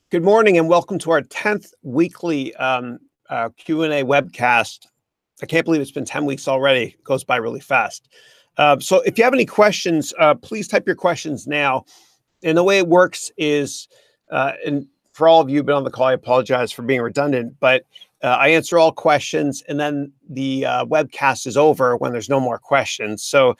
Good morning and welcome to our 10th weekly Q&A webcast. I can't believe it's been 10 weeks already. It goes by really fast. So if you have any questions, please type your questions now. And the way it works is, and for all of you who've been on the call, I apologize for being redundant, but I answer all questions and then the webcast is over when there's no more questions. So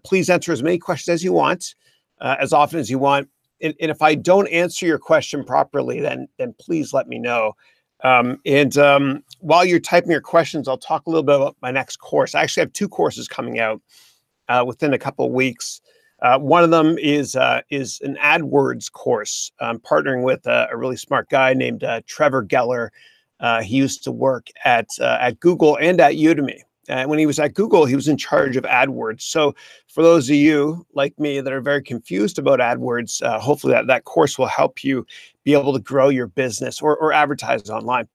please enter as many questions as you want, as often as you want. And if I don't answer your question properly, then please let me know. While you're typing your questions, I'll talk a little bit about my next course. I actually have two courses coming out within a couple of weeks. One of them is an AdWords course. I'm partnering with a really smart guy named Trevor Geller. He used to work at Google and at Udemy. And when he was at Google, he was in charge of AdWords. So for those of you like me that are very confused about AdWords, hopefully that course will help you be able to grow your business or advertise online.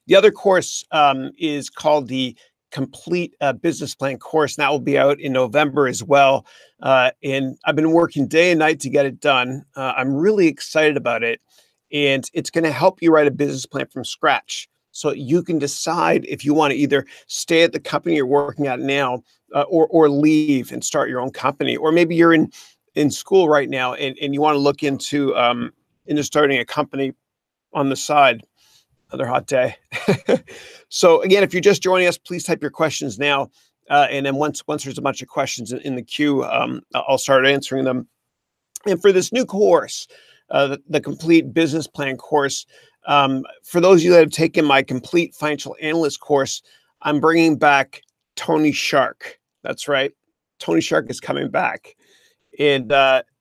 The other course is called the Complete Business Plan course. And that will be out in November as well. And I've been working day and night to get it done. I'm really excited about it. And it's going to help you write a business plan from scratch. So you can decide if you want to either stay at the company you're working at now or leave and start your own company. Or maybe you're in school right now and you want to look into starting a company on the side. Another hot day. So again, if you're just joining us, please type your questions now. And then once there's a bunch of questions in the queue, I'll start answering them. And for this new course, the Complete Business Plan course, for those of you that have taken my Complete Financial Analyst course, I'm bringing back Tony Shark. That's right. Tony Shark is coming back. And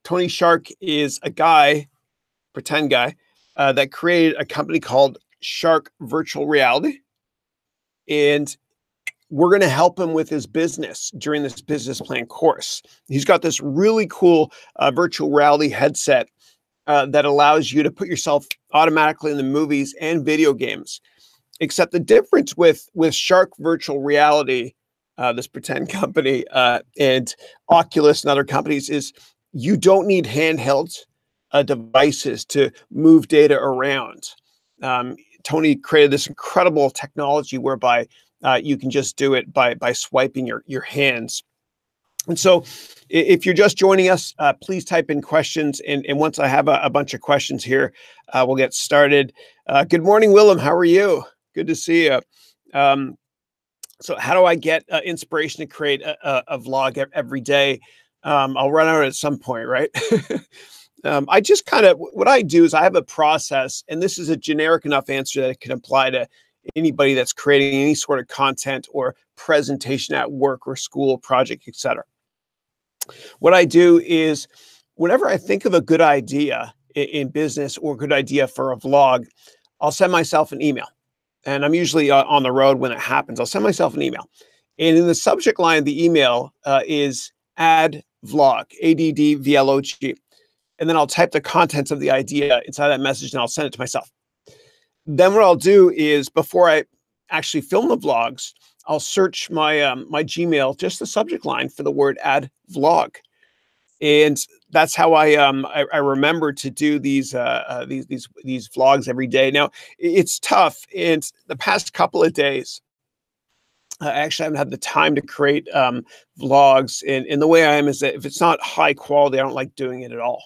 Tony Shark is a guy, pretend guy, that created a company called Shark Virtual Reality. And we're going to help him with his business during this business plan course. He's got this really cool virtual reality headset that allows you to put yourself automatically in the movies and video games. Except the difference with Shark Virtual Reality, this pretend company, and Oculus and other companies is you don't need handheld devices to move data around. Tony created this incredible technology whereby you can just do it by swiping your hands. And so if you're just joining us, please type in questions. And once I have a bunch of questions here, we'll get started. Good morning, Willem. How are you? Good to see you. So how do I get inspiration to create a vlog every day? I'll run out at some point, right? I just what I do is I have a process, and this is a generic enough answer that it can apply to anybody that's creating any sort of content or presentation at work or school project, etc. What I do is whenever I think of a good idea in business or a good idea for a vlog, I'll send myself an email. And I'm usually on the road when it happens. I'll send myself an email. And in the subject line of the email is add vlog, ADDVLOG. And then I'll type the contents of the idea inside that message and I'll send it to myself. Then what I'll do is before I actually film the vlogs, I'll search my my Gmail, just the subject line for the word add vlog. And that's how I remember to do these vlogs every day. Now it's tough. And the past couple of days, I actually haven't had the time to create vlogs. And the way I am is that if it's not high quality, I don't like doing it at all.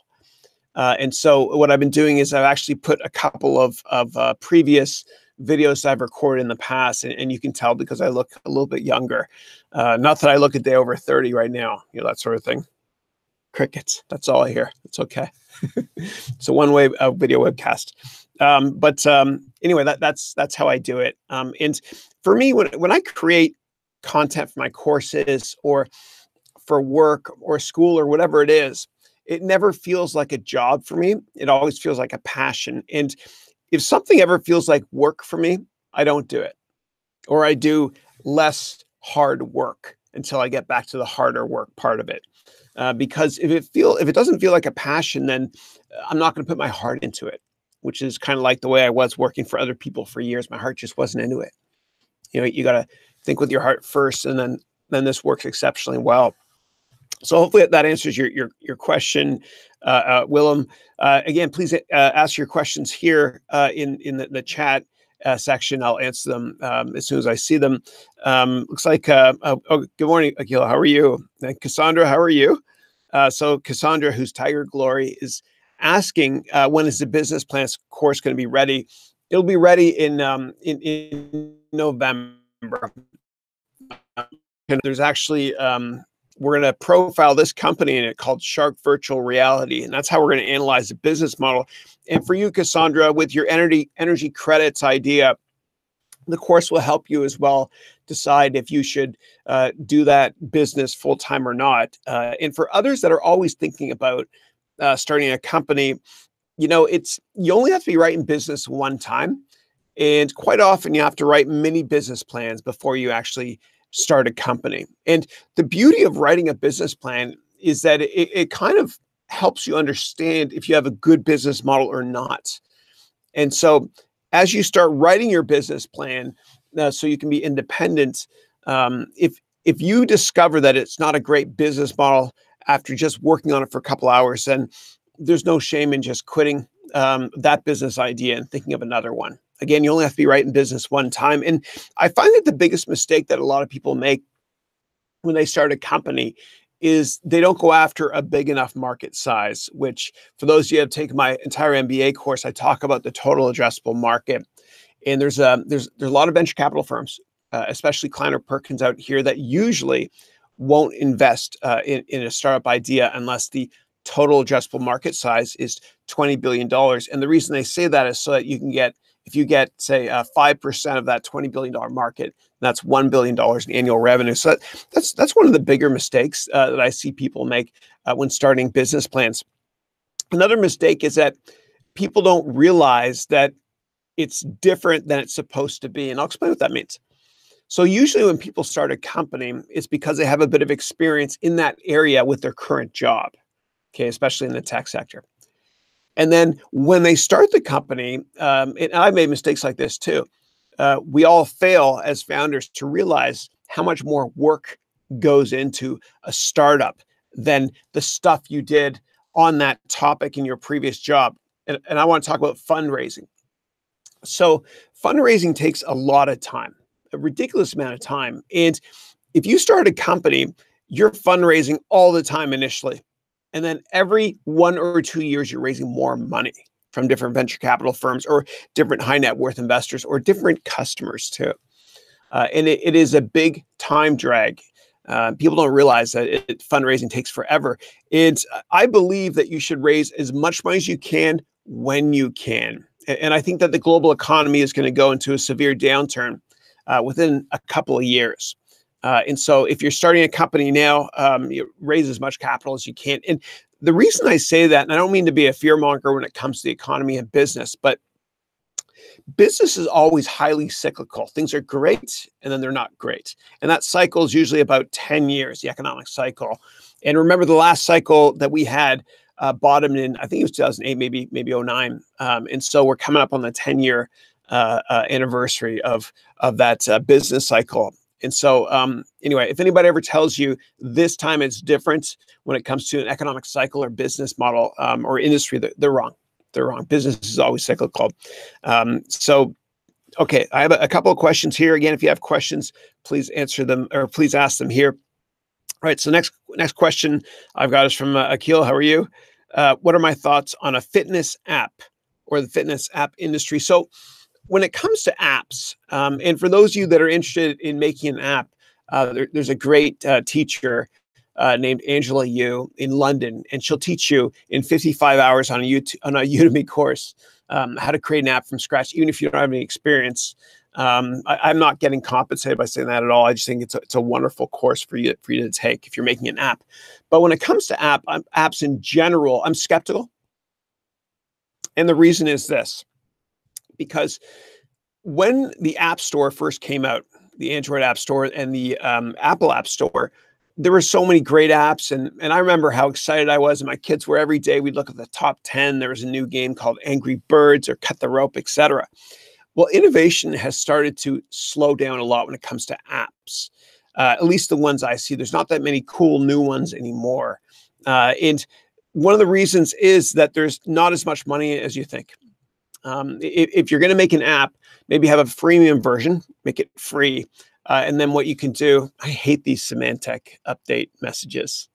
And so what I've been doing is I've actually put a couple of previous videos I've recorded in the past, and you can tell because I look a little bit younger. Not that I look a day over 30 right now, that sort of thing. Crickets, that's all I hear. It's okay. It's a one-way video webcast. Anyway, that's how I do it. And for me, when I create content for my courses or for work or school or whatever it is, it never feels like a job for me. It always feels like a passion. And if something ever feels like work for me, I don't do it. Or I do less hard work until I get back to the harder work part of it. Because if it doesn't feel like a passion, then I'm not going to put my heart into it, which is kind of like the way I was working for other people for years. My heart just wasn't into it. You got to think with your heart first, and then this works exceptionally well. So hopefully that answers your question, Willem. Again, please ask your questions here in the chat section. I'll answer them as soon as I see them. Looks like, oh, good morning, Akila. How are you? And Cassandra, how are you? So Cassandra, who's Tiger Glory, is asking, when is the business plans course going to be ready? It'll be ready in November. And there's actually we're going to profile this company in it called Shark Virtual Reality, and that's how we're going to analyze the business model. And for you, Cassandra, with your energy credits idea, the course will help you as well decide if you should do that business full time or not. And for others that are always thinking about starting a company, you only have to be writing business one time. And quite often you have to write many business plans before you actually start a company. And the beauty of writing a business plan is that it kind of helps you understand if you have a good business model or not. And so as you start writing your business plan, so you can be independent, if you discover that it's not a great business model after just working on it for a couple hours, then there's no shame in just quitting that business idea and thinking of another one. Again, you only have to be writing business one time. And I find that the biggest mistake that a lot of people make when they start a company is they don't go after a big enough market size, which for those of you who have taken my entire MBA course, I talk about the total addressable market. And there's a lot of venture capital firms, especially Kleiner Perkins out here, that usually won't invest in a startup idea unless the total addressable market size is $20 billion. And the reason they say that is so that you can get, if you get, say, 5% of that $20 billion market, that's $1 billion in annual revenue. So that's one of the bigger mistakes that I see people make when starting business plans. Another mistake is that people don't realize that it's different than it's supposed to be. And I'll explain what that means. So usually when people start a company, it's because they have a bit of experience in that area with their current job, okay, especially in the tech sector. And then when they start the company, and I've made mistakes like this too, we all fail as founders to realize how much more work goes into a startup than the stuff you did on that topic in your previous job. And I want to talk about fundraising. So fundraising takes a lot of time, a ridiculous amount of time. And if you start a company, you're fundraising all the time initially. And then every 1 or 2 years, you're raising more money from different venture capital firms or different high net worth investors or different customers too. And it is a big time drag. People don't realize that fundraising takes forever. I believe that you should raise as much money as you can when you can. And I think that the global economy is going to go into a severe downturn within a couple of years. And so if you're starting a company now, you raise as much capital as you can. And the reason I say that, and I don't mean to be a fearmonger when it comes to the economy and business, but business is always highly cyclical. Things are great, and then they're not great. And that cycle is usually about 10 years, the economic cycle. And remember the last cycle that we had bottomed in, I think it was 2008, maybe 09. And so we're coming up on the 10-year anniversary of that business cycle. And so anyway, if anybody ever tells you this time it's different when it comes to an economic cycle or business model or industry, they're wrong. They're wrong. Business is always cyclical. Okay, I have a couple of questions here. Again, if you have questions, please answer them or please ask them here. All right, so next question I've got is from Akil. How are you? What are my thoughts on a fitness app or the fitness app industry? So when it comes to apps, and for those of you that are interested in making an app, there's a great teacher named Angela Yu in London, and she'll teach you in 55 hours on a Udemy course how to create an app from scratch, even if you don't have any experience. I'm not getting compensated by saying that at all. I just think it's a wonderful course for you to take if you're making an app. But when it comes to apps in general, I'm skeptical. And the reason is this, because when the App Store first came out, the Android App Store and the Apple App Store, there were so many great apps. And I remember how excited I was. And my kids were every day, we'd look at the top 10. There was a new game called Angry Birds or Cut the Rope, etc. Well, innovation has started to slow down a lot when it comes to apps. At least the ones I see. There's not that many cool new ones anymore. And one of the reasons is that there's not as much money as you think. If you're going to make an app, maybe have a freemium version, make it free. And then what you can do, I hate these semantic update messages.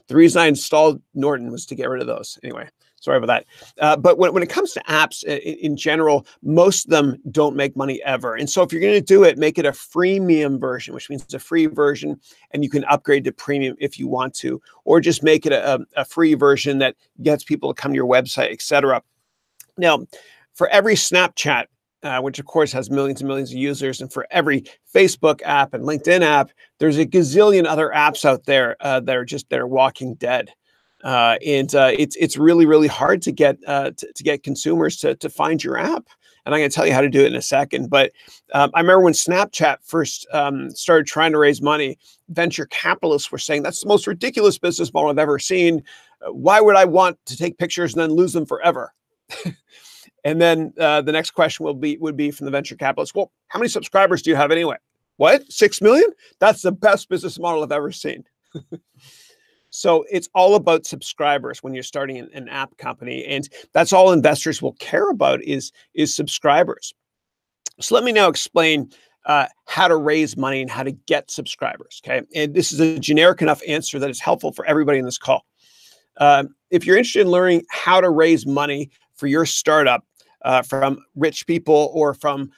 The reason I installed Norton was to get rid of those. Anyway, sorry about that. But when it comes to apps in general, most of them don't make money ever. And so if you're going to do it, make it a freemium version, which means it's a free version, and you can upgrade to premium if you want to, or just make it a free version that gets people to come to your website, etc. Now, for every Snapchat, which of course has millions and millions of users, and for every Facebook app and LinkedIn app, there's a gazillion other apps out there that are walking dead. It's really, really hard to get consumers to find your app. And I'm going to tell you how to do it in a second. But I remember when Snapchat first started trying to raise money, venture capitalists were saying, that's the most ridiculous business model I've ever seen. Why would I want to take pictures and then lose them forever? And then the next question would be from the venture capitalists. Well, how many subscribers do you have anyway? What? 6 million? That's the best business model I've ever seen. So it's all about subscribers when you're starting an app company. And that's all investors will care about is subscribers. So let me now explain how to raise money and how to get subscribers. Okay. And this is a generic enough answer that is helpful for everybody in this call. If you're interested in learning how to raise money for your startup from rich people or from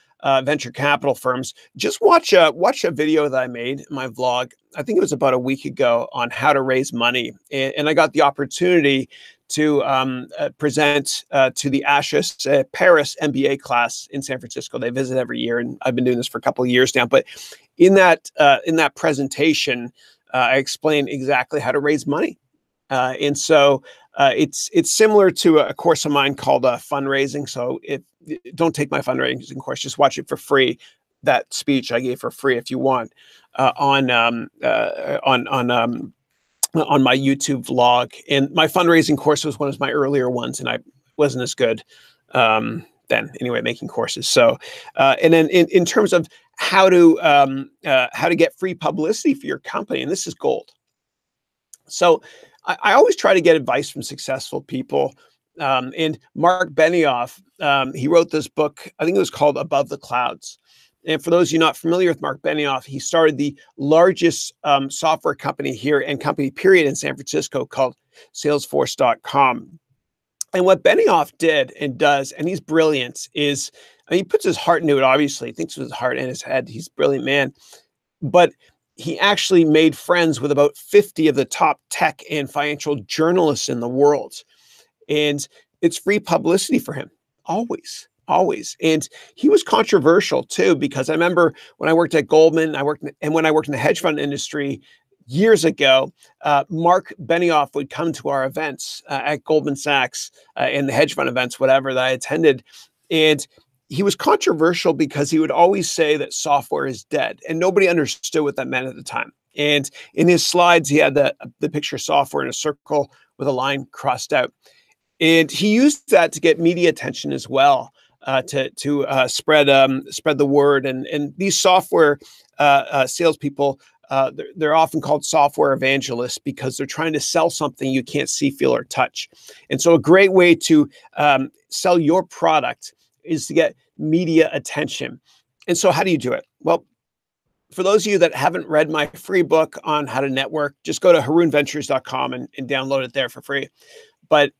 venture capital firms, just watch a video that I made in my vlog. I think it was about a week ago on how to raise money. And I got the opportunity to present to the ASHIS Paris MBA class in San Francisco. They visit every year, and I've been doing this for a couple of years now. But in that presentation, I explained exactly how to raise money. And so it's similar to a course of mine called fundraising. So don't take my fundraising course, just watch it for free. That speech I gave for free if you want on my YouTube vlog. And my fundraising course was one of my earlier ones, and I wasn't as good then. Anyway, making courses. So and then in terms of how to get free publicity for your company, and this is gold. So I always try to get advice from successful people. And Mark Benioff, he wrote this book, I think it was called Above the Clouds. And for those of you not familiar with Mark Benioff, he started the largest software company here and company period in San Francisco called Salesforce.com. And what Benioff did and does, and he's brilliant, is he puts his heart into it, obviously. He thinks with his heart and his head. He's a brilliant man. But he actually made friends with about 50 of the top tech and financial journalists in the world. And it's free publicity for him, always. And he was controversial too, because I remember when I worked at Goldman, when I worked in the hedge fund industry years ago, Mark Benioff would come to our events at Goldman Sachs and the hedge fund events, whatever that I attended. And he was controversial because he would always say that software is dead, and nobody understood what that meant at the time. And in his slides, he had the picture of software in a circle with a line crossed out. And he used that to get media attention as well, to spread the word. And these software salespeople, they're often called software evangelists because they're trying to sell something you can't see, feel, or touch. And so a great way to sell your product is to get media attention. And so how do you do it? Well, for those of you that haven't read my free book on how to network, just go to harounventures.com and download it there for free. But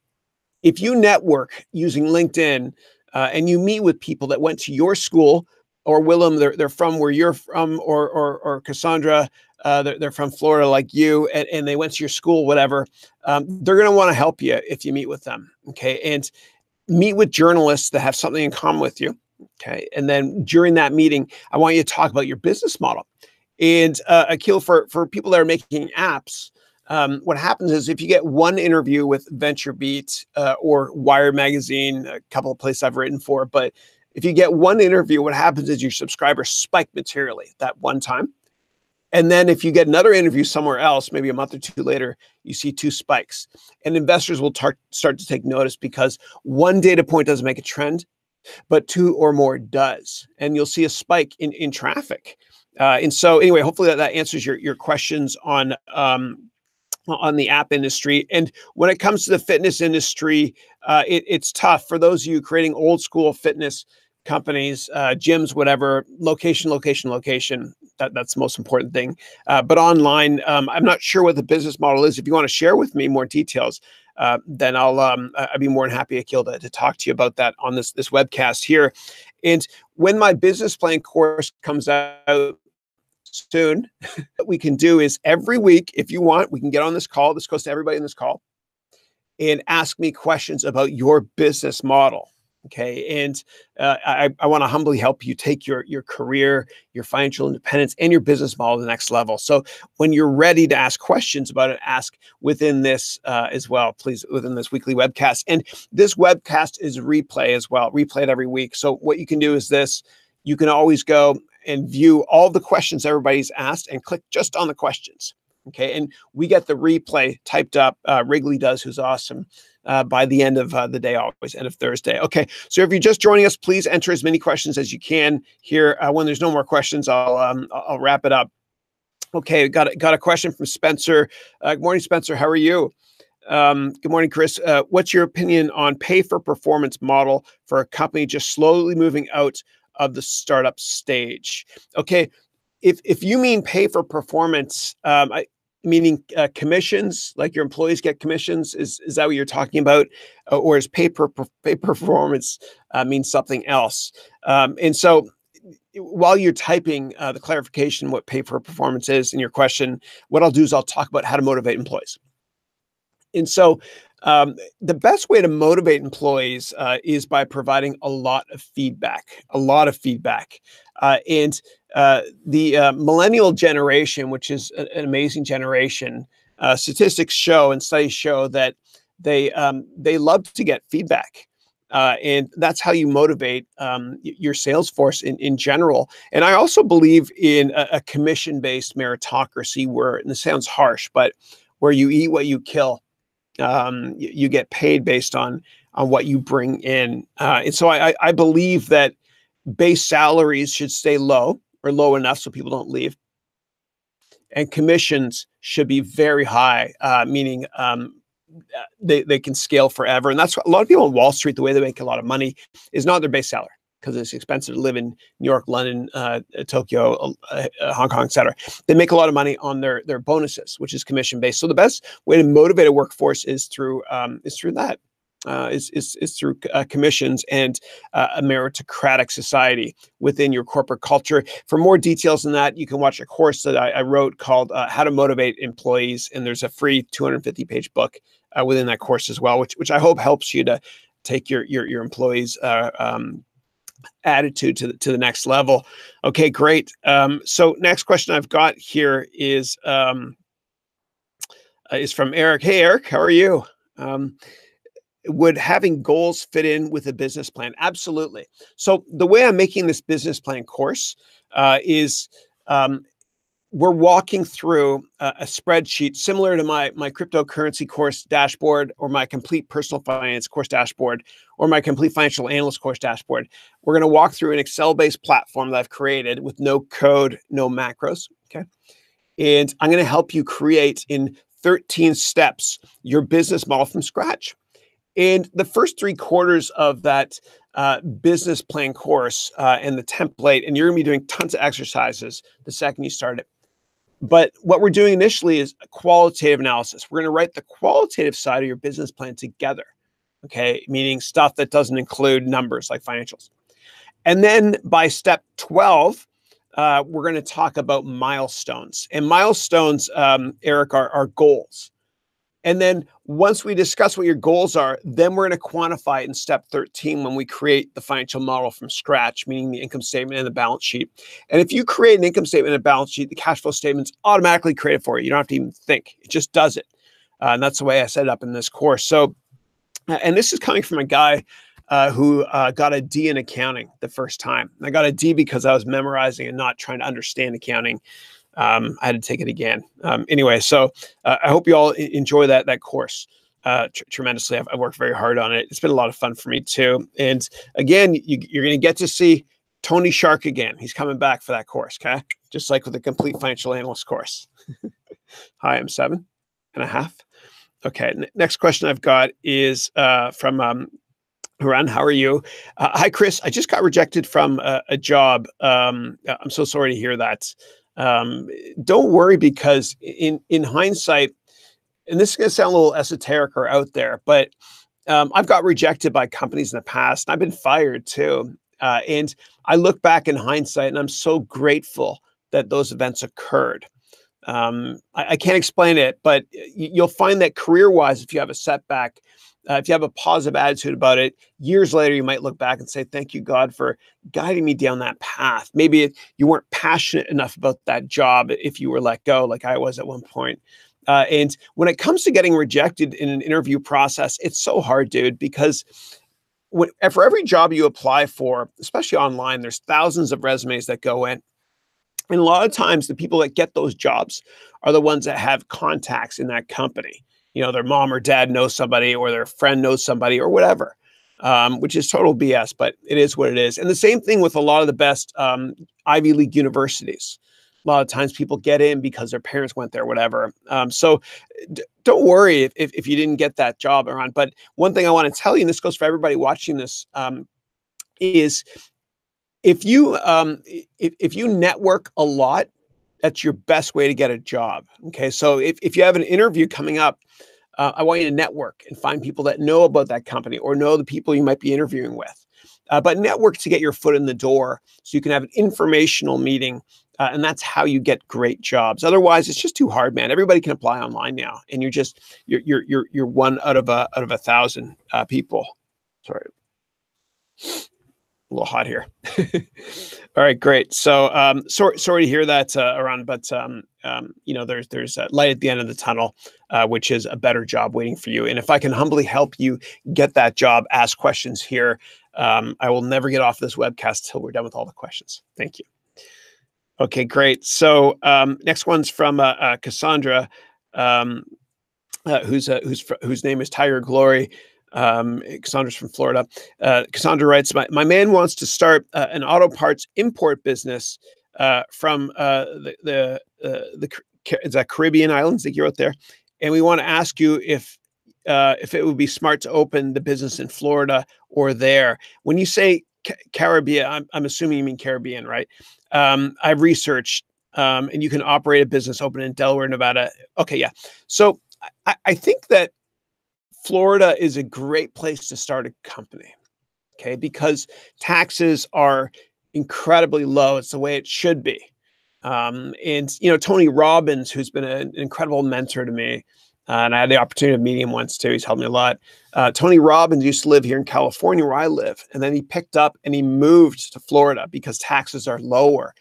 if you network using LinkedIn and you meet with people that went to your school, or Willem, they're from where you're from, or Cassandra, they're from Florida like you, and they went to your school, whatever, they're going to want to help you if you meet with them. Okay. And meet with journalists that have something in common with you. Okay. And then during that meeting, I want you to talk about your business model. And Akil, for people that are making apps, what happens is if you get one interview with VentureBeat or Wired Magazine, a couple of places I've written for, but if you get one interview, what happens is your subscribers spike materially that one time. And then if you get another interview somewhere else, maybe a month or two later, you see 2 spikes. And investors will start to take notice because one data point doesn't make a trend, but 2 or more does. And you'll see a spike in traffic. And so anyway, hopefully that answers your questions on the app industry. And when it comes to the fitness industry, it's tough for those of you creating old school fitness companies, gyms, whatever. Location. That's the most important thing. But online, I'm not sure what the business model is. If you want to share with me more details, then I'd be more than happy, Akil, to talk to you about that on this webcast here. And when my business plan course comes out soon, what we can do is every week, if you want, we can get on this call. This goes to everybody in this call, and ask me questions about your business model. Okay. And I want to humbly help you take your career, your financial independence, and your business model to the next level. So when you're ready to ask questions about it, ask within this as well, please, within this weekly webcast. And this webcast is replay as well, replayed every week. So what you can do is this: you can always go and view all the questions everybody's asked and click just on the questions. Okay. And we get the replay typed up. Wrigley does, who's awesome, by the end of the day, always end of Thursday. Okay. So if you're just joining us, please enter as many questions as you can here. When there's no more questions, I'll wrap it up. Okay. Got a question from Spencer. Good morning, Spencer. How are you? Good morning, Chris. What's your opinion on pay for performance model for a company just slowly moving out of the startup stage? Okay. If you mean pay for performance, meaning commissions, like your employees get commissions, is that what you're talking about? Or is pay performance mean something else? And so while you're typing the clarification, what pay for performance is in your question, what I'll do is I'll talk about how to motivate employees. And so the best way to motivate employees is by providing a lot of feedback, and the millennial generation, which is an amazing generation, statistics show and studies show that they love to get feedback. And that's how you motivate your sales force in general. And I also believe in a commission-based meritocracy where, and this sounds harsh, but where you eat what you kill. You get paid based on what you bring in. And so I believe that base salaries should stay low or low enough so people don't leave. And commissions should be very high, meaning they can scale forever. And that's what a lot of people on Wall Street, the way they make a lot of money is not their base salary, because it's expensive to live in New York, London, Tokyo, Hong Kong, et cetera. They make a lot of money on their bonuses, which is commission based. So the best way to motivate a workforce is through that. Is through commissions and a meritocratic society within your corporate culture. For more details on that, you can watch a course that I wrote called How to Motivate Employees, and there's a free 250-page book within that course as well, which I hope helps you to take your employees' attitude to the next level. Okay, great. So next question I've got here is from Eric. Hey, Eric, how are you? Would having goals fit in with a business plan? Absolutely. So the way I'm making this business plan course is we're walking through a spreadsheet similar to my cryptocurrency course dashboard, or my complete personal finance course dashboard, or my complete financial analyst course dashboard. We're going to walk through an Excel-based platform that I've created with no code, no macros. Okay. And I'm going to help you create in 13 steps your business model from scratch. And the first 3 quarters of that business plan course and the template, and you're going to be doing tons of exercises the second you start it. But what we're doing initially is a qualitative analysis. We're going to write the qualitative side of your business plan together, okay? Meaning stuff that doesn't include numbers like financials. And then by step 12, we're going to talk about milestones. And milestones, Eric, are goals. And then once we discuss what your goals are, then we're going to quantify it in step 13 when we create the financial model from scratch, meaning the income statement and the balance sheet. And if you create an income statement and a balance sheet, the cash flow statement's automatically created for you. You don't have to even think. It just does it. And that's the way I set it up in this course. So, and this is coming from a guy who got a D in accounting the first time. I got a D because I was memorizing and not trying to understand accounting. I had to take it again. Anyway, so I hope you all enjoy that course tremendously. I've worked very hard on it. It's been a lot of fun for me too. And again, you're going to get to see Tony Shark again. He's coming back for that course. Okay. just like with a complete financial analyst course. Hi, I'm 7.5. Okay, next question I've got is from Haroun. How are you? Hi, Chris. I just got rejected from a job. I'm so sorry to hear that. Don't worry, because in hindsight, and this is going to sound a little esoteric or out there, but I've got rejected by companies in the past. And I've been fired too. And I look back in hindsight and I'm so grateful that those events occurred. I can't explain it, but you'll find that career-wise, if you have a setback, if you have a positive attitude about it, years later, you might look back and say, thank you, God, for guiding me down that path. Maybe you weren't passionate enough about that job if you were let go, like I was at one point. And when it comes to getting rejected in an interview process, it's so hard, dude, because for every job you apply for, especially online, there's thousands of resumes that go in. And a lot of times the people that get those jobs are the ones that have contacts in that company. You know, their mom or dad knows somebody, or their friend knows somebody, or whatever, which is total BS, but it is what it is. And the same thing with a lot of the best Ivy League universities. A lot of times people get in because their parents went there, whatever. So don't worry if you didn't get that job around. But one thing I want to tell you, and this goes for everybody watching this, is if you network a lot, that's your best way to get a job. Okay, so if you have an interview coming up, I want you to network and find people that know about that company or know the people you might be interviewing with. But network to get your foot in the door so you can have an informational meeting, and that's how you get great jobs. Otherwise, it's just too hard, man. Everybody can apply online now, and you're one out of 1,000 people. Sorry. A little hot here. All right, great. So sorry to hear that, Haroun, but you know, there's a light at the end of the tunnel, which is a better job waiting for you. And if I can humbly help you get that job, ask questions here. I will never get off this webcast till we're done with all the questions. Thank you. Okay, great. So next one's from Cassandra, whose name is Tiger Glory. Cassandra's from Florida. Cassandra writes, my man wants to start an auto parts import business from the Caribbean islands that you wrote there. And we want to ask you if it would be smart to open the business in Florida or there. When you say Caribbean, I'm assuming you mean Caribbean, right? I've researched, and you can operate a business open in Delaware, Nevada. Okay, yeah. So I think that Florida is a great place to start a company, okay? Because taxes are incredibly low. It's the way it should be. And, you know, Tony Robbins, who's been an incredible mentor to me, and I had the opportunity of meeting him once too. He's helped me a lot. Tony Robbins used to live here in California where I live. And then he picked up and he moved to Florida because taxes are lower.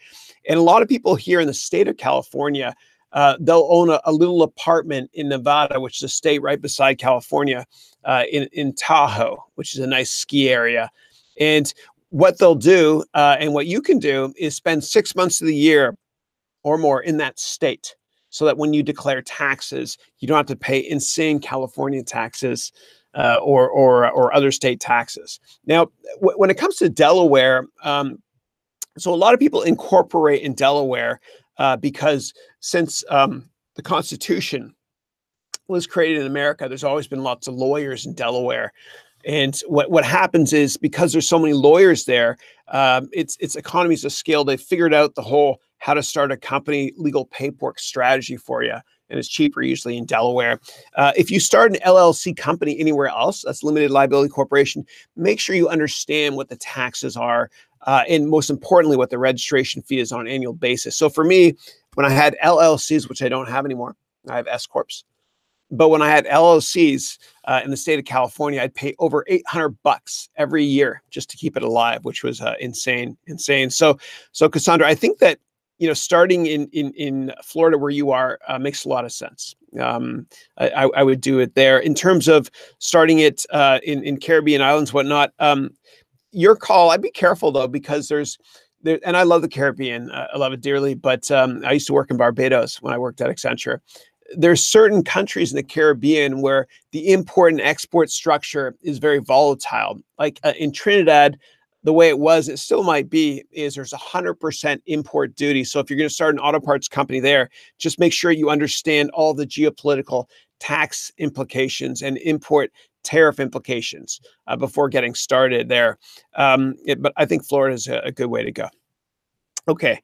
And a lot of people here in the state of California, they'll own a little apartment in Nevada, which is a state right beside California, in Tahoe, which is a nice ski area. And what they'll do, and what you can do, is spend 6 months of the year or more in that state, so that when you declare taxes, you don't have to pay insane California taxes or other state taxes. Now, when it comes to Delaware, so a lot of people incorporate in Delaware because since the Constitution was created in America, there's always been lots of lawyers in Delaware. And what happens is, because there's so many lawyers there, it's economies of scale. They figured out the whole how to start a company legal paperwork strategy for you. And it's cheaper usually in Delaware. If you start an LLC company anywhere else, that's limited liability corporation, make sure you understand what the taxes are. And most importantly, what the registration fee is on an annual basis. So for me, when I had LLCs, which I don't have anymore, I have S Corps. But when I had LLCs in the state of California, I'd pay over $800 every year just to keep it alive, which was insane. So Cassandra, I think that, you know, starting in Florida where you are makes a lot of sense. I would do it there. In terms of starting it in Caribbean islands, whatnot, your call. I'd be careful though, because and I love the Caribbean. I love it dearly. But I used to work in Barbados when I worked at Accenture. There's certain countries in the Caribbean where the import and export structure is very volatile. Like in Trinidad, the way it was, it still might be, is there's 100% import duty. So if you're going to start an auto parts company there, just make sure you understand all the geopolitical tax implications and import tariff implications before getting started there. But I think Florida is a good way to go. Okay.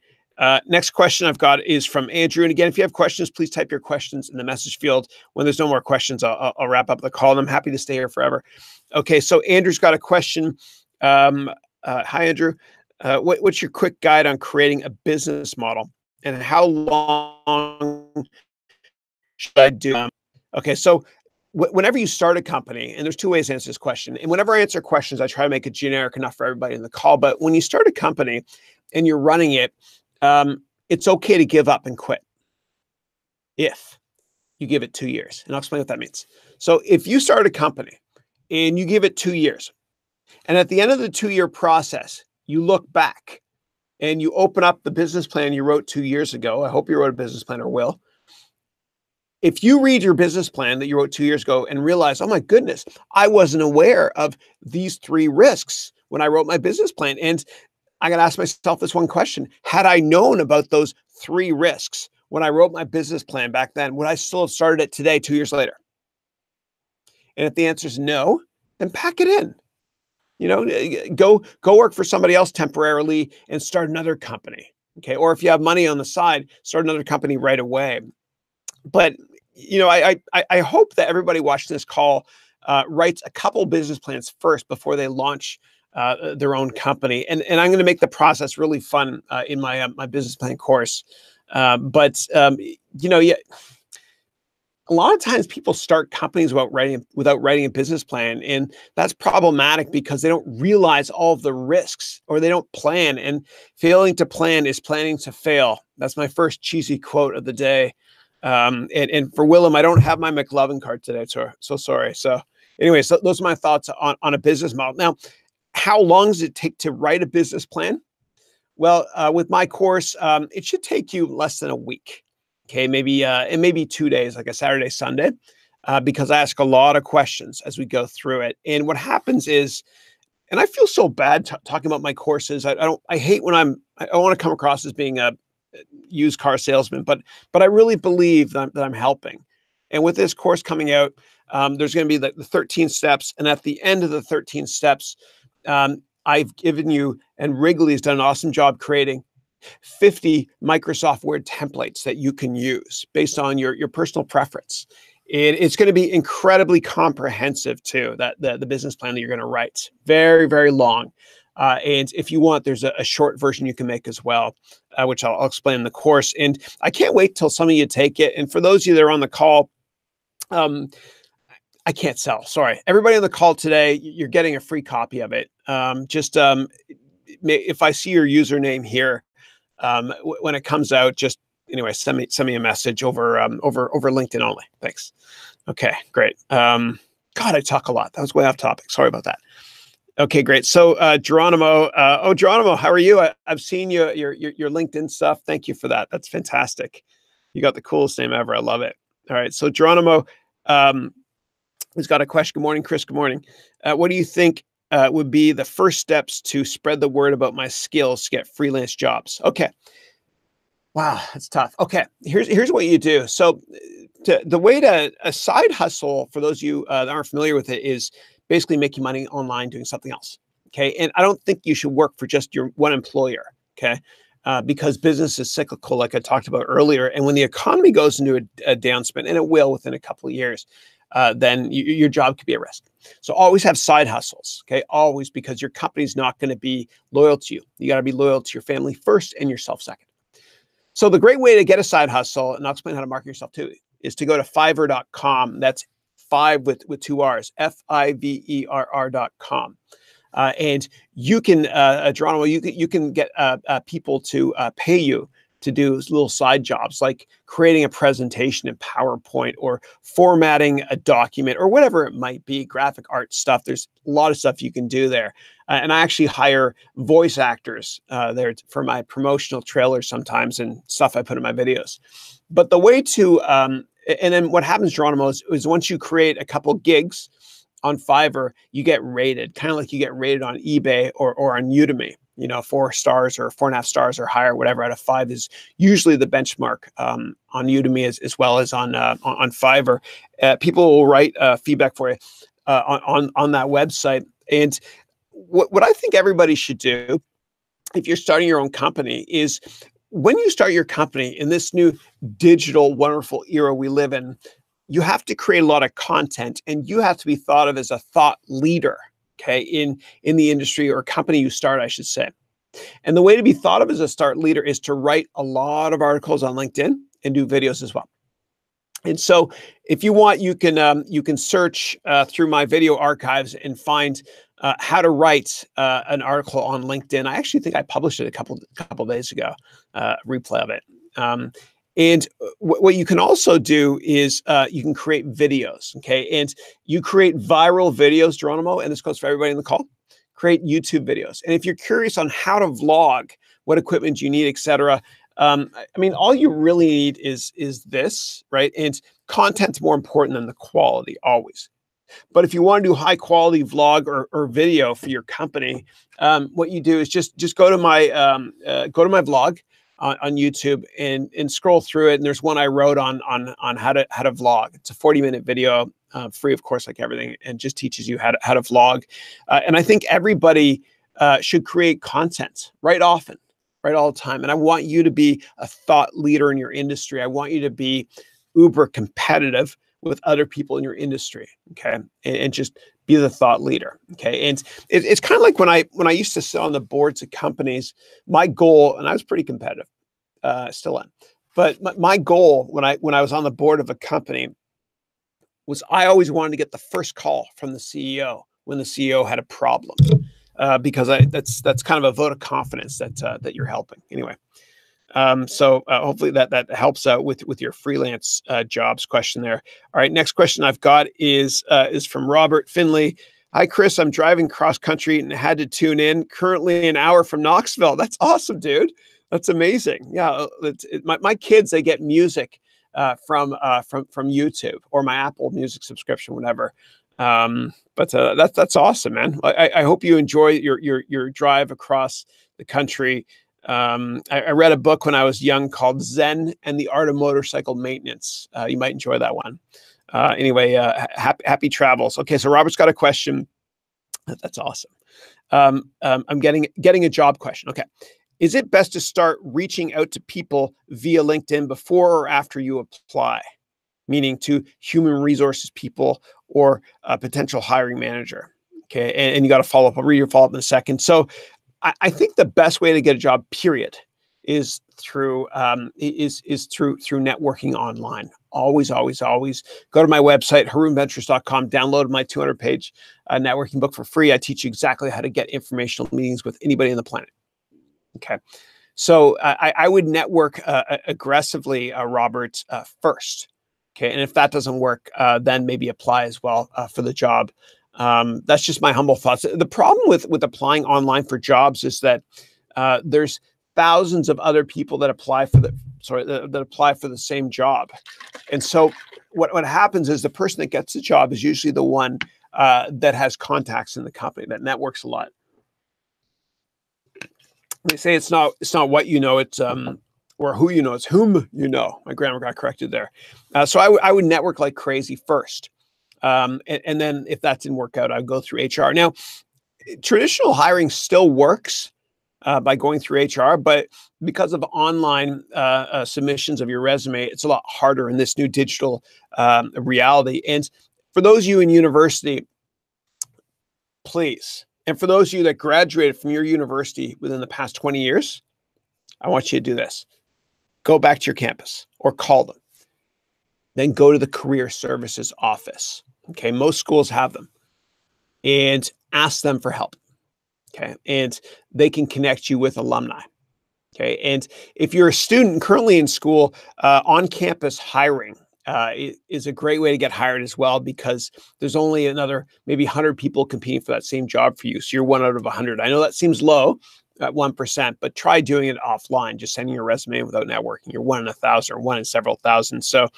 Next question I've got is from Andrew. And again, if you have questions, please type your questions in the message field. When there's no more questions, I'll wrap up the call, and I'm happy to stay here forever. Okay. So Andrew's got a question. Hi, Andrew. What's your quick guide on creating a business model, and how long should I do? Okay, so whenever you start a company, and there's two ways to answer this question, and whenever I answer questions, I try to make it generic enough for everybody in the call. But when you start a company and you're running it, it's okay to give up and quit if you give it 2 years. And I'll explain what that means. So if you start a company and you give it 2 years, and at the end of the 2-year process, you look back and you open up the business plan you wrote 2 years ago. I hope you wrote a business plan or will. If you read your business plan that you wrote 2 years ago and realize, oh my goodness, I wasn't aware of these 3 risks when I wrote my business plan. And I got to ask myself this one question. Had I known about those 3 risks when I wrote my business plan back then, would I still have started it today, 2 years later? And if the answer is no, then pack it in. Go work for somebody else temporarily and start another company. Okay. Or if you have money on the side, start another company right away. But, I hope that everybody watching this call writes a couple business plans first before they launch their own company. And I'm going to make the process really fun in my business plan course. A lot of times people start companies without writing a business plan. And that's problematic because they don't realize all of the risks, or they don't plan. And failing to plan is planning to fail. That's my first cheesy quote of the day. And for Willem, I don't have my McLovin card today. So sorry. So anyway, so those are my thoughts on a business model. Now, how long does it take to write a business plan? Well, with my course, it should take you less than a week. Okay, maybe 2 days, like a Saturday, Sunday, because I ask a lot of questions as we go through it. And what happens is, and I feel so bad talking about my courses. I hate when I want to come across as being a used car salesman, but I really believe that I'm helping. And with this course coming out, there's going to be the 13 steps, and at the end of the 13 steps, I've given you, and Wrigley has done an awesome job creating 50 Microsoft Word templates that you can use based on your personal preference. It's going to be incredibly comprehensive too, the business plan that you're going to write. Very, very long. And if you want, there's a short version you can make as well, which I'll explain in the course. And I can't wait till some of you take it. And for those of you that are on the call, I can't sell. Sorry. Everybody on the call today, you're getting a free copy of it. If I see your username here, when it comes out, just anyway, send me a message over LinkedIn only. Thanks. Okay, great. God, I talk a lot. That was way off topic. Sorry about that. Okay, great. So Geronimo, Geronimo, how are you? I've seen your LinkedIn stuff. Thank you for that. That's fantastic. You got the coolest name ever. I love it. All right. So Geronimo, who's got a question. Good morning, Chris. Good morning. What do you think would be the first steps to spread the word about my skills to get freelance jobs? Okay. Wow, that's tough. Okay, here's what you do. So the way to a side hustle, for those of you that aren't familiar with it, is basically making money online doing something else. Okay. And I don't think you should work for just your one employer. Okay. Because business is cyclical, like I talked about earlier. And when the economy goes into a downspin, and it will within a couple of years, then your job could be at risk. So always have side hustles, okay? Always, because your company's not going to be loyal to you. You got to be loyal to your family first and yourself second. So the great way to get a side hustle, and I'll explain how to market yourself too, is to go to Fiverr.com. That's 5 with 2 R's, Fiverr.com. And you can, Geronimo, you can get people to pay you to do little side jobs like creating a presentation in PowerPoint or formatting a document or whatever it might be, graphic art stuff. There's a lot of stuff you can do there. And I actually hire voice actors there for my promotional trailers sometimes and stuff I put in my videos. But the way to, and then what happens, Geronimo, is once you create a couple gigs on Fiverr, you get rated, kind of like you get rated on eBay or on Udemy. 4 stars or 4.5 stars or higher, whatever out of 5 is usually the benchmark on Udemy as well as on Fiverr. People will write feedback for you on that website. And what I think everybody should do if you're starting your own company is when you start your company in this new digital, wonderful era we live in, you have to create a lot of content and you have to be thought of as a thought leader, okay, in the industry or company you start, I should say. And the way to be thought of as a start leader is to write a lot of articles on LinkedIn and do videos as well. And so if you want, you can search through my video archives and find how to write an article on LinkedIn. I actually think I published it a couple days ago, replay of it. And what you can also do is you can create videos, okay? And you create viral videos, Geronimo, and this goes for everybody in the call. Create YouTube videos. And if you're curious on how to vlog, what equipment you need, etc., I mean, all you really need is this, right? And content's more important than the quality, always. But if you want to do high quality vlog or video for your company, what you do is just go to my vlog on YouTube and scroll through it. And there's one I wrote on how to vlog. It's a 40-minute video, free, of course, like everything, and just teaches you how to vlog. And I think everybody should create content right often, right all the time. And I want you to be a thought leader in your industry. I want you to be uber competitive with other people in your industry, okay? And just be the thought leader, okay? And it's kind of like when I used to sit on the boards of companies, my goal, and I was pretty competitive, still am, but my goal when I was on the board of a company was I always wanted to get the first call from the CEO when the CEO had a problem, because that's kind of a vote of confidence that you're helping anyway. So hopefully that helps out with your freelance jobs question there. All right, next question I've got is from Robert Finley. Hi, Chris. I'm driving cross country and had to tune in. Currently an hour from Knoxville. That's awesome, dude. That's amazing. Yeah, my kids, they get music from YouTube or my Apple Music subscription, whatever. But that's awesome, man. I hope you enjoy your drive across the country. I read a book when I was young called Zen and the Art of Motorcycle Maintenance. You might enjoy that one. Anyway, happy travels. Okay, so Robert's got a question. That's awesome. I'm getting a job question. Okay. Is it best to start reaching out to people via LinkedIn before or after you apply? Meaning to human resources people or a potential hiring manager. Okay, and you got to follow up. I'll read your follow up in a second. So I think the best way to get a job, period, is through through networking online. Always go to my website, harounventures.com, download my 200-page networking book for free. I teach you exactly how to get informational meetings with anybody on the planet. Okay, so I would network aggressively, Robert, first. Okay, and if that doesn't work, then maybe apply as well for the job. That's just my humble thoughts. The problem with applying online for jobs is that there's thousands of other people that apply for the same job, and so what happens is the person that gets the job is usually the one that has contacts in the company, that networks a lot. They say it's not what you know, it's or who you know, it's whom you know. My grammar got corrected there. So I would network like crazy first. And then if that didn't work out, I'd go through HR. Now, traditional hiring still works by going through HR, but because of online submissions of your resume, it's a lot harder in this new digital reality. And for those of you in university, please, and for those of you that graduated from your university within the past 20 years, I want you to do this. Go back to your campus or call them. Then go to the career services office. Okay, most schools have them, and ask them for help. Okay, and they can connect you with alumni. Okay, and if you're a student currently in school, on-campus hiring is a great way to get hired as well, because there's only another maybe 100 people competing for that same job for you. So you're 1 out of 100. I know that seems low at 1%, but try doing it offline, just sending your resume without networking. You're 1 in 1,000 or 1 in several thousand. So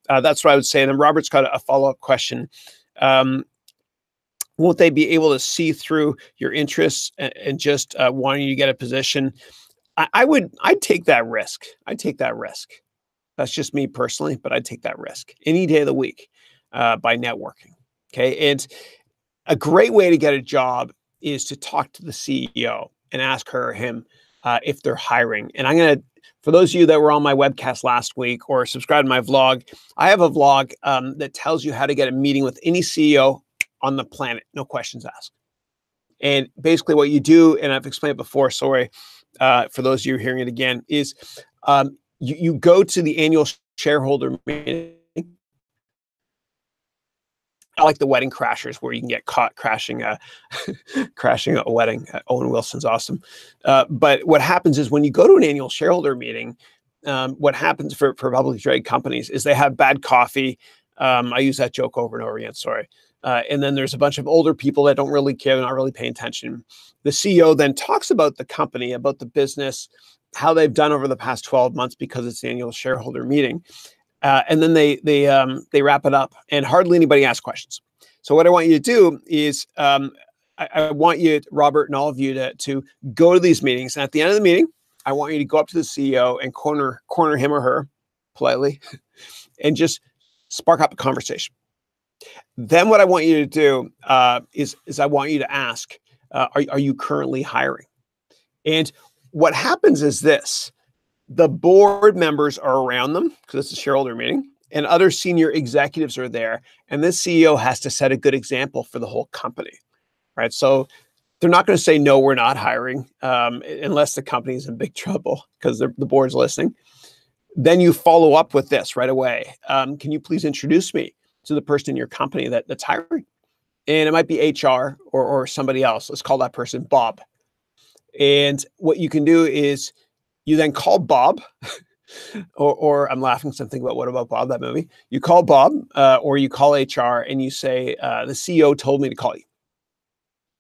that's what I would say. And then Robert's got a follow-up question. Won't they be able to see through your interests and just wanting you to get a position? I'd take that risk. I'd take that risk. That's just me personally, but I'd take that risk any day of the week by networking. Okay. And a great way to get a job is to talk to the CEO and ask her or him if they're hiring. And I'm going to, for those of you that were on my webcast last week or subscribe to my vlog, I have a vlog that tells you how to get a meeting with any CEO on the planet, no questions asked. And basically what you do, and I've explained it before, sorry, for those of you hearing it again, is you go to the annual shareholder meeting. I like the wedding crashers where you can get caught crashing a wedding. Owen Wilson's awesome. But what happens is when you go to an annual shareholder meeting, what happens for publicly traded companies is they have bad coffee. I use that joke over and over again, sorry. And then there's a bunch of older people that don't really care, not really paying attention. The CEO then talks about the company, about the business, how they've done over the past 12 months because it's the annual shareholder meeting. And then they wrap it up and hardly anybody asks questions. So what I want you to do is I want you, Robert, and all of you to go to these meetings. And at the end of the meeting, I want you to go up to the CEO and corner him or her politely and just spark up a conversation. Then what I want you to do is I want you to ask, are you currently hiring? And what happens is this. The board members are around them because it's a shareholder meeting and other senior executives are there. And this CEO has to set a good example for the whole company, right? So they're not going to say, no, we're not hiring unless the company is in big trouble because the board's listening. Then you follow up with this right away. Can you please introduce me to the person in your company that's hiring? And it might be HR or somebody else. Let's call that person Bob. And what you can do is you then call Bob, or I'm laughing something about What About Bob, that movie. You call Bob or you call HR and you say, the CEO told me to call you.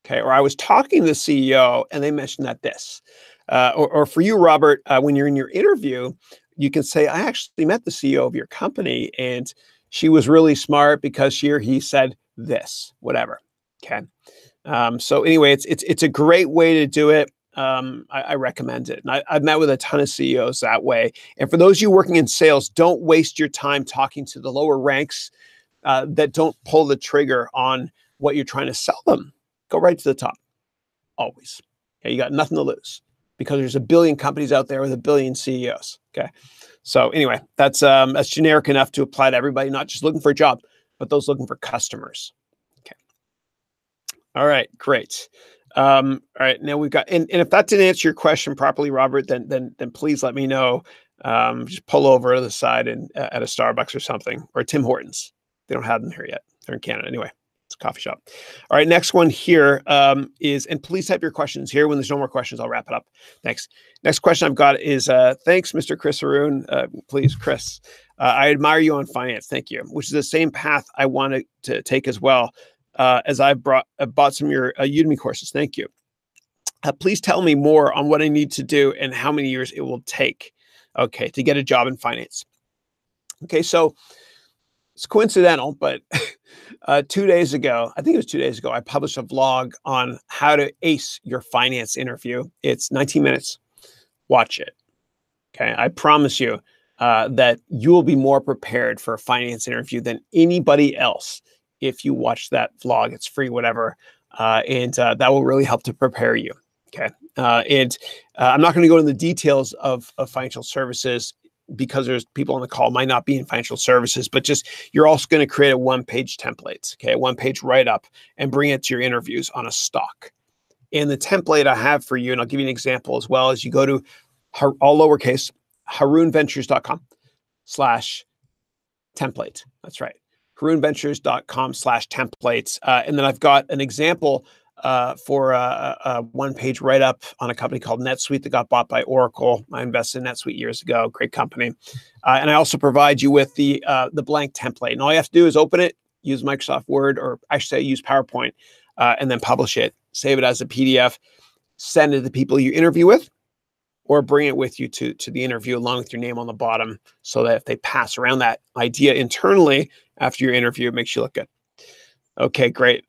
Okay, or I was talking to the CEO and they mentioned that this. Or for you, Robert, when you're in your interview, you can say, I actually met the CEO of your company and she was really smart because she or he said this, whatever. Okay. So anyway, it's a great way to do it. I recommend it. And I've met with a ton of CEOs that way. And for those of you working in sales, don't waste your time talking to the lower ranks that don't pull the trigger on what you're trying to sell them. Go right to the top, always. Okay, you got nothing to lose because there's a billion companies out there with a billion CEOs. Okay, so anyway, that's generic enough to apply to everybody, not just looking for a job, but those looking for customers. Okay, all right, great. All right, now we've got, and if that didn't answer your question properly, Robert, then please let me know. Just pull over to the side and at a Starbucks or something, or Tim Hortons. They don't have them here yet. They're in Canada anyway. It's a coffee shop. All right, next one here is, and please type your questions here. When there's no more questions, I'll wrap it up. Thanks. Next question I've got is, thanks, Mr. Chris Haroun. Please, Chris. I admire you on finance. Thank you. Which is the same path I wanted to take as well. As I've bought some of your Udemy courses. Thank you. Please tell me more on what I need to do and how many years it will take, okay, to get a job in finance. Okay, so it's coincidental, but 2 days ago, I think it was 2 days ago, I published a vlog on how to ace your finance interview. It's 19 minutes. Watch it. Okay, I promise you that you will be more prepared for a finance interview than anybody else if you watch that vlog. It's free, whatever, and that will really help to prepare you. Okay, and I'm not going to go into the details of financial services because there's people on the call might not be in financial services, but just you're also going to create a one-page template, okay, a one-page write-up, and bring it to your interviews on a stock. And the template I have for you, and I'll give you an example as well, as you go to all lowercase harounventures.com/template. That's right. harounventures.com/templates. And then I've got an example for a one-page write-up on a company called NetSuite that got bought by Oracle. I invested in NetSuite years ago. Great company. And I also provide you with the blank template. And all you have to do is open it, use Microsoft Word, or I should say use PowerPoint, and then publish it. Save it as a PDF. Send it to the people you interview with, or bring it with you to the interview along with your name on the bottom so that if they pass around that idea internally after your interview, it makes you look good. Okay, great.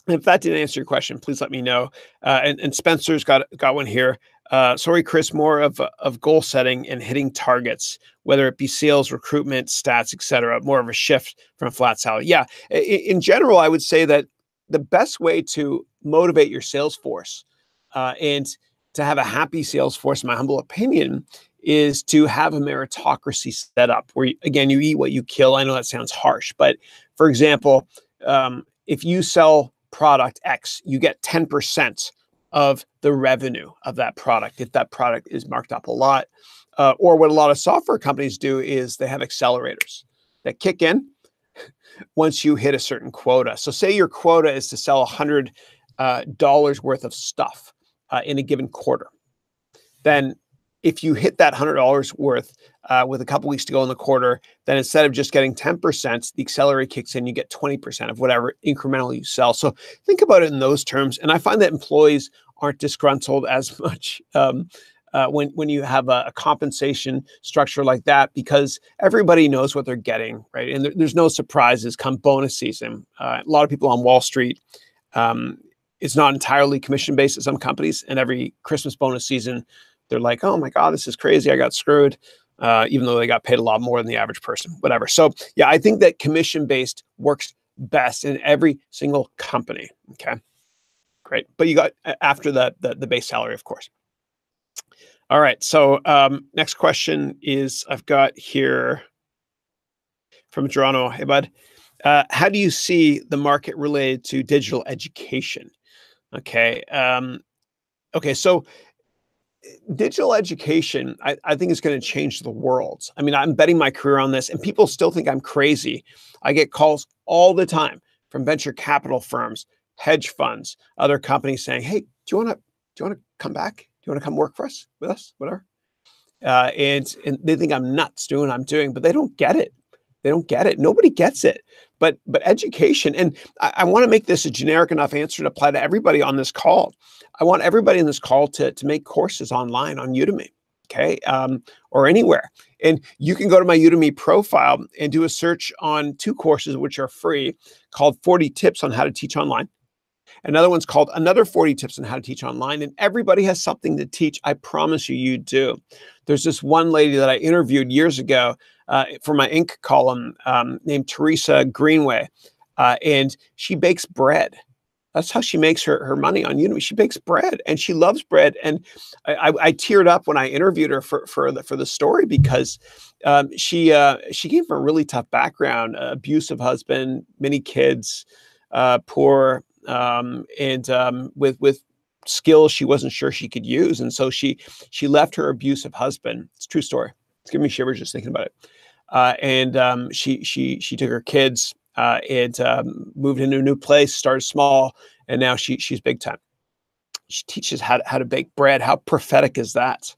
If that didn't answer your question, please let me know. And Spencer's got one here. Sorry, Chris, more of goal setting and hitting targets, whether it be sales, recruitment, stats, etc. More of a shift from a flat salary. Yeah, in general, I would say that the best way to motivate your sales force and to have a happy sales force, in my humble opinion, is to have a meritocracy set up where, again, you eat what you kill. I know that sounds harsh, but for example, if you sell product X, you get 10% of the revenue of that product if that product is marked up a lot. Or what a lot of software companies do is they have accelerators that kick in once you hit a certain quota. So say your quota is to sell $100 worth of stuff in a given quarter. Then if you hit that $100 worth with a couple weeks to go in the quarter, then instead of just getting 10%, the accelerator kicks in, you get 20% of whatever incremental you sell. So think about it in those terms. And I find that employees aren't disgruntled as much when you have a compensation structure like that, because everybody knows what they're getting, right? And there's no surprises come bonus season. A lot of people on Wall Street, it's not entirely commission-based at some companies, and every Christmas bonus season, they're like, oh my God, this is crazy. I got screwed, even though they got paid a lot more than the average person, whatever. So yeah, I think that commission-based works best in every single company. Okay, great. But you got after the base salary, of course. All right. So next question is I've got here from Toronto. Hey, bud. How do you see the market related to digital education? Okay. Okay. So digital education, I think is going to change the world. I mean, I'm betting my career on this, and people still think I'm crazy. I get calls all the time from venture capital firms, hedge funds, other companies saying, "Hey, do you want to come back? Do you want to come work for us, with us, whatever?" And they think I'm nuts doing what I'm doing, but they don't get it. They don't get it. Nobody gets it. But education, and I want to make this a generic enough answer to apply to everybody on this call. I want everybody in this call to make courses online on Udemy, okay, or anywhere. And you can go to my Udemy profile and do a search on 2 courses which are free called 40 Tips on How to Teach Online. Another one's called Another 40 Tips on How to Teach Online. And everybody has something to teach. I promise you, you do. There's this one lady that I interviewed years ago for my Inc. column named Teresa Greenway. And she bakes bread. That's how she makes her money on Udemy. She bakes bread and she loves bread. And I teared up when I interviewed her for the story, because she came from a really tough background, abusive husband, many kids, poor, and with skills she wasn't sure she could use. And so she left her abusive husband. It's a true story. It's giving me shivers just thinking about it. She took her kids and moved into a new place, started small, and now she's big time. She teaches how to bake bread. How prophetic is that?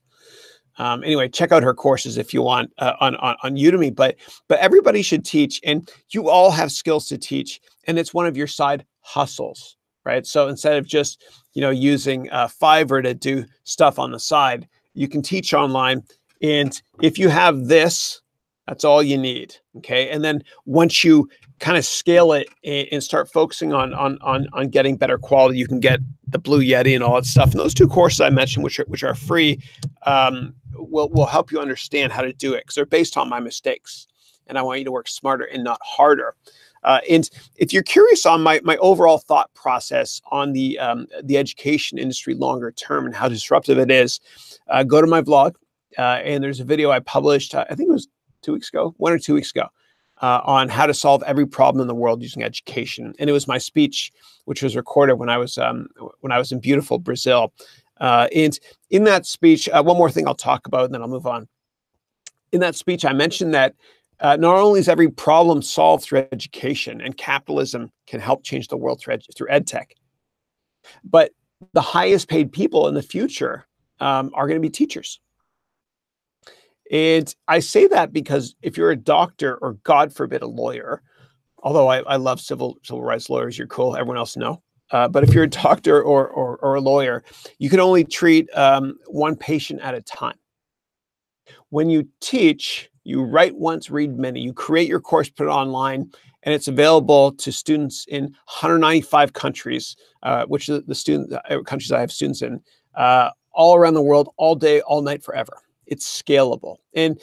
Anyway, check out her courses if you want on Udemy. But everybody should teach, and you all have skills to teach, and it's one of your side hustles, right? So instead of just using Fiverr to do stuff on the side, you can teach online. And if you have this, that's all you need. Okay, and then once you kind of scale it and start focusing on getting better quality, you can get the Blue Yeti and all that stuff. And those 2 courses I mentioned, which are free, will help you understand how to do it, because they're based on my mistakes, and I want you to work smarter and not harder. And if you're curious on my overall thought process on the education industry longer term and how disruptive it is, go to my vlog, and there's a video I published. I think it was 2 weeks ago, 1 or 2 weeks ago, on how to solve every problem in the world using education. And it was my speech, which was recorded when I was in beautiful Brazil. And in that speech, one more thing I'll talk about, and then I'll move on. In that speech, I mentioned that not only is every problem solved through education, and capitalism can help change the world through ed tech, but the highest paid people in the future are going to be teachers. And I say that because if you're a doctor, or God forbid, a lawyer, although I love civil rights lawyers, you're cool, everyone else no. But if you're a doctor or a lawyer, you can only treat 1 patient at a time. When you teach, you write once, read many. You create your course, put it online, and it's available to students in 195 countries, which are the countries I have students in, all around the world, all day, all night, forever. It's scalable. And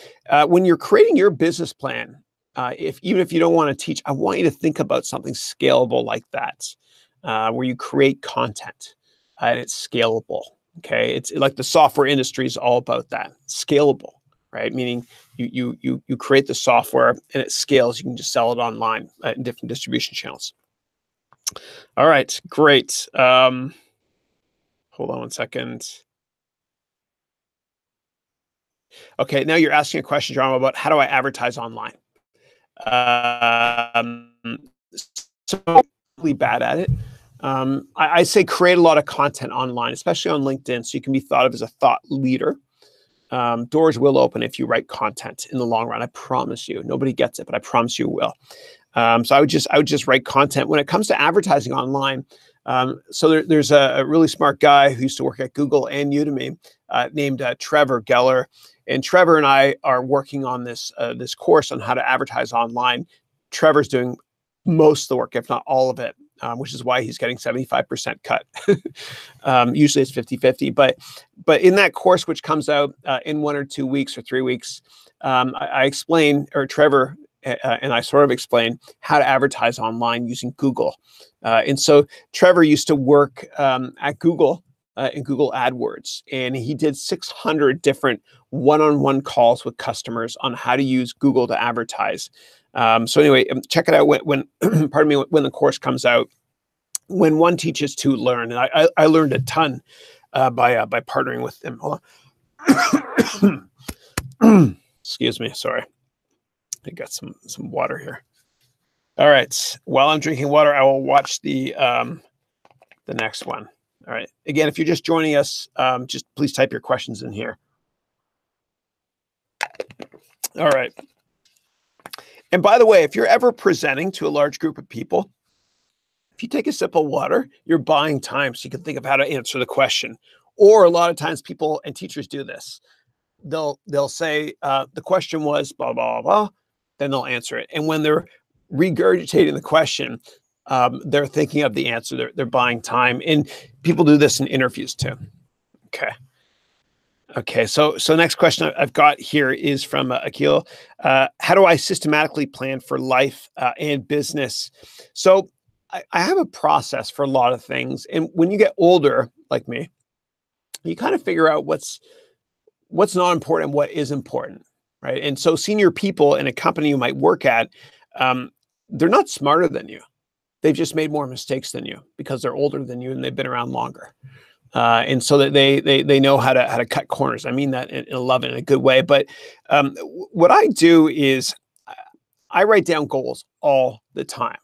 when you're creating your business plan, even if you don't want to teach, I want you to think about something scalable like that, where you create content and it's scalable. Okay, it's like the software industry is all about that, scalable, right? Meaning you create the software and it scales. You can just sell it online in different distribution channels. All right, great. Hold on one second. Okay, now you're asking a question, John, about how do I advertise online? So really bad at it. I say create a lot of content online, especially on LinkedIn, so you can be thought of as a thought leader. Doors will open if you write content in the long run. I promise you. Nobody gets it, but I promise you will. So I would just write content. When it comes to advertising online, so there's a really smart guy who used to work at Google and Udemy named Trevor Geller. And Trevor and I are working on this course on how to advertise online. Trevor's doing most of the work, if not all of it, which is why he's getting 75% cut. Usually it's 50-50. But in that course, which comes out in 1 or 2 weeks or 3 weeks, I explain, or Trevor and I sort of explain how to advertise online using Google. And so Trevor used to work at Google in Google AdWords, and he did 600 different one-on-one calls with customers on how to use Google to advertise. So anyway, check it out when pardon me, when the course comes out. When one teaches, two learn, and I learned a ton by partnering with him. Hold on. Excuse me, sorry. I got some water here. All right. While I'm drinking water, I will watch the next one. All right. Again, if you're just joining us, just please type your questions in here. All right. And by the way, if you're ever presenting to a large group of people, if you take a sip of water, you're buying time so you can think of how to answer the question. Or a lot of times people and teachers do this. They'll say the question was blah, blah, blah, then they'll answer it. And when they're regurgitating the question, they're thinking of the answer. They're buying time. And people do this in interviews too. Okay, so next question I've got here is from Akil. How do I systematically plan for life and business? So I have a process for a lot of things. And when you get older, like me, you kind of figure out what's not important and what is important, right? And so senior people in a company you might work at, they're not smarter than you. They've just made more mistakes than you because they're older than you and they've been around longer. And so that they know how to cut corners. I mean that in love, in a good way. But what I do is I write down goals all the time.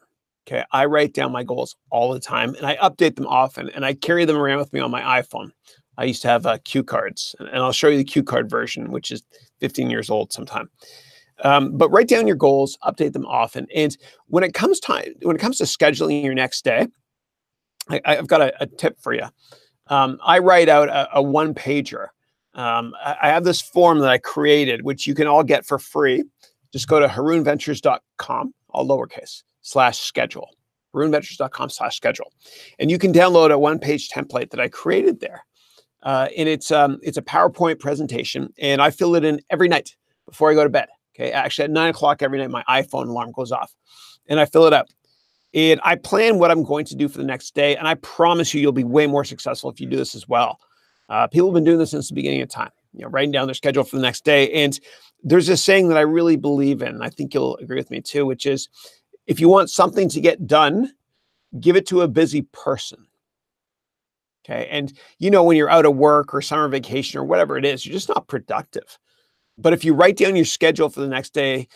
Okay, I write down my goals all the time, and I update them often, and I carry them around with me on my iPhone. I used to have cue cards, and I'll show you the cue card version, which is 15 years old sometime. But write down your goals, update them often. And when it comes to scheduling your next day, I've got a tip for you. I write out a one-pager. I have this form that I created, which you can all get for free. Just go to harounventures.com, all lowercase, /schedule. harounventures.com/schedule. And you can download a one-page template that I created there. And it's a PowerPoint presentation, and I fill it in every night before I go to bed. Okay, actually at 9 o'clock every night, my iPhone alarm goes off, and I fill it up. And I plan what I'm going to do for the next day. And I promise you'll be way more successful if you do this as well. People have been doing this since the beginning of time, writing down their schedule for the next day. And there's this saying that I really believe in, and I think you'll agree with me too, which is if you want something to get done, give it to a busy person. Okay. And when you're out of work or summer vacation or whatever it is, you're just not productive. But if you write down your schedule for the next day,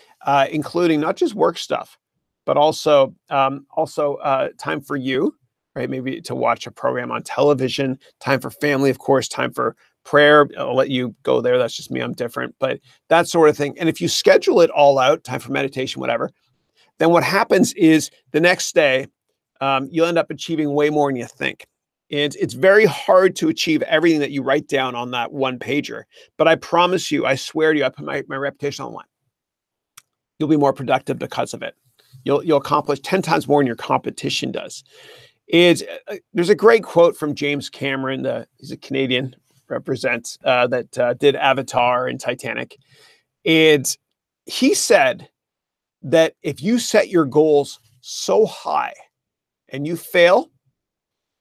including not just work stuff, but also time for you, right? Maybe to watch a program on television, time for family, of course, time for prayer. I'll let you go there. That's just me. I'm different, but that sort of thing. And if you schedule it all out, time for meditation, whatever, then what happens is the next day, you'll end up achieving way more than you think. And it's very hard to achieve everything that you write down on that one pager. But I promise you, I swear to you, I put my reputation online. You'll be more productive because of it. you'll accomplish 10 times more than your competition does. There's a great quote from James Cameron, he's a Canadian, represents that did Avatar and Titanic. And he said that if you set your goals so high and you fail,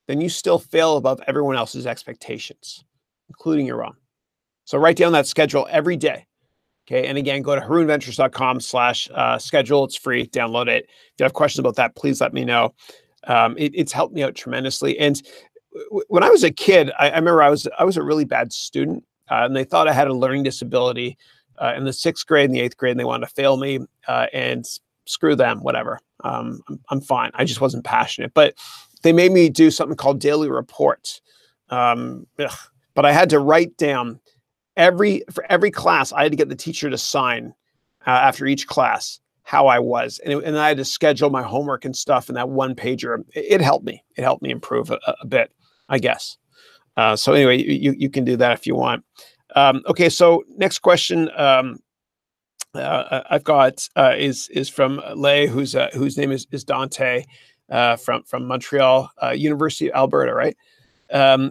then you still fail above everyone else's expectations, including your own. So write down that schedule every day. Okay. And again, go to harounventures.com/schedule. It's free. Download it. If you have questions about that, please let me know. It's helped me out tremendously. And when I was a kid, I remember I was a really bad student, and they thought I had a learning disability in the 6th grade and the 8th grade, and they wanted to fail me, and screw them, whatever. I'm fine. I just wasn't passionate, but they made me do something called daily reports. But I had to write down for every class. I had to get the teacher to sign after each class how I was, and I had to schedule my homework and stuff in that one pager. It helped me. It helped me improve a bit, I guess. So anyway, you can do that if you want. Okay, so next question I've got is from Lay, whose name is Dante, from Montreal, University of Alberta, right?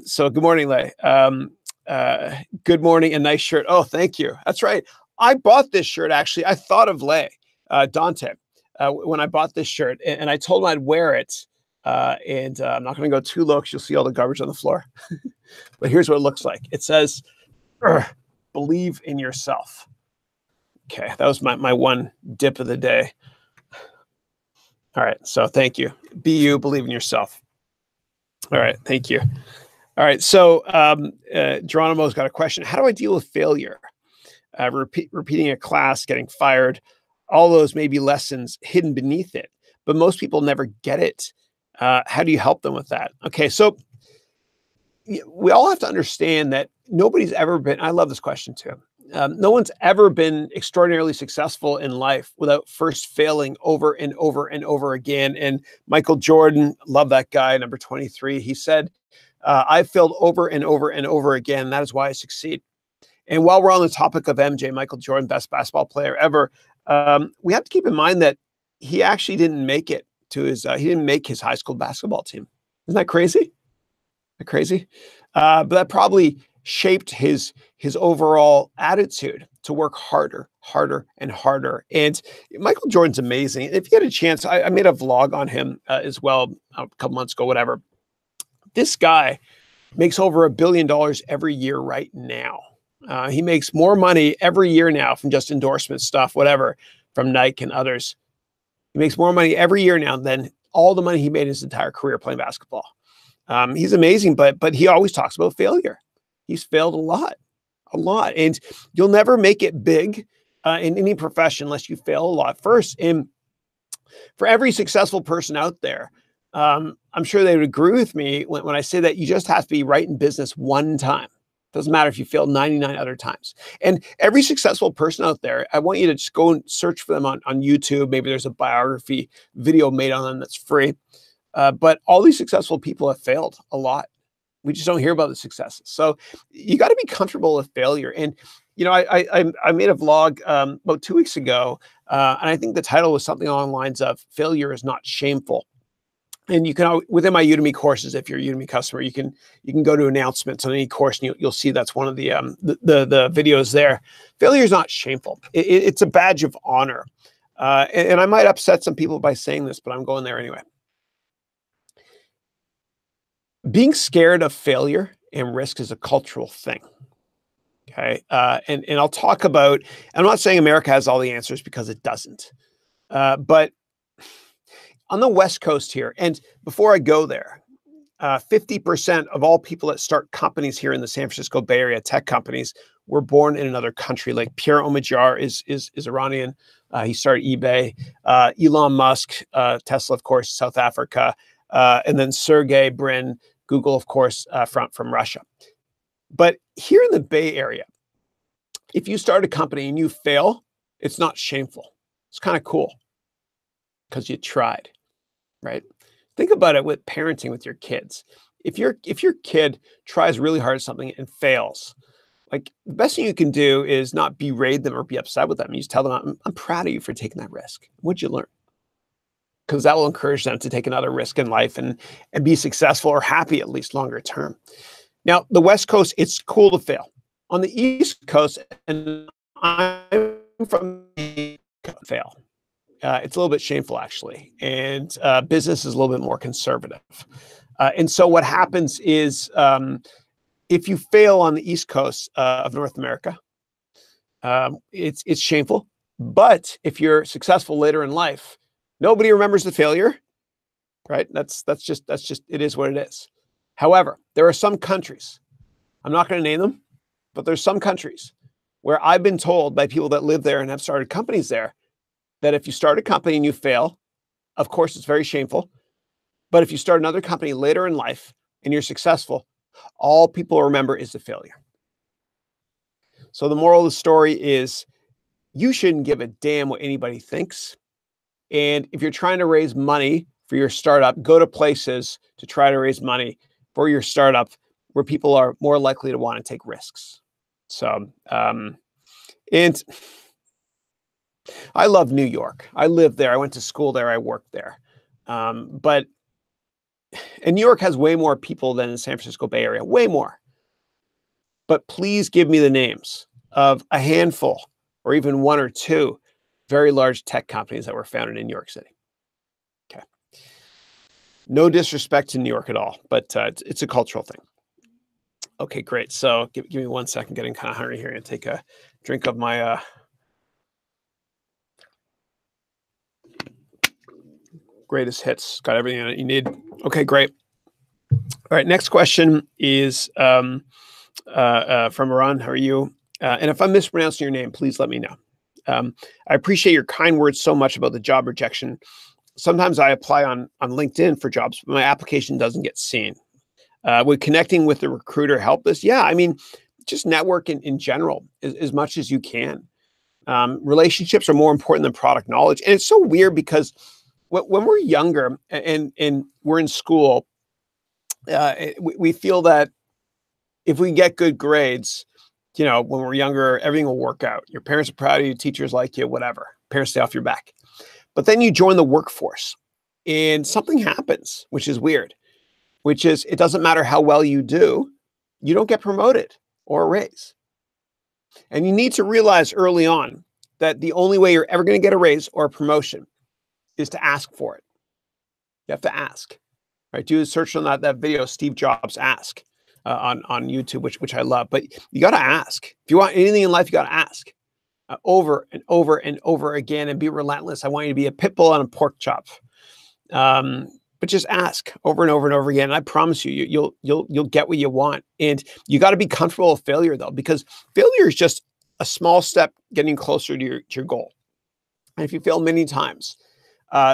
So good morning, Lay. Good morning, a nice shirt. Oh, thank you. That's right. I bought this shirt, actually. I thought of Lay, Dante, when I bought this shirt, and I told him I'd wear it. And I'm not going to go too low because you'll see all the garbage on the floor. But here's what it looks like. It says, believe in yourself. Okay, that was my one dip of the day. All right, so thank you. Be you, believe in yourself. All right, thank you. All right, so Geronimo's got a question. How do I deal with failure? Repeating a class, getting fired, all those may be lessons hidden beneath it, but most people never get it. How do you help them with that? Okay, so we all have to understand that nobody's ever been, I love this question too. No one's ever been extraordinarily successful in life without first failing over and over and over again. And Michael Jordan, love that guy, number 23, he said, I've failed over and over and over again. That is why I succeed. And while we're on the topic of MJ, Michael Jordan, best basketball player ever, we have to keep in mind that he actually didn't make it to his, he didn't make his high school basketball team. Isn't that crazy? Isn't that crazy? But that probably shaped his overall attitude to work harder, and harder. And Michael Jordan's amazing. If you get a chance, I made a vlog on him as well a couple months ago, whatever. This guy makes over $1 billion every year right now. He makes more money every year now from just endorsement stuff, whatever, from Nike and others. He makes more money every year now than all the money he made his entire career playing basketball. He's amazing, but he always talks about failure. He's failed a lot. And you'll never make it big in any profession unless you fail a lot first. And for every successful person out there, I'm sure they would agree with me when I say that you just have to be right in business one time. Doesn't matter if you fail 99 other times. And every successful person out there, I want you to just go and search for them on YouTube. Maybe there's a biography video made on them that's free. But all these successful people have failed a lot. We just don't hear about the successes. So you got to be comfortable with failure. And, you know, I made a vlog about 2 weeks ago, and I think the title was something along the lines of "Failure is not shameful." And you can, within my Udemy courses, if you're a Udemy customer, you can go to announcements on any course, and you'll see that's one of the videos there. Failure is not shameful. It's a badge of honor. And I might upset some people by saying this, but I'm going there anyway. Being scared of failure and risk is a cultural thing. Okay. And I'll talk about, I'm not saying America has all the answers, because it doesn't. But on the West Coast here, and before I go there, 50% of all people that start companies here in the San Francisco Bay Area, tech companies, were born in another country. Like Pierre Omidyar is Iranian. He started eBay. Elon Musk, Tesla, of course, South Africa. And then Sergey Brin, Google, of course, from Russia. But here in the Bay Area, if you start a company and you fail, it's not shameful. It's kind of cool because you tried, right? Think about it with parenting with your kids. If your kid tries really hard at something and fails, like, the best thing you can do is not berate them or be upset with them. You just tell them, I'm proud of you for taking that risk. What'd you learn? because that will encourage them to take another risk in life and be successful or happy, at least longer term. Now, the West Coast, it's cool to fail. On the East Coast, and I'm from the fail. It's a little bit shameful, actually. And business is a little bit more conservative. And so what happens is if you fail on the East Coast of North America, it's shameful. But if you're successful later in life, nobody remembers the failure, right? That's just it is what it is. However, there are some countries, I'm not going to name them, but there's some countries where I've been told by people that live there and have started companies there that if you start a company and you fail, of course, it's very shameful. But if you start another company later in life and you're successful, all people remember is the failure. So the moral of the story is you shouldn't give a damn what anybody thinks. And if you're trying to raise money for your startup, go to places to try to raise money for your startup where people are more likely to want to take risks. So, and I love New York. I lived there. I went to school there. I worked there. And New York has way more people than the San Francisco Bay Area, way more. But please give me the names of a handful or even one or two very large tech companies that were founded in New York City. Okay. No disrespect to New York at all, but it's a cultural thing. Okay, great. So give me 1 second, getting kind of hungry here and take a drink of my greatest hits. Got everything that you need. Okay, great. All right, next question is from Haroun. How are you? And if I'm mispronouncing your name, please let me know. I appreciate your kind words so much about the job rejection. Sometimes I apply on LinkedIn for jobs, but my application doesn't get seen. Would connecting with the recruiter help this? Yeah, I mean, just network in general as much as you can. Relationships are more important than product knowledge. And it's so weird because when we're younger and we're in school, we feel that if we get good grades, you know, when we're younger, everything will work out. Your parents are proud of you, teachers like you, whatever. Parents stay off your back. But then you join the workforce and something happens, which is weird, which is it doesn't matter how well you do, you don't get promoted or a raise. And you need to realize early on that the only way you're ever going to get a raise or a promotion is to ask for it. You have to ask, right? Do a search on that video, Steve Jobs Ask on YouTube, which I love. But you got to ask. If you want anything in life, you got to ask over and over and over again and be relentless. I want you to be a pit bull and a pork chop. But just ask over and over and over again. And I promise you, you'll get what you want. And you got to be comfortable with failure, though, because failure is just a small step getting closer to your goal. And if you fail many times,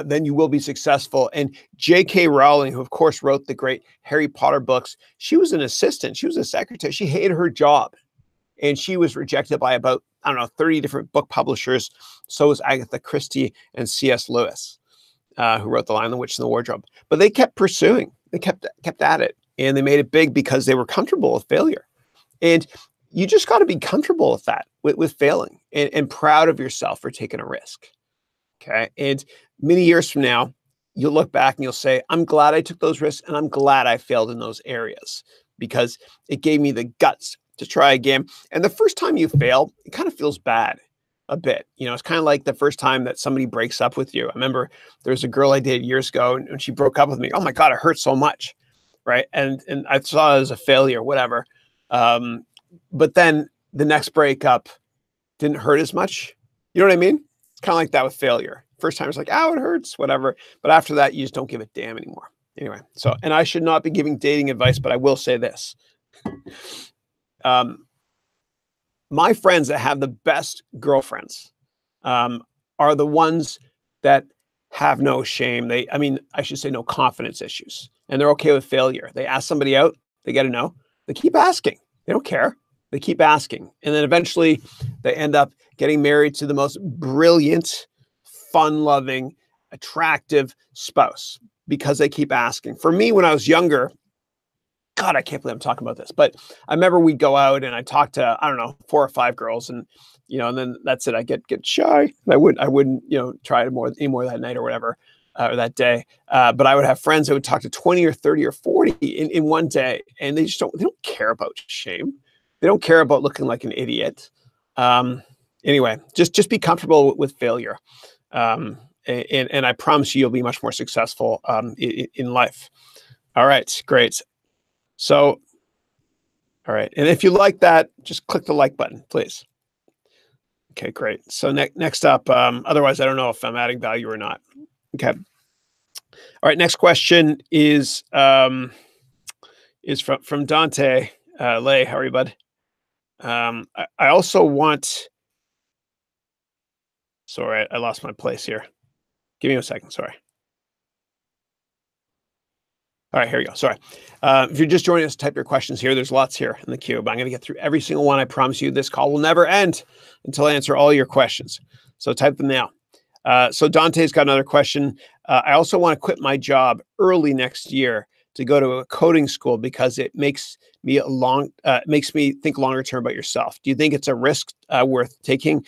then you will be successful. And J.K. Rowling, who of course wrote the great Harry Potter books, she was an assistant. She was a secretary. She hated her job. And she was rejected by about, 30 different book publishers. So was Agatha Christie and C.S. Lewis, who wrote The Lion, the Witch, and the Wardrobe. But they kept pursuing. They kept at it. And they made it big because they were comfortable with failure. And you just got to be comfortable with that, with failing, and proud of yourself for taking a risk. Okay. And many years from now, you'll look back and you'll say, I'm glad I took those risks and I'm glad I failed in those areas because it gave me the guts to try again. And the first time you fail, it kind of feels bad a bit. It's kind of like the first time that somebody breaks up with you. I remember there was a girl I dated years ago and she broke up with me. Oh my God, it hurt so much. Right. And I saw it as a failure, whatever. But then the next breakup didn't hurt as much. You know what I mean? It's kind of like that with failure. First time it's like, oh, it hurts, whatever. But after that, you just don't give a damn anymore. Anyway, and I should not be giving dating advice, but I will say this. My friends that have the best girlfriends are the ones that have no shame. I should say no confidence issues. And they're okay with failure. They ask somebody out, they get a no. They keep asking. They don't care. They keep asking. And then eventually they end up getting married to the most brilliant, fun-loving, attractive spouse because they keep asking. For me, when I was younger, God, I can't believe I'm talking about this, but I remember we'd go out and I talked to, 4 or 5 girls and, and then that's it. I get shy. I wouldn't, try any more that night or whatever. or that day. But I would have friends that would talk to 20 or 30 or 40 in one day, and they don't care about shame. They don't care about looking like an idiot. Anyway, just be comfortable with failure. And I promise you'll be much more successful in life. All right, great. So, all right. And if you like that, just click the like button, please. Okay, great. So next up, otherwise, I don't know if I'm adding value or not. Okay. All right. Next question is from Dante. Lay, how are you, bud? I also want. Sorry, I lost my place here. Give me a second. Sorry. All right, here we go. Sorry. If you're just joining us, type your questions here. There's lots here in the queue, but I'm going to get through every single one. I promise you this call will never end until I answer all your questions. So type them now. So Dante's got another question. I also want to quit my job early next year to go to a coding school because it makes me think longer term about yourself. Do you think it's a risk worth taking?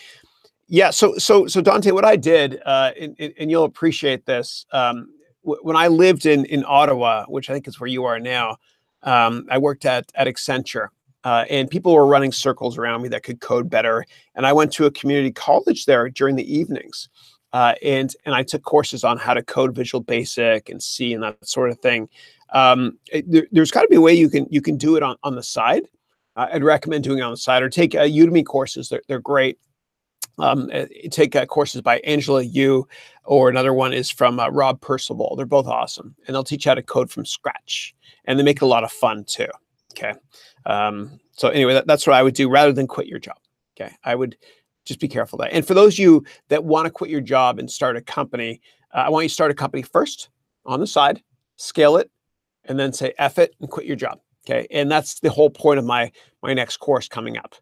Yeah. So Dante, what I did, and you'll appreciate this. When I lived in Ottawa, which I think is where you are now, I worked at Accenture, and people were running circles around me that could code better. And I went to a community college there during the evenings, and I took courses on how to code Visual Basic and C and that sort of thing. There's got to be a way you can do it on the side. I'd recommend doing it on the side, or take Udemy courses. They're great. Take courses by Angela Yu, or another one is from Rob Percival. They're both awesome, and they'll teach you how to code from scratch, and they make it a lot of fun too. Okay. So anyway, that's what I would do rather than quit your job. Okay. I would just be careful of that. And for those of you that want to quit your job and start a company, I want you to start a company first on the side, scale it, and then say F it and quit your job. Okay. And that's the whole point of my next course coming up.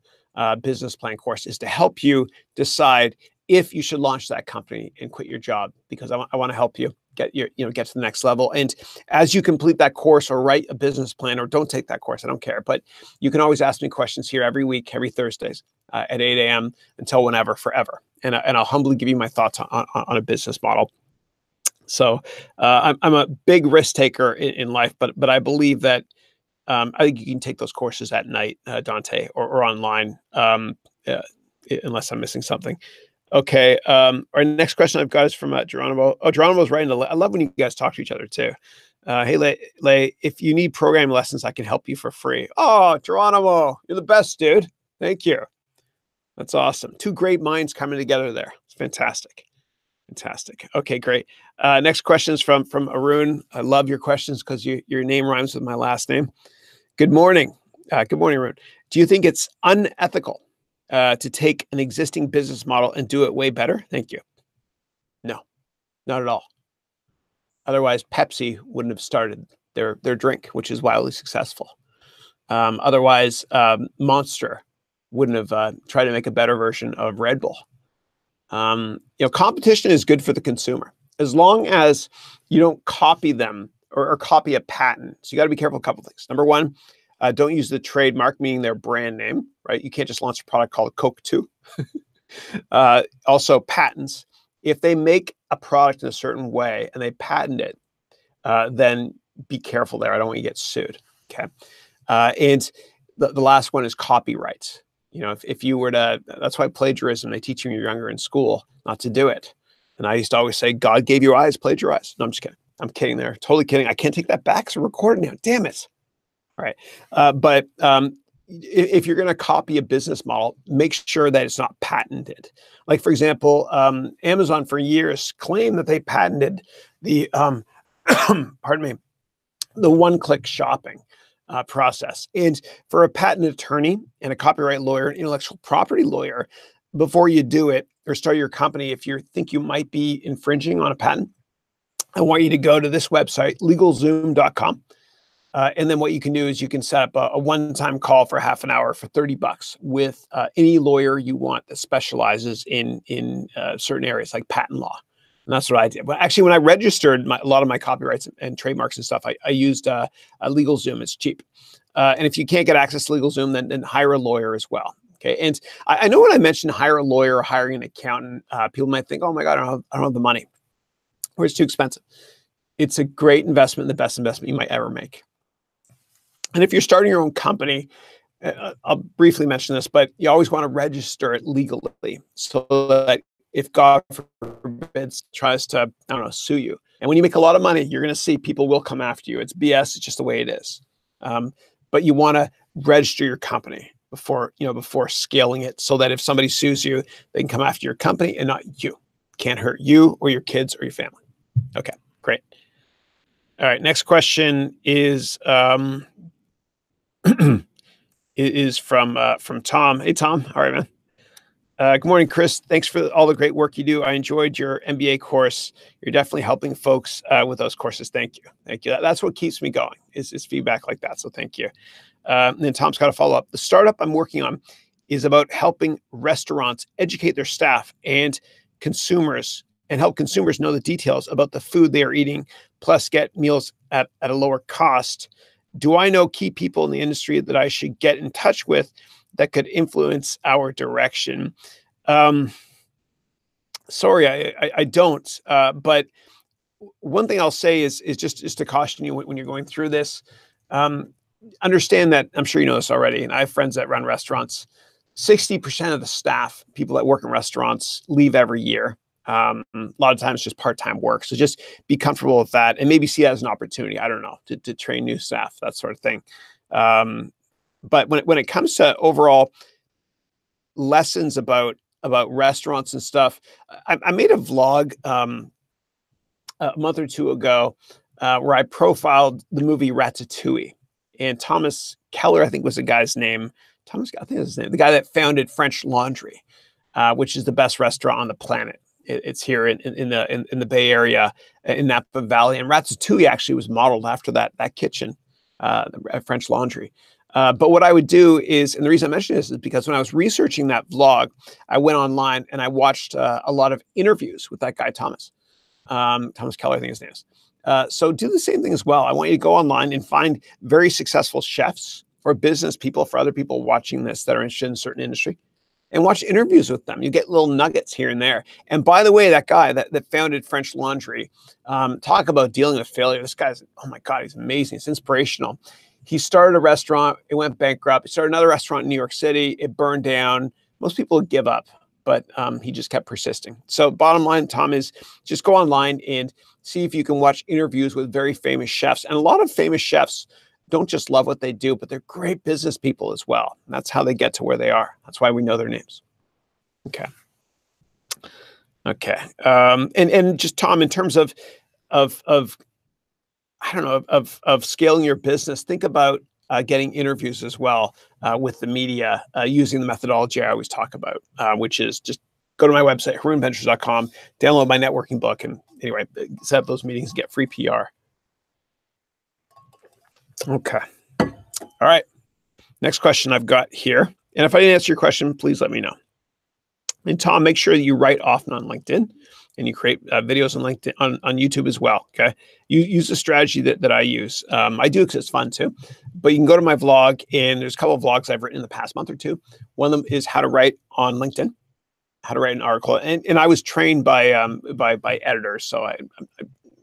Business plan course is to help you decide if you should launch that company and quit your job, because I want to help you get to the next level. And as you complete that course or write a business plan, or don't take that course, I don't care, but you can always ask me questions here every week, every Thursdays at 8 a.m. until whenever, forever. And I'll humbly give you my thoughts on a business model. So I'm a big risk taker in life, but I believe that I think you can take those courses at night, Dante, or online, unless I'm missing something. Okay. Our next question I've got is from Geronimo. Oh, Geronimo's writing. I love when you guys talk to each other too. Hey, Lay, if you need programming lessons, I can help you for free. Oh, Geronimo, you're the best, dude. Thank you. That's awesome. Two great minds coming together there. It's fantastic. Fantastic. Okay, great. Next question is from Haroun. I love your questions because your name rhymes with my last name. Good morning. Good morning, Haroun. Do you think it's unethical to take an existing business model and do it way better? Thank you. No, not at all. Otherwise, Pepsi wouldn't have started their drink, which is wildly successful. Otherwise, Monster wouldn't have tried to make a better version of Red Bull. Competition is good for the consumer as long as you don't copy them or copy a patent. So you got to be careful of a couple of things. Number one, don't use the trademark, meaning their brand name, right? You can't just launch a product called Coke 2. Also, patents. If they make a product in a certain way and they patent it, then be careful there. I don't want you to get sued. Okay. And the last one is copyright. If you were to, that's why plagiarism, they teach you when you're younger in school not to do it. And I used to always say, God gave you eyes, plagiarize. No, I'm just kidding. I'm kidding there. Totally kidding. I can't take that back. So recording now. Damn it. All right. But if you're going to copy a business model, make sure that it's not patented. Like, for example, Amazon for years claimed that they patented the, pardon me, the one-click shopping process. And for a patent attorney and a copyright lawyer, an intellectual property lawyer, before you do it or start your company, if you think you might be infringing on a patent, I want you to go to this website, legalzoom.com. And then what you can do is you can set up a one-time call for half an hour for $30 with any lawyer you want that specializes in certain areas like patent law. And that's what I did. But actually, when I registered a lot of my copyrights and trademarks and stuff, I used LegalZoom. It's cheap. And if you can't get access to LegalZoom, then hire a lawyer as well. Okay. And I know when I mentioned hire a lawyer or hiring an accountant, people might think, oh my God, I don't have the money. or it's too expensive. It's a great investment, the best investment you might ever make. And if you're starting your own company, I'll briefly mention this, but you always want to register it legally so that if God forbids tries to, I don't know, sue you. And when you make a lot of money, you're going to see people will come after you. It's BS. It's just the way it is. But you want to register your company before scaling it so that if somebody sues you, they can come after your company and not you. Can't hurt you or your kids or your family. Okay, great. All right, next question is is from Tom. Hey, Tom. All right, man. Good morning, Chris. Thanks for all the great work you do. I enjoyed your MBA course. You're definitely helping folks with those courses. Thank you. Thank you. That's what keeps me going is feedback like that. So thank you. And then Tom's got to follow up. The startup I'm working on is about helping restaurants educate their staff and consumers and help consumers know the details about the food they are eating, plus get meals at a lower cost. Do I know key people in the industry that I should get in touch with that could influence our direction? Sorry, I don't. But one thing I'll say is just to caution you when you're going through this. Understand that, I'm sure you know this already, and I have friends that run restaurants. 60% of the staff, people that work in restaurants, leave every year. A lot of times just part-time work. So just be comfortable with that and maybe see it as an opportunity, I don't know, to train new staff, that sort of thing. But when it comes to overall lessons about restaurants and stuff, I made a vlog a month or two ago where I profiled the movie Ratatouille. And Thomas Keller, I think was the guy's name. I think that's his name. The guy that founded French Laundry, which is the best restaurant on the planet. It's here in the Bay Area, in Napa Valley. And Ratatouille actually was modeled after that kitchen, French Laundry. But what I would do is, and the reason I mention this is because when I was researching that vlog, I went online and I watched a lot of interviews with that guy, Thomas Keller, I think his name is. So do the same thing as well. I want you to go online and find very successful chefs or business people, for other people watching this that are interested in a certain industry, and watch interviews with them. You get little nuggets here and there. And by the way, that guy that founded French Laundry, talk about dealing with failure. This guy's, oh my God, he's amazing. It's inspirational. He started a restaurant. It went bankrupt. He started another restaurant in New York City. It burned down. Most people would give up, but he just kept persisting. So bottom line, Tom, is just go online and see if you can watch interviews with very famous chefs. And a lot of famous chefs don't just love what they do, but they're great business people as well. And that's how they get to where they are. That's why we know their names. Okay. Okay. And just Tom, in terms of I don't know, of scaling your business, think about getting interviews as well with the media using the methodology I always talk about, which is just go to my website, harounventures.com, download my networking book, and anyway, set up those meetings, get free PR. Okay. All right. Next question I've got here. And if I didn't answer your question, please let me know. And Tom, make sure that you write often on LinkedIn and you create videos on LinkedIn, on YouTube as well. Okay. You use the strategy that I use. I do because it's fun too, but you can go to my vlog, and there's a couple of vlogs I've written in the past month or two. One of them is how to write on LinkedIn, how to write an article. And I was trained by editors. So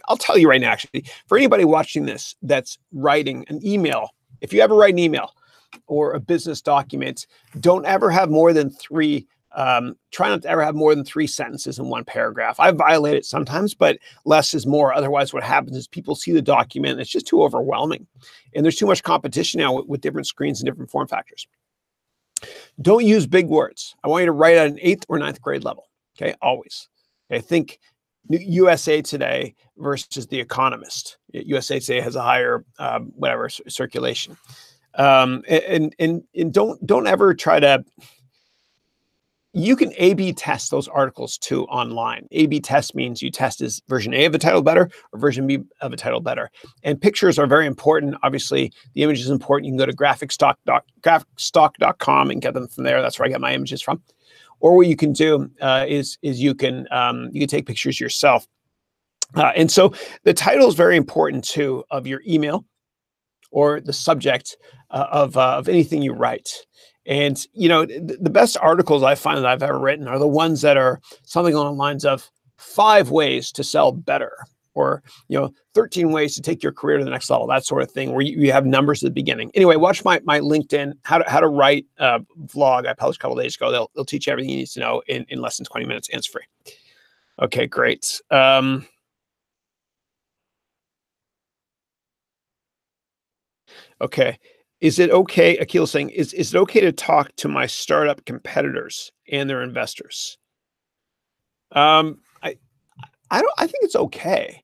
I'll tell you right now, actually, for anybody watching this that's writing an email, if you ever write an email or a business document, don't ever have more than three. Try not to ever have more than 3 sentences in one paragraph. I violate it sometimes, but less is more. Otherwise, what happens is people see the document and it's just too overwhelming. And there's too much competition now with different screens and different form factors. Don't use big words. I want you to write at an 8th or 9th grade level. Okay, always. Okay, think USA Today versus The Economist. USA Today has a higher circulation. And don't ever try to. You can A/B test those articles too online. A/B test means you test, is version A of a title better or version B of a title better? And pictures are very important. Obviously, the image is important. You can go to graphicstock.com and get them from there. That's where I get my images from. Or what you can do is you can take pictures yourself. And so the title is very important too of your email or the subject of anything you write. And, you know, the best articles I find that I've ever written are the ones that are something along the lines of, 5 ways to sell better, or 13 ways to take your career to the next level, that sort of thing, where you have numbers at the beginning. Anyway, watch my LinkedIn, how to write a vlog I published a couple of days ago. They'll teach you everything you need to know in less than 20 minutes, and it's free. Okay, great. Okay. Is it okay, Akil's saying, is it okay to talk to my startup competitors and their investors? I think it's okay.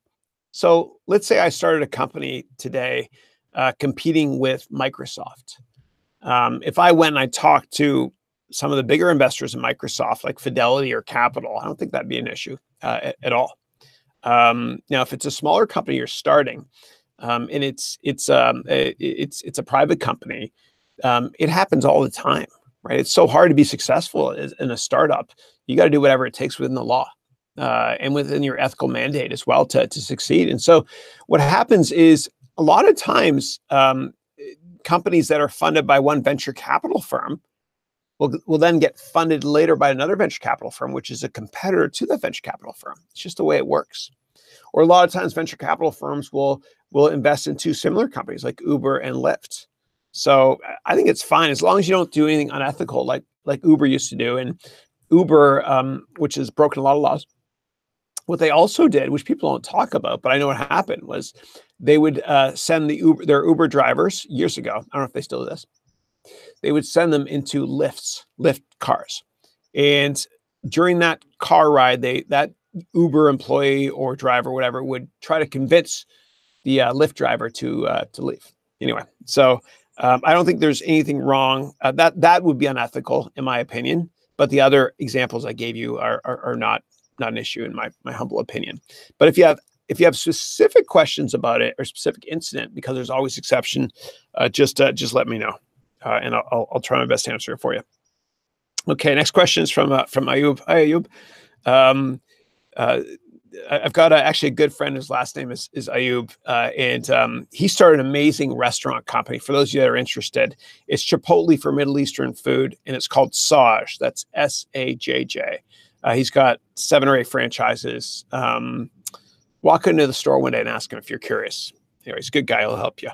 So let's say I started a company today competing with Microsoft. If I went and I talked to some of the bigger investors in Microsoft, like Fidelity or Capital, I don't think that'd be an issue at all. Now, if it's a smaller company you're starting, and it's a private company, it happens all the time, right? It's so hard to be successful in a startup. You got to do whatever it takes within the law and within your ethical mandate as well to succeed. And so, what happens is a lot of times companies that are funded by one venture capital firm will then get funded later by another venture capital firm, which is a competitor to the venture capital firm. It's just the way it works. Or a lot of times venture capital firms will invest in 2 similar companies like Uber and Lyft. So I think it's fine as long as you don't do anything unethical like Uber used to do. And Uber, which has broken a lot of laws, what they also did, which people don't talk about, but I know what happened, was they would send their Uber drivers years ago. I don't know if they still do this. They would send them into Lyft cars. And during that car ride, that Uber employee or driver, whatever, would try to convince the Lyft driver to leave. Anyway, so I don't think there's anything wrong. That would be unethical, in my opinion. But the other examples I gave you are not an issue, in my humble opinion. But if you have specific questions about it or specific incident, because there's always exception, just let me know, and I'll try my best to answer it for you. Okay, next question is from Ayub. Hi, Ayub. I've got actually a good friend whose last name is Ayub, and he started an amazing restaurant company. For those of you that are interested, it's Chipotle for Middle Eastern food, and it's called Sajj. That's Sajj. He's got 7 or 8 franchises. Walk into the store one day and ask him if you're curious. Anyway, he's a good guy. He'll help you.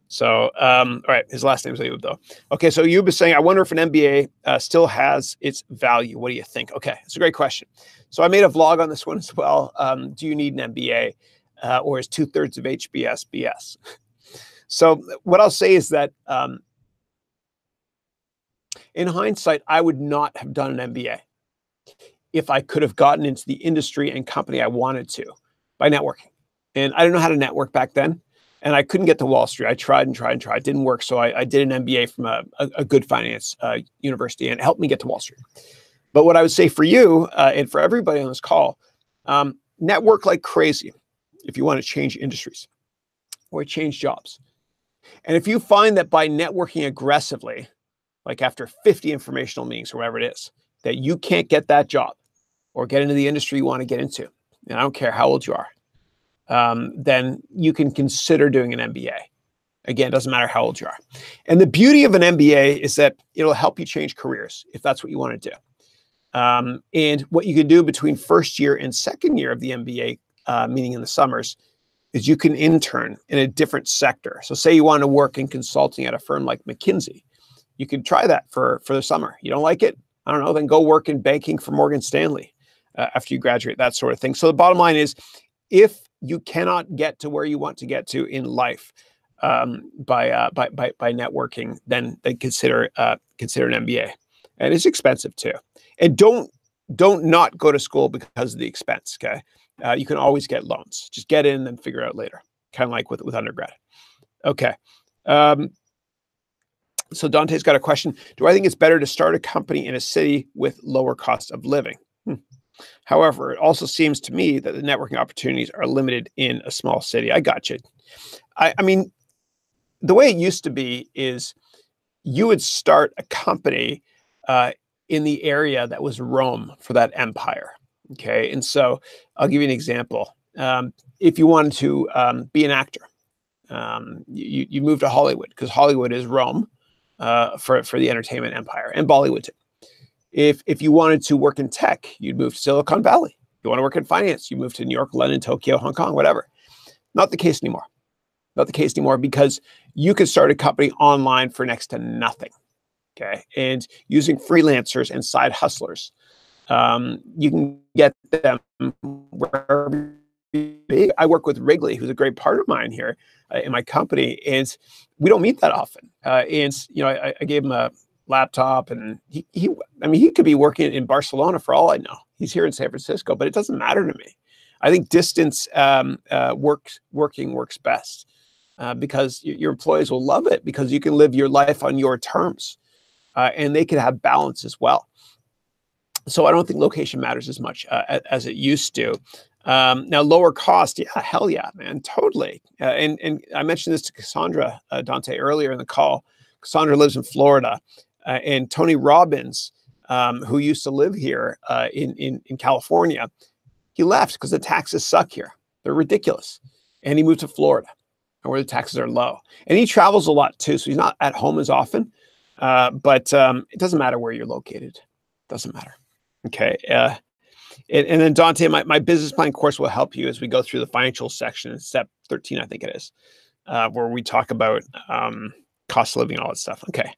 So, all right, his last name is Ayub, though. Okay, so Ayub is saying, I wonder if an MBA still has its value. What do you think? Okay, it's a great question. So I made a vlog on this one as well. Do you need an MBA, or is 2/3 of HBS BS? So what I'll say is that in hindsight, I would not have done an MBA if I could have gotten into the industry and company I wanted to by networking. And I didn't know how to network back then. And I couldn't get to Wall Street. I tried and tried and tried. It didn't work. So I did an MBA from a good finance university, and it helped me get to Wall Street. But what I would say for you and for everybody on this call, network like crazy if you want to change industries or change jobs. And if you find that by networking aggressively, like after 50 informational meetings or whatever it is, that you can't get that job or get into the industry you want to get into, and I don't care how old you are, then you can consider doing an MBA. Again, it doesn't matter how old you are. And the beauty of an MBA is that it'll help you change careers if that's what you want to do. And what you can do between first year and second year of the MBA, meaning in the summers, is you can intern in a different sector. So say you want to work in consulting at a firm like McKinsey. You can try that for the summer. You don't like it? I don't know, then go work in banking for Morgan Stanley after you graduate, that sort of thing. So the bottom line is, if you cannot get to where you want to get to in life by networking, then consider an MBA. And it's expensive too. And don't not go to school because of the expense. Okay, you can always get loans. Just get in and figure it out later. Kind of like with undergrad. Okay. So Dante's got a question. Do I think it's better to start a company in a city with lower cost of living? However, it also seems to me that the networking opportunities are limited in a small city. I got you. I mean, the way it used to be is you would start a company in the area that was Rome for that empire. Okay. And so I'll give you an example. If you wanted to be an actor, you move to Hollywood because Hollywood is Rome for the entertainment empire, and Bollywood too. If you wanted to work in tech, you'd move to Silicon Valley You want to work in finance, you move to New York, London, Tokyo, Hong Kong, whatever. Not the case anymore. Not the case anymore, because you can start a company online for next to nothing. Okay. And using freelancers and side hustlers, you can get them wherever you be. I work with Wrigley, who's a great part of mine here in my company, and we don't meet that often. And I gave him a laptop, and I mean, he could be working in Barcelona for all I know. He's here in San Francisco, but it doesn't matter to me. I think distance working works best, because your employees will love it, because you can live your life on your terms, and they can have balance as well. So I don't think location matters as much as it used to. Now, lower cost, yeah, hell yeah, man, totally. And I mentioned this to Cassandra Dante earlier in the call. Cassandra lives in Florida, and Tony Robbins, who used to live here in California, he left because the taxes suck here. They're ridiculous. And he moved to Florida, where the taxes are low. And he travels a lot too, so he's not at home as often. But it doesn't matter where you're located. It doesn't matter. Okay. And then Dante, my business plan course will help you as we go through the financial section in step 13, I think it is, where we talk about cost of living and all that stuff. Okay.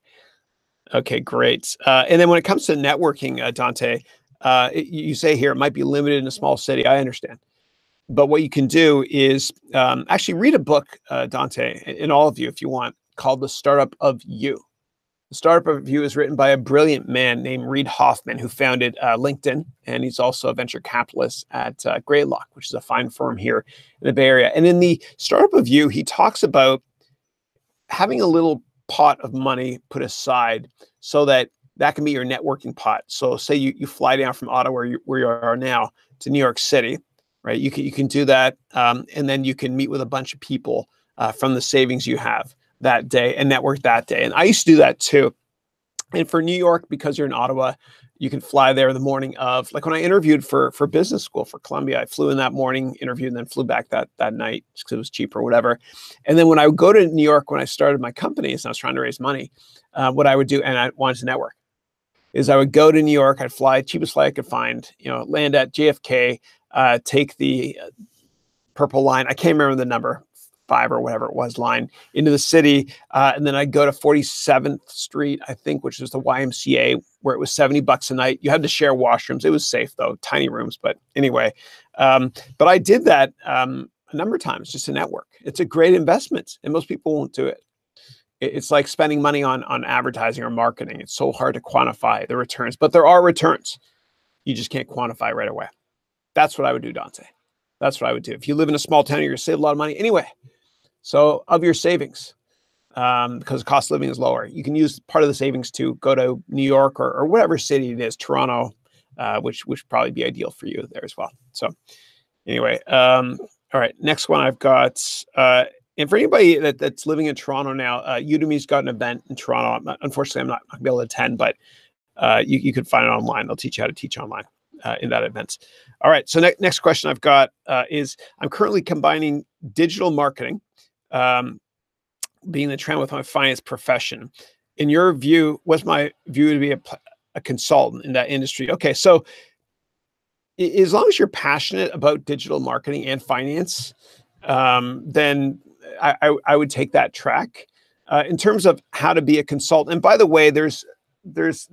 Okay, great. And then when it comes to networking, Dante, you say here, it might be limited in a small city. I understand. But what you can do is actually read a book, Dante, and all of you, if you want, called The Startup of You. The Startup of You is written by a brilliant man named Reid Hoffman, who founded LinkedIn, and he's also a venture capitalist at Greylock, which is a fine firm here in the Bay Area. And in The Startup of You, he talks about having a little pot of money put aside so that can be your networking pot. So say you fly down from Ottawa, where you are now, to New York City, right? You can do that, and then you can meet with a bunch of people from the savings you have that day and network that day. And I used to do that too. And for New York, because you're in Ottawa, you can fly there the morning of, like when I interviewed for business school for Columbia, I flew in that morning, interviewed, and then flew back that night just because it was cheaper or whatever. And then when I would go to New York, when I started my companies and I was trying to raise money, what I would do, and I wanted to network, is I would go to New York, I'd fly, cheapest flight I could find, land at JFK, take the purple line, I can't remember the number, 5 or whatever it was, line into the city. And then I'd go to 47th Street, I think, which was the YMCA, where it was $70 a night. You had to share washrooms. It was safe though, tiny rooms. But anyway, but I did that a number of times just to network. It's a great investment, and most people won't do it. It's like spending money on advertising or marketing. It's so hard to quantify the returns, but there are returns. You just can't quantify right away. That's what I would do, Dante. That's what I would do. If you live in a small town, you're going to save a lot of money anyway. So of your savings, because the cost of living is lower, you can use part of the savings to go to New York or whatever city it is, Toronto, which would probably be ideal for you there as well. So anyway, all right, next one I've got, and for anybody that's living in Toronto now, Udemy's got an event in Toronto. Unfortunately, I'm not going to be able to attend, but you could find it online. They'll teach you how to teach online in that event. All right, so next question I've got is, I'm currently combining digital marketing, being the trend, with my finance profession. In your view, what's my view to be a consultant in that industry? Okay, so as long as you're passionate about digital marketing and finance, then I would take that track. In terms of how to be a consultant, and by the way, there's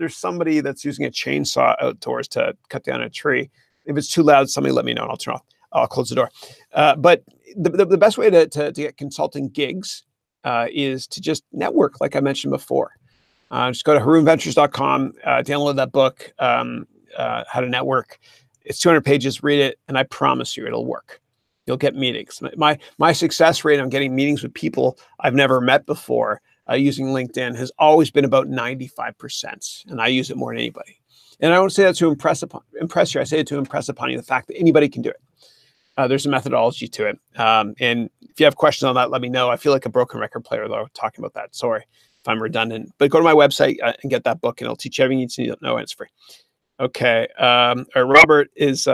somebody that's using a chainsaw outdoors to cut down a tree. If it's too loud, somebody let me know and I'll turn off. I'll close the door. But the best way to get consulting gigs is to just network, like I mentioned before. Just go to harounventures.com, download that book, How to Network. It's 200 pages, read it, and I promise you it'll work. You'll get meetings. My success rate on getting meetings with people I've never met before using LinkedIn has always been about 95%, and I use it more than anybody. And I don't say that to impress you. I say it to impress upon you the fact that anybody can do it. There's a methodology to it. And if you have questions on that, let me know. I feel like a broken record player, though, talking about that. Sorry if I'm redundant. But go to my website and get that book, and it'll teach you everything you need to know, and it's free. Okay. Robert is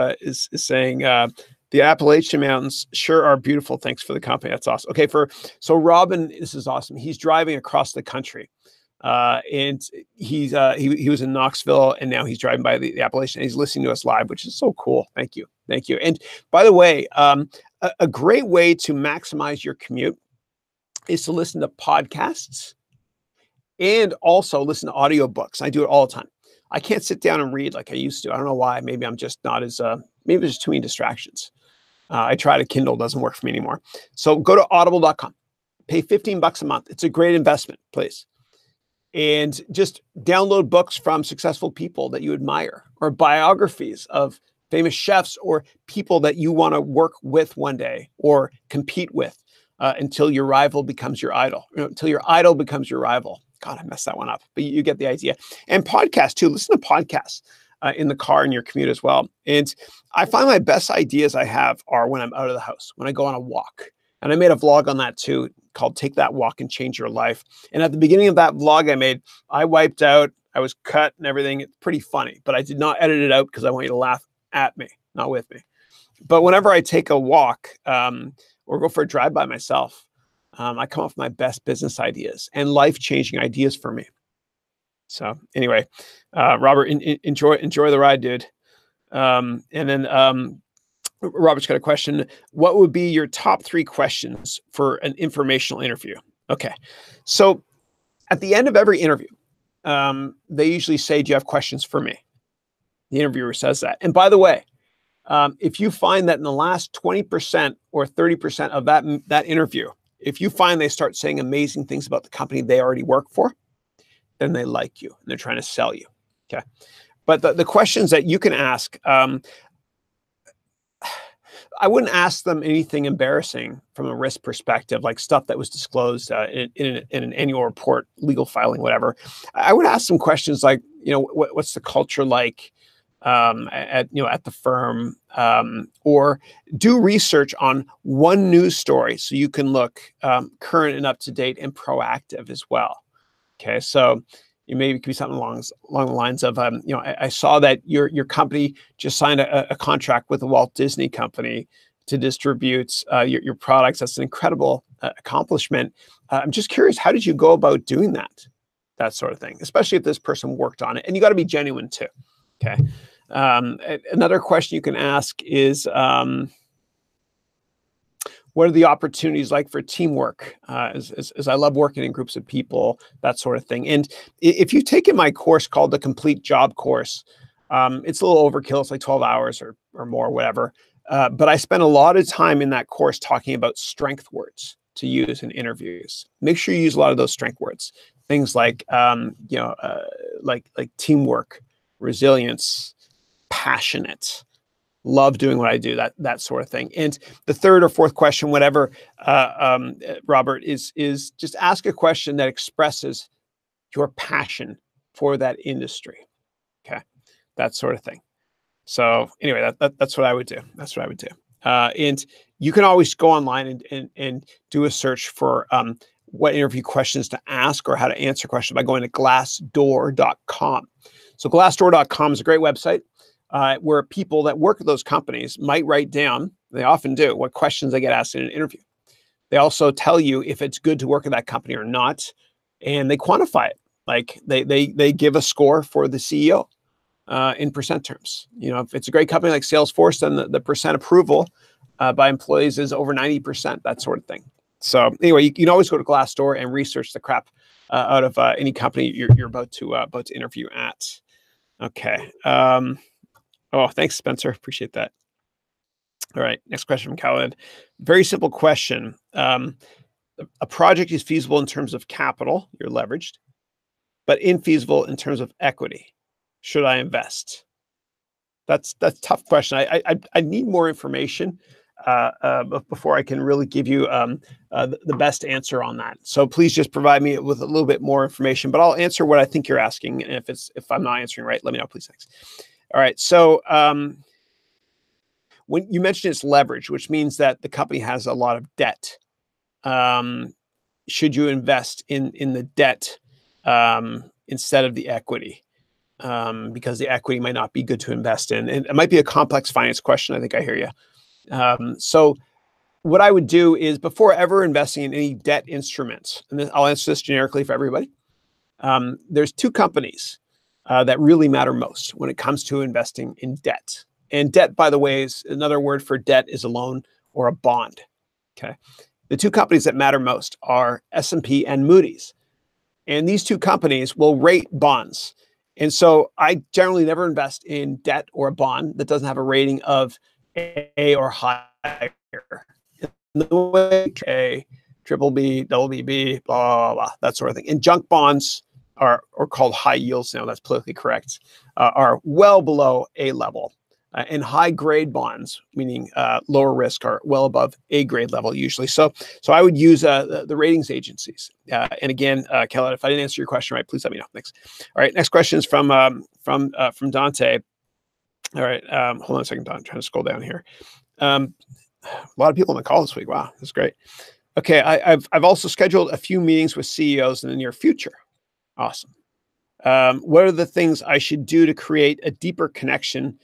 saying, the Appalachian Mountains sure are beautiful. Thanks for the company. That's awesome. Okay. So Robin, this is awesome. He's driving across the country And he was in Knoxville, and now he's driving by the Appalachian. And he's listening to us live, which is so cool. Thank you. Thank you. And by the way, a great way to maximize your commute is to listen to podcasts and also listen to audiobooks. I do it all the time. I can't sit down and read like I used to. I don't know why. Maybe I'm just not as, maybe there's too many distractions. I tried a Kindle, doesn't work for me anymore. So go to audible.com, pay $15 a month. It's a great investment, please. And just download books from successful people that you admire, or biographies of famous chefs or people that you want to work with one day or compete with until your rival becomes your idol, until your idol becomes your rival. God, I messed that one up, but you get the idea. And podcasts too. Listen to podcasts in the car in your commute as well. And I find my best ideas I have are when I'm out of the house, when I go on a walk. And I made a vlog on that too, called Take That Walk and Change Your Life. And at the beginning of that vlog I made, I wiped out, I was cut and everything. It's pretty funny, but I did not edit it out because I want you to laugh at me, not with me. But whenever I take a walk or go for a drive by myself, I come up with my best business ideas and life-changing ideas for me. So anyway, Robert, enjoy the ride, dude. And then Robert's got a question. What would be your top 3 questions for an informational interview? Okay. So at the end of every interview, they usually say, do you have questions for me? The interviewer says that. And by the way, if you find that in the last 20% or 30% of that interview, if you find they start saying amazing things about the company they already work for, then they like you and they're trying to sell you. Okay. But the questions that you can ask, I wouldn't ask them anything embarrassing from a risk perspective, like stuff that was disclosed in an annual report, legal filing, whatever. I would ask some questions like, what's the culture like at the firm, or do research on one news story so you can look current and up to date and proactive as well. Okay, so maybe it could be something along the lines of, I saw that your company just signed a contract with the Walt Disney Company to distribute your products. That's an incredible accomplishment. I'm just curious, how did you go about doing that? That sort of thing, especially if this person worked on it. And you got to be genuine too. Okay. Another question you can ask is, what are the opportunities like for teamwork? As I love working in groups of people, that sort of thing. And if you've taken my course called the Complete Job Course, it's a little overkill. It's like 12 hours or more, whatever. But I spent a lot of time in that course talking about strength words to use in interviews. Make sure you use a lot of those strength words. Things like, like teamwork, resilience, passionate, love doing what I do, that sort of thing. And the third or fourth question, whatever, Robert, is just ask a question that expresses your passion for that industry. Okay, that sort of thing. So anyway, that's what I would do. That's what I would do. And you can always go online and do a search for what interview questions to ask or how to answer questions by going to glassdoor.com. So glassdoor.com is a great website where people that work at those companies might write down, they often do, what questions they get asked in an interview. They also tell you if it's good to work at that company or not, and they quantify it. Like they give a score for the CEO in percent terms. If it's a great company like Salesforce, then the percent approval by employees is over 90%, that sort of thing. So anyway, you can always go to Glassdoor and research the crap out of any company you're about to interview at. Okay. Oh, thanks, Spencer. Appreciate that. All right. Next question from Khaled. Very simple question. A project is feasible in terms of capital, you're leveraged, but infeasible in terms of equity. Should I invest? That's a tough question. I need more information before I can really give you the best answer on that. So please just provide me with a little bit more information, but I'll answer what I think you're asking. And if I'm not answering right, let me know, please. Thanks. All right. So when you mentioned it's leverage, which means that the company has a lot of debt, should you invest in the debt instead of the equity? Because the equity might not be good to invest in. And it might be a complex finance question. I think I hear you. So what I would do is, before ever investing in any debt instruments, and I'll answer this generically for everybody, There's two companies that really matter most when it comes to investing in debt. And debt, by the way, is another word for debt is a loan or a bond. Okay. The two companies that matter most are S&P and Moody's. And these two companies will rate bonds. And so I generally never invest in debt or a bond that doesn't have a rating of A or higher. The way A, triple B, double B, blah, blah, blah, that sort of thing. And junk bonds are called high yields now, that's politically correct, are well below A level. And high grade bonds, meaning lower risk, are well above A grade level usually. So I would use the ratings agencies. And again, Kelly, if I didn't answer your question right, please let me know. Thanks. All right, next question is from Dante. All right, hold on a second, Don. I'm trying to scroll down here. A lot of people on the call this week. Wow, that's great. Okay, I've also scheduled a few meetings with CEOs in the near future. Awesome. What are the things I should do to create a deeper connection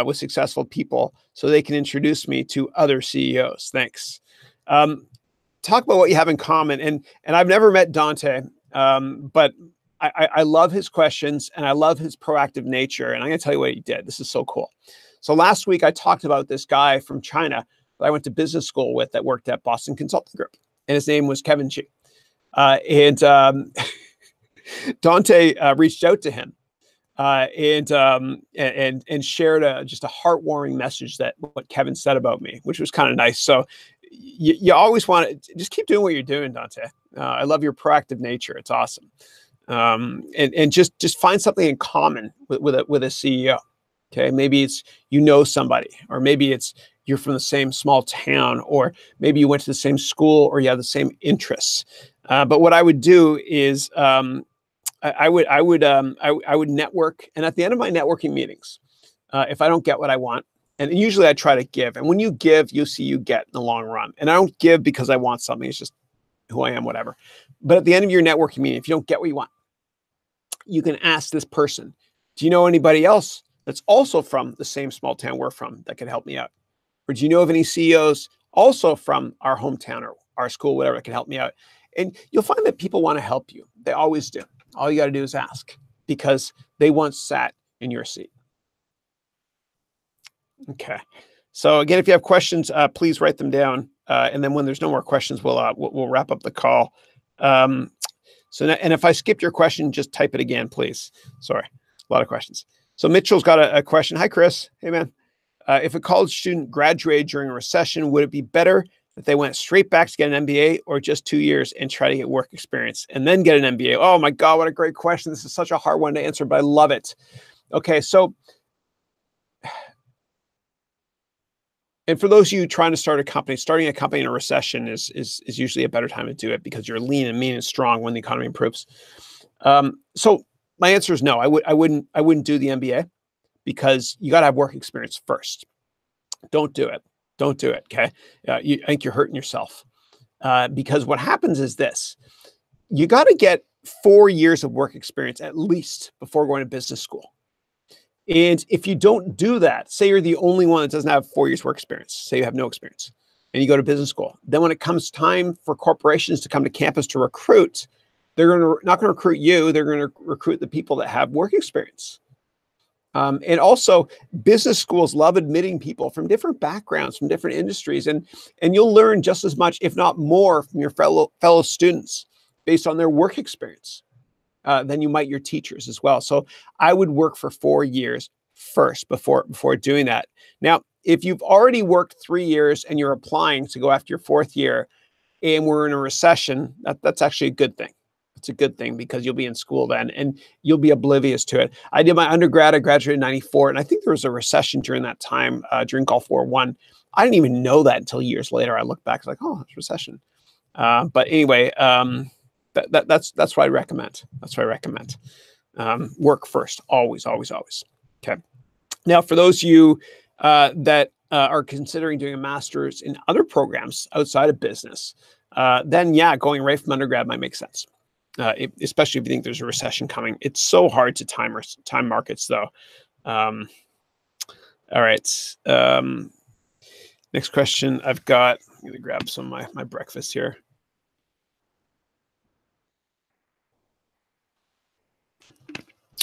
with successful people so they can introduce me to other CEOs? Thanks. Talk about what you have in common. And I've never met Dante, but I love his questions and I love his proactive nature. And I'm going to tell you what he did. This is so cool. So last week I talked about this guy from China that I went to business school with that worked at Boston Consulting Group. And his name was Kevin Chi. Dante reached out to him and shared just a heartwarming message that what Kevin said about me, which was kind of nice. So you always want to just keep doing what you're doing, Dante. I love your proactive nature. It's awesome. And just find something in common with a CEO. Okay, maybe it's somebody, or maybe it's you're from the same small town, or maybe you went to the same school, or you have the same interests. But what I would do is I would network, and at the end of my networking meetings, if I don't get what I want, and usually I try to give, and when you give, you see you get in the long run. And I don't give because I want something; it's just who I am, whatever. But at the end of your networking meeting, if you don't get what you want, you can ask this person, "Do you know anybody else that's also from the same small town we're from that could help me out? Or do you know of any CEOs also from our hometown or our school, whatever, that can help me out?" And you'll find that people want to help you. They always do. All you got to do is ask, because they once sat in your seat. Okay. So again, if you have questions, please write them down. And then when there's no more questions, we'll wrap up the call. And if I skipped your question, just type it again, please. Sorry, a lot of questions. So Mitchell's got a question. Hi, Chris. Hey, man. If a college student graduated during a recession, would it be better if they went straight back to get an MBA, or just 2 years and try to get work experience and then get an MBA? Oh my God, what a great question. This is such a hard one to answer, but I love it. Okay, so, and for those of you trying to start a company, starting a company in a recession is usually a better time to do it, because you're lean and mean and strong when the economy improves. So my answer is no. I wouldn't do the MBA, because you got to have work experience first. Don't do it. Don't do it. Okay. I think you're hurting yourself, because what happens is this: you got to get 4 years of work experience at least before going to business school. And if you don't do that, say you're the only one that doesn't have 4 years work experience, say you have no experience, and you go to business school, then when it comes time for corporations to come to campus to recruit, they're not going to recruit you. They're going to recruit the people that have work experience. And also, business schools love admitting people from different backgrounds, from different industries, and you'll learn just as much, if not more, from your fellow students based on their work experience than you might your teachers as well. So I would work for 4 years first before doing that. Now, if you've already worked 3 years and you're applying to go after your 4th year, and we're in a recession, that's actually a good thing. It's a good thing, because you'll be in school then and you'll be oblivious to it. I did my undergrad, I graduated in 94, and I think there was a recession during that time, during Gulf War I. I didn't even know that until years later. I look back, it's like, oh, it's recession. But anyway, that's what I recommend. That's what I recommend. Work first, always, always, always. Okay. Now, for those of you that are considering doing a master's in other programs outside of business, then yeah, going right from undergrad might make sense. Especially if you think there's a recession coming. It's so hard to time markets, though. All right. Next question I've got. I'm going to grab some of my breakfast here. All right. Next question I've got. I'm going to grab some of my breakfast here. All right. Next question I've got. I'm going to grab some of my breakfast here. All right. Next question I've got. I'm going to grab some of my breakfast here. All right. Next question I've got. I'm going to grab some of my breakfast here.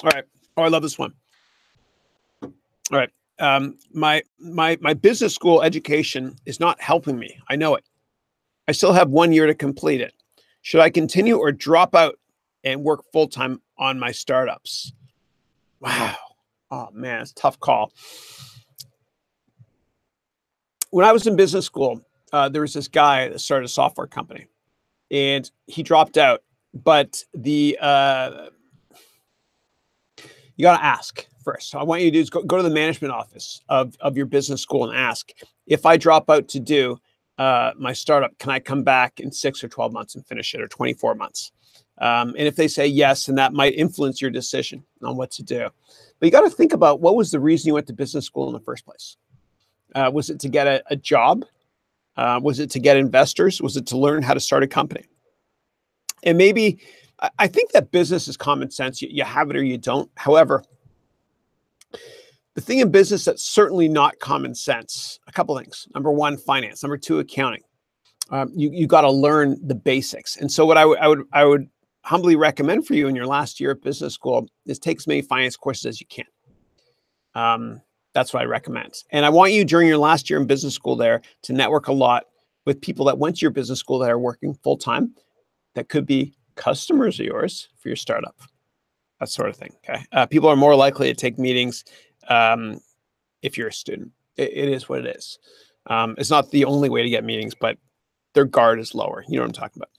All right. Oh, I love this one. All right. My business school education is not helping me. I know it. I still have 1 year to complete it. Should I continue or drop out and work full time on my startups? Wow. Oh man, it's a tough call. When I was in business school, there was this guy that started a software company, and he dropped out. But you got to ask first. So I want you to do is go to the management office of your business school and ask, if I drop out to do my startup, can I come back in 6 or 12 months and finish it, or 24 months? And if they say yes, then that might influence your decision on what to do. But you got to think about, what was the reason you went to business school in the first place? Was it to get a job? Was it to get investors? Was it to learn how to start a company? And maybe, I think that business is common sense. You have it or you don't. However, the thing in business that's certainly not common sense, a couple things. Number one, finance. Number two, accounting. You got to learn the basics. And so what I would humbly recommend for you in your last year of business school is take as many finance courses as you can. That's what I recommend. And I want you, during your last year in business school there, to network a lot with people that went to your business school that are working full time, that could be customers of yours for your startup, that sort of thing. Okay. People are more likely to take meetings if you're a student. It is what it is. It's not the only way to get meetings, but their guard is lower. You know what I'm talking about.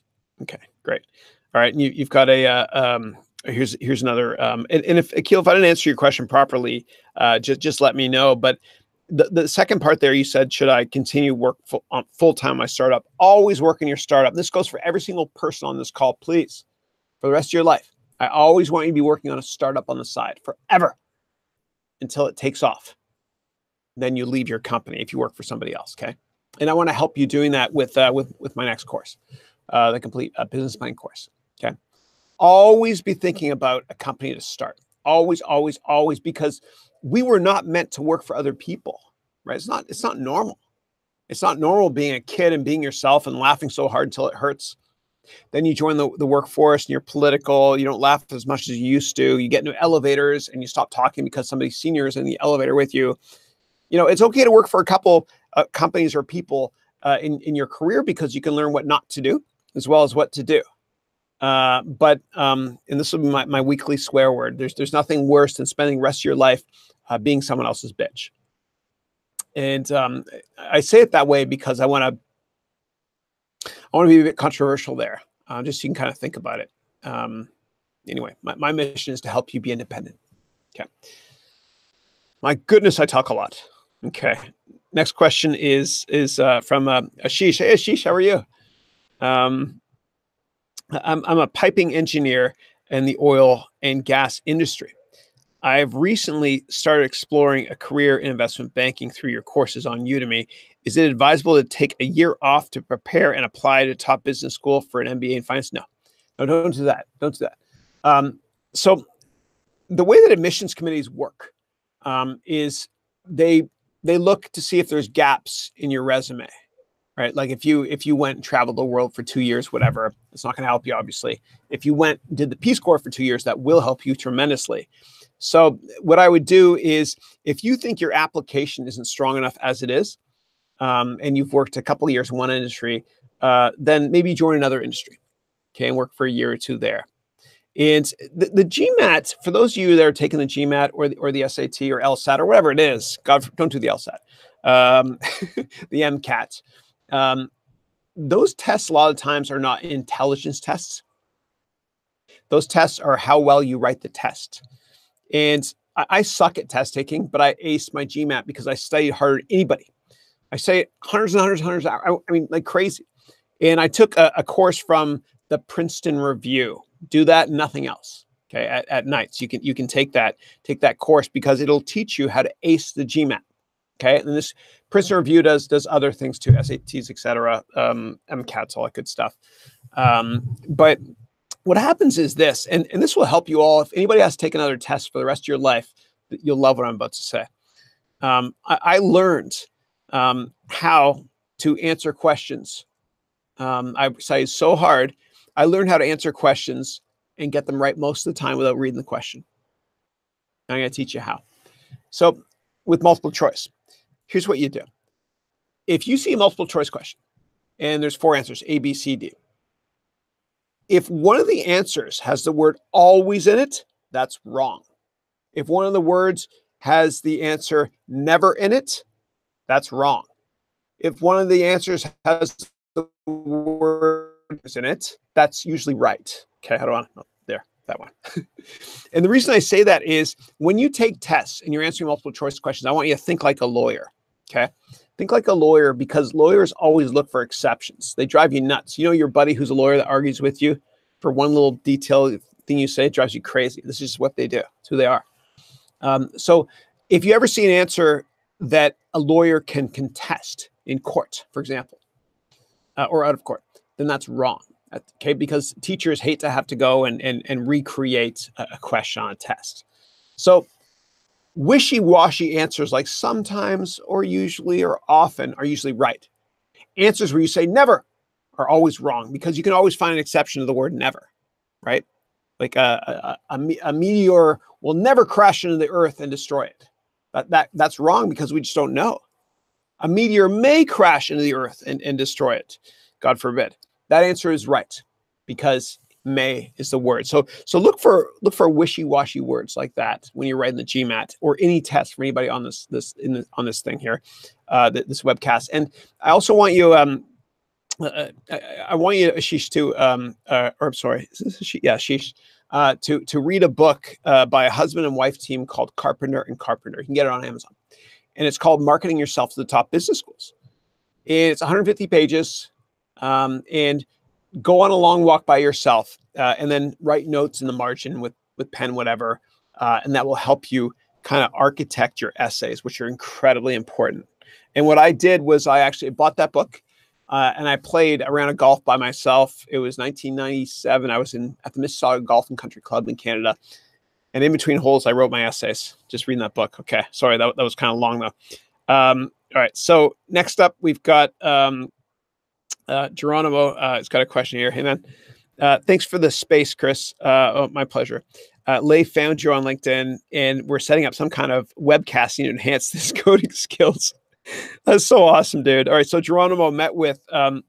Okay, great. All right. And you've got here's another, and if Akil, if I didn't answer your question properly, just let me know. But the second part there, you said, should I continue work full time on my startup? Always work in your startup. This goes for every single person on this call, please, for the rest of your life. I always want you to be working on a startup on the side forever until it takes off. Then you leave your company if you work for somebody else. Okay. And I want to help you doing that with my next course, the complete business planning course. Okay. Always be thinking about a company to start. Always, always, always, because we were not meant to work for other people, right? It's not normal. It's not normal being a kid and being yourself and laughing so hard until it hurts. Then you join the workforce and you're political. You don't laugh as much as you used to. You get into elevators and you stop talking because somebody senior is in the elevator with you. You know, it's okay to work for a couple companies or people in your career, because you can learn what not to do as well as what to do. And this will be my weekly swear word. There's nothing worse than spending the rest of your life being someone else's bitch. And I say it that way because I want to be a bit controversial there, just so you can kind of think about it. Anyway, my mission is to help you be independent. Okay. My goodness, I talk a lot. Okay. Next question is from Ashish. Hey, Ashish, how are you? I'm a piping engineer in the oil and gas industry. I've recently started exploring a career in investment banking through your courses on Udemy. Is it advisable to take a year off to prepare and apply to top business school for an MBA in finance? No, don't do that. Don't do that. So the way that admissions committees work is they look to see if there's gaps in your resume. Right? Like if you went and traveled the world for 2 years, whatever, it's not going to help you, obviously. If you went and did the Peace Corps for 2 years, that will help you tremendously. So what I would do is, if you think your application isn't strong enough as it is, and you've worked a couple of years in one industry, then maybe join another industry, okay, and work for a year or two there. And the GMAT, for those of you that are taking the GMAT or the SAT or LSAT or whatever it is, God, don't do the LSAT, the MCAT. Those tests a lot of times are not intelligence tests. Those tests are how well you write the test. And I suck at test taking, but I aced my GMAT because I studied harder than anybody. I studied hundreds and hundreds and hundreds of hours. I mean, like crazy. And I took a course from the Princeton Review. Do that, nothing else. Okay, at nights you can take that course, because it'll teach you how to ace the GMAT. Okay, and this Princeton Review does other things too, SATs, etc., MCATs, all that good stuff. But what happens is this, and this will help you all. If anybody has to take another test for the rest of your life, you'll love what I'm about to say. I learned how to answer questions. I studied so hard. I learned how to answer questions and get them right most of the time without reading the question. I'm going to teach you how. So with multiple choice, here's what you do. If you see a multiple choice question and there's 4 answers, A, B, C, D. If one of the answers has the word always in it, that's wrong. If one of the words has the answer never in it, that's wrong. If one of the answers has the words in it, that's usually right. Okay, how do I? Oh, there, that one. And the reason I say that is when you take tests and you're answering multiple choice questions, I want you to think like a lawyer. Okay, think like a lawyer, because lawyers always look for exceptions. They drive you nuts. You know your buddy who's a lawyer that argues with you for one little detail thing you say, it drives you crazy. This is just what they do. It's who they are. So if you ever see an answer that a lawyer can contest in court, for example, or out of court, then that's wrong. Okay, because teachers hate to have to go and recreate a question on a test. So wishy-washy answers like sometimes or usually or often are usually right. Answers where you say never are always wrong, because you can always find an exception to the word never, right? Like a meteor will never crash into the earth and destroy it. That's wrong because we just don't know. A meteor may crash into the earth and destroy it. God forbid. That answer is right because may is the word. So look for wishy-washy words like that when you're writing the GMAT or any test for anybody on this thing here, this webcast. And I also want you I want you, Ashish, to or I'm sorry, is this Ashish? Yeah, Ashish, to read a book by a husband and wife team called Carpenter and Carpenter. You can get it on Amazon, and it's called Marketing Yourself to the Top Business Schools. It's 150 pages, and go on a long walk by yourself, and then write notes in the margin with pen, whatever, and that will help you kind of architect your essays, which are incredibly important. And what I did was I actually bought that book. And I played a round of golf by myself. It was 1997. I was at the Mississauga Golf and Country Club in Canada. And in between holes, I wrote my essays, just reading that book. Okay, sorry, that was kind of long, though. All right, so next up, we've got Geronimo. It's got a question here. Hey, man. Thanks for the space, Chris. Oh, my pleasure. Leigh found you on LinkedIn, and we're setting up some kind of webcasting to enhance this coding skills. That's so awesome, dude. All right, so Geronimo met with,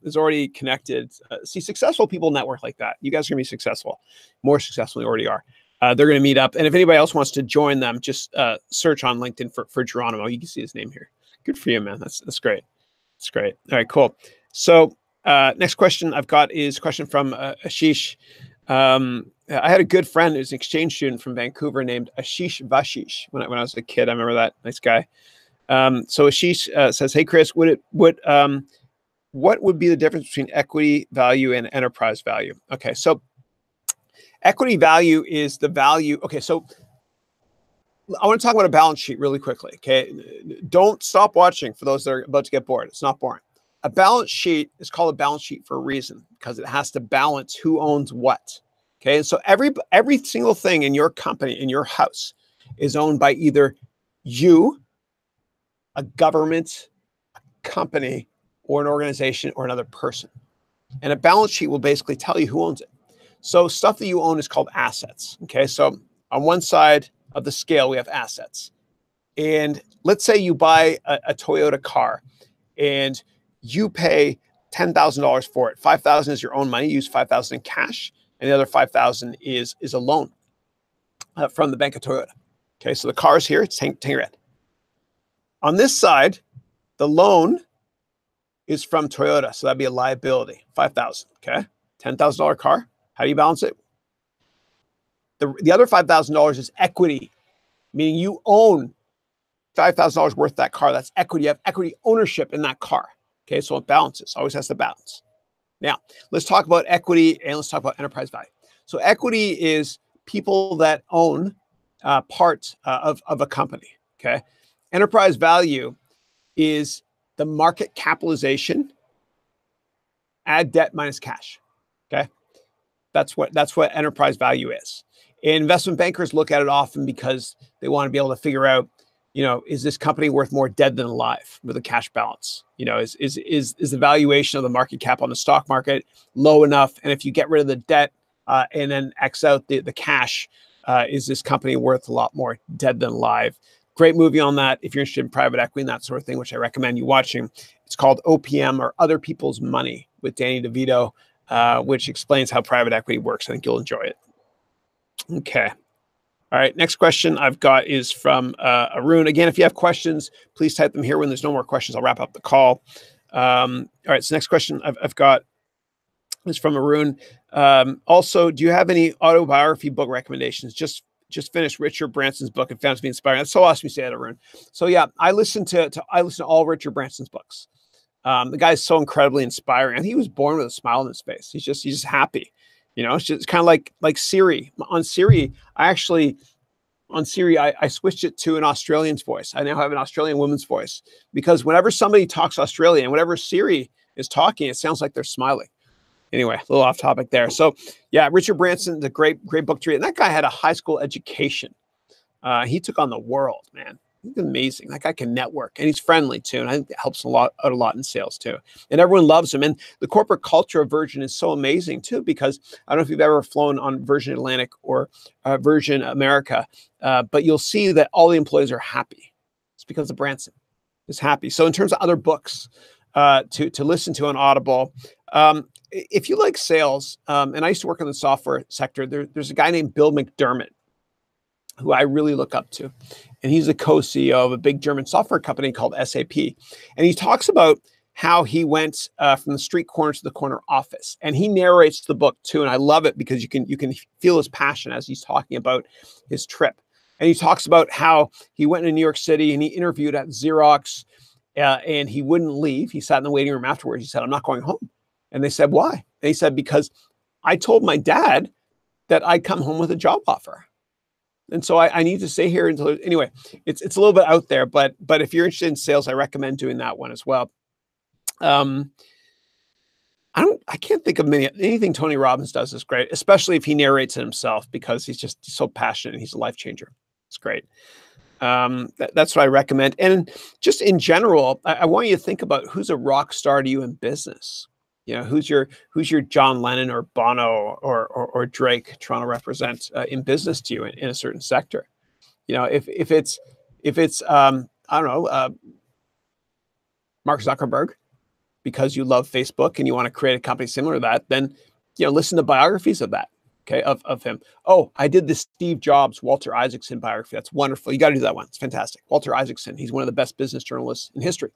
is already connected. See, successful people network like that. You guys are going to be successful, more successful than you already are. They're going to meet up. And if anybody else wants to join them, just search on LinkedIn for Geronimo. You can see his name here. Good for you, man. That's great. That's great. All right, cool. So next question I've got is a question from Ashish. I had a good friend who's an exchange student from Vancouver named Ashish Vashish when I was a kid. I remember that. Nice guy. So Ashish says, "Hey Chris, what would be the difference between equity value and enterprise value?" Okay, so equity value is the value. Okay, so I want to talk about a balance sheet really quickly. Okay, don't stop watching for those that are about to get bored. It's not boring. A balance sheet is called a balance sheet for a reason, because it has to balance who owns what. Okay, and so every single thing in your company, in your house, is owned by either you, a government, a company, or an organization, or another person. And a balance sheet will basically tell you who owns it. So stuff that you own is called assets. Okay, so on one side of the scale, we have assets. And let's say you buy a Toyota car and you pay $10,000 for it. $5,000 is your own money. You use $5,000 in cash, and the other $5,000 is a loan from the Bank of Toyota. Okay, so the car is here. It's 10 grand. On this side, the loan is from Toyota, so that'd be a liability, $5,000. Okay, $10,000 car. How do you balance it? The other $5,000 is equity, meaning you own $5,000 worth of that car. That's equity. You have equity ownership in that car. Okay, so it balances. Always has to balance. Now, let's talk about equity and let's talk about enterprise value. So equity is people that own parts of a company. Okay. Enterprise value is the market capitalization, add debt minus cash. Okay, that's what enterprise value is. And investment bankers look at it often because they want to be able to figure out, is this company worth more dead than alive with a cash balance? Is the valuation of the market cap on the stock market low enough? And if you get rid of the debt and then X out the cash, is this company worth a lot more dead than alive? Great movie on that if you're interested in private equity and that sort of thing, which I recommend you watching. It's called OPM, or Other People's Money, with Danny DeVito, which explains how private equity works. I think you'll enjoy it. Okay. All right. Next question I've got is from Haroun. Again, if you have questions, please type them here. When there's no more questions, I'll wrap up the call. All right. So next question I've got is from Haroun. Also, do you have any autobiography book recommendations? Just finished Richard Branson's book and found it to be inspiring. That's so awesome you say that, Haroun. So yeah, I listen to all Richard Branson's books. The guy's so incredibly inspiring. I think he was born with a smile on his face. He's just happy. You know, it's just kind of like Siri. On Siri, I switched it to an Australian's voice. I now have an Australian woman's voice, because whenever somebody talks Australian, whenever Siri is talking, it sounds like they're smiling. Anyway, a little off topic there. So yeah, Richard Branson is a great book to read. And that guy had a high school education. He took on the world, man. He's amazing. That guy can network, and he's friendly too. And I think it helps out a lot in sales too. And everyone loves him. And the corporate culture of Virgin is so amazing too, because I don't know if you've ever flown on Virgin Atlantic or Virgin America, but you'll see that all the employees are happy. It's because of Branson is happy. So in terms of other books to listen to on Audible, if you like sales, and I used to work in the software sector, there's a guy named Bill McDermott who I really look up to. And he's the co-CEO of a big German software company called SAP. And he talks about how he went from the street corner to the corner office. And he narrates the book too. And I love it because you can feel his passion as he's talking about his trip. And he talks about how he went to New York City and he interviewed at Xerox, and he wouldn't leave. He sat in the waiting room afterwards. He said, "I'm not going home." And they said, "Why?" And he said, "Because I told my dad that I'd come home with a job offer. And so I need to stay here until." Anyway, it's a little bit out there, but if you're interested in sales, I recommend doing that one as well. I can't think of anything Tony Robbins does is great, especially if he narrates it himself, because he's so passionate and he's a life changer. It's great. That's what I recommend. And just in general, I want you to think about who's a rock star to you in business. You know, who's your John Lennon or Bono or Drake trying to represent in business to you in a certain sector? You know, if it's I don't know, Mark Zuckerberg, because you love Facebook and you want to create a company similar to that, then listen to biographies of that. Okay, of him. Oh, I did the Steve Jobs, Walter Isaacson biography. That's wonderful. You got to do that one. It's fantastic. Walter Isaacson. He's one of the best business journalists in history.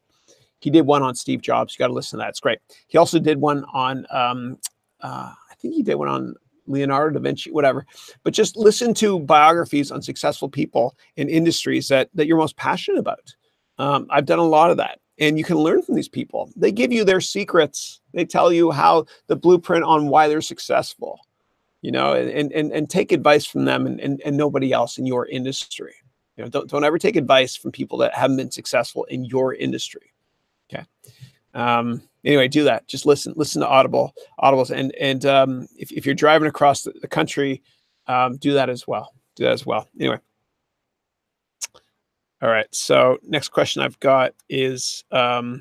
He did one on Steve Jobs. You got to listen to that. It's great. He also did one on, I think he did one on Leonardo da Vinci, whatever. But just listen to biographies on successful people in industries that you're most passionate about. I've done a lot of that. And you can learn from these people. They give you their secrets. They tell you how the blueprint on why they're successful, and take advice from them and nobody else in your industry. Don't ever take advice from people that haven't been successful in your industry. Okay. Anyway, do that. Just listen to Audibles. And if you're driving across the country, do that as well. Anyway. All right. So next question I've got is, okay.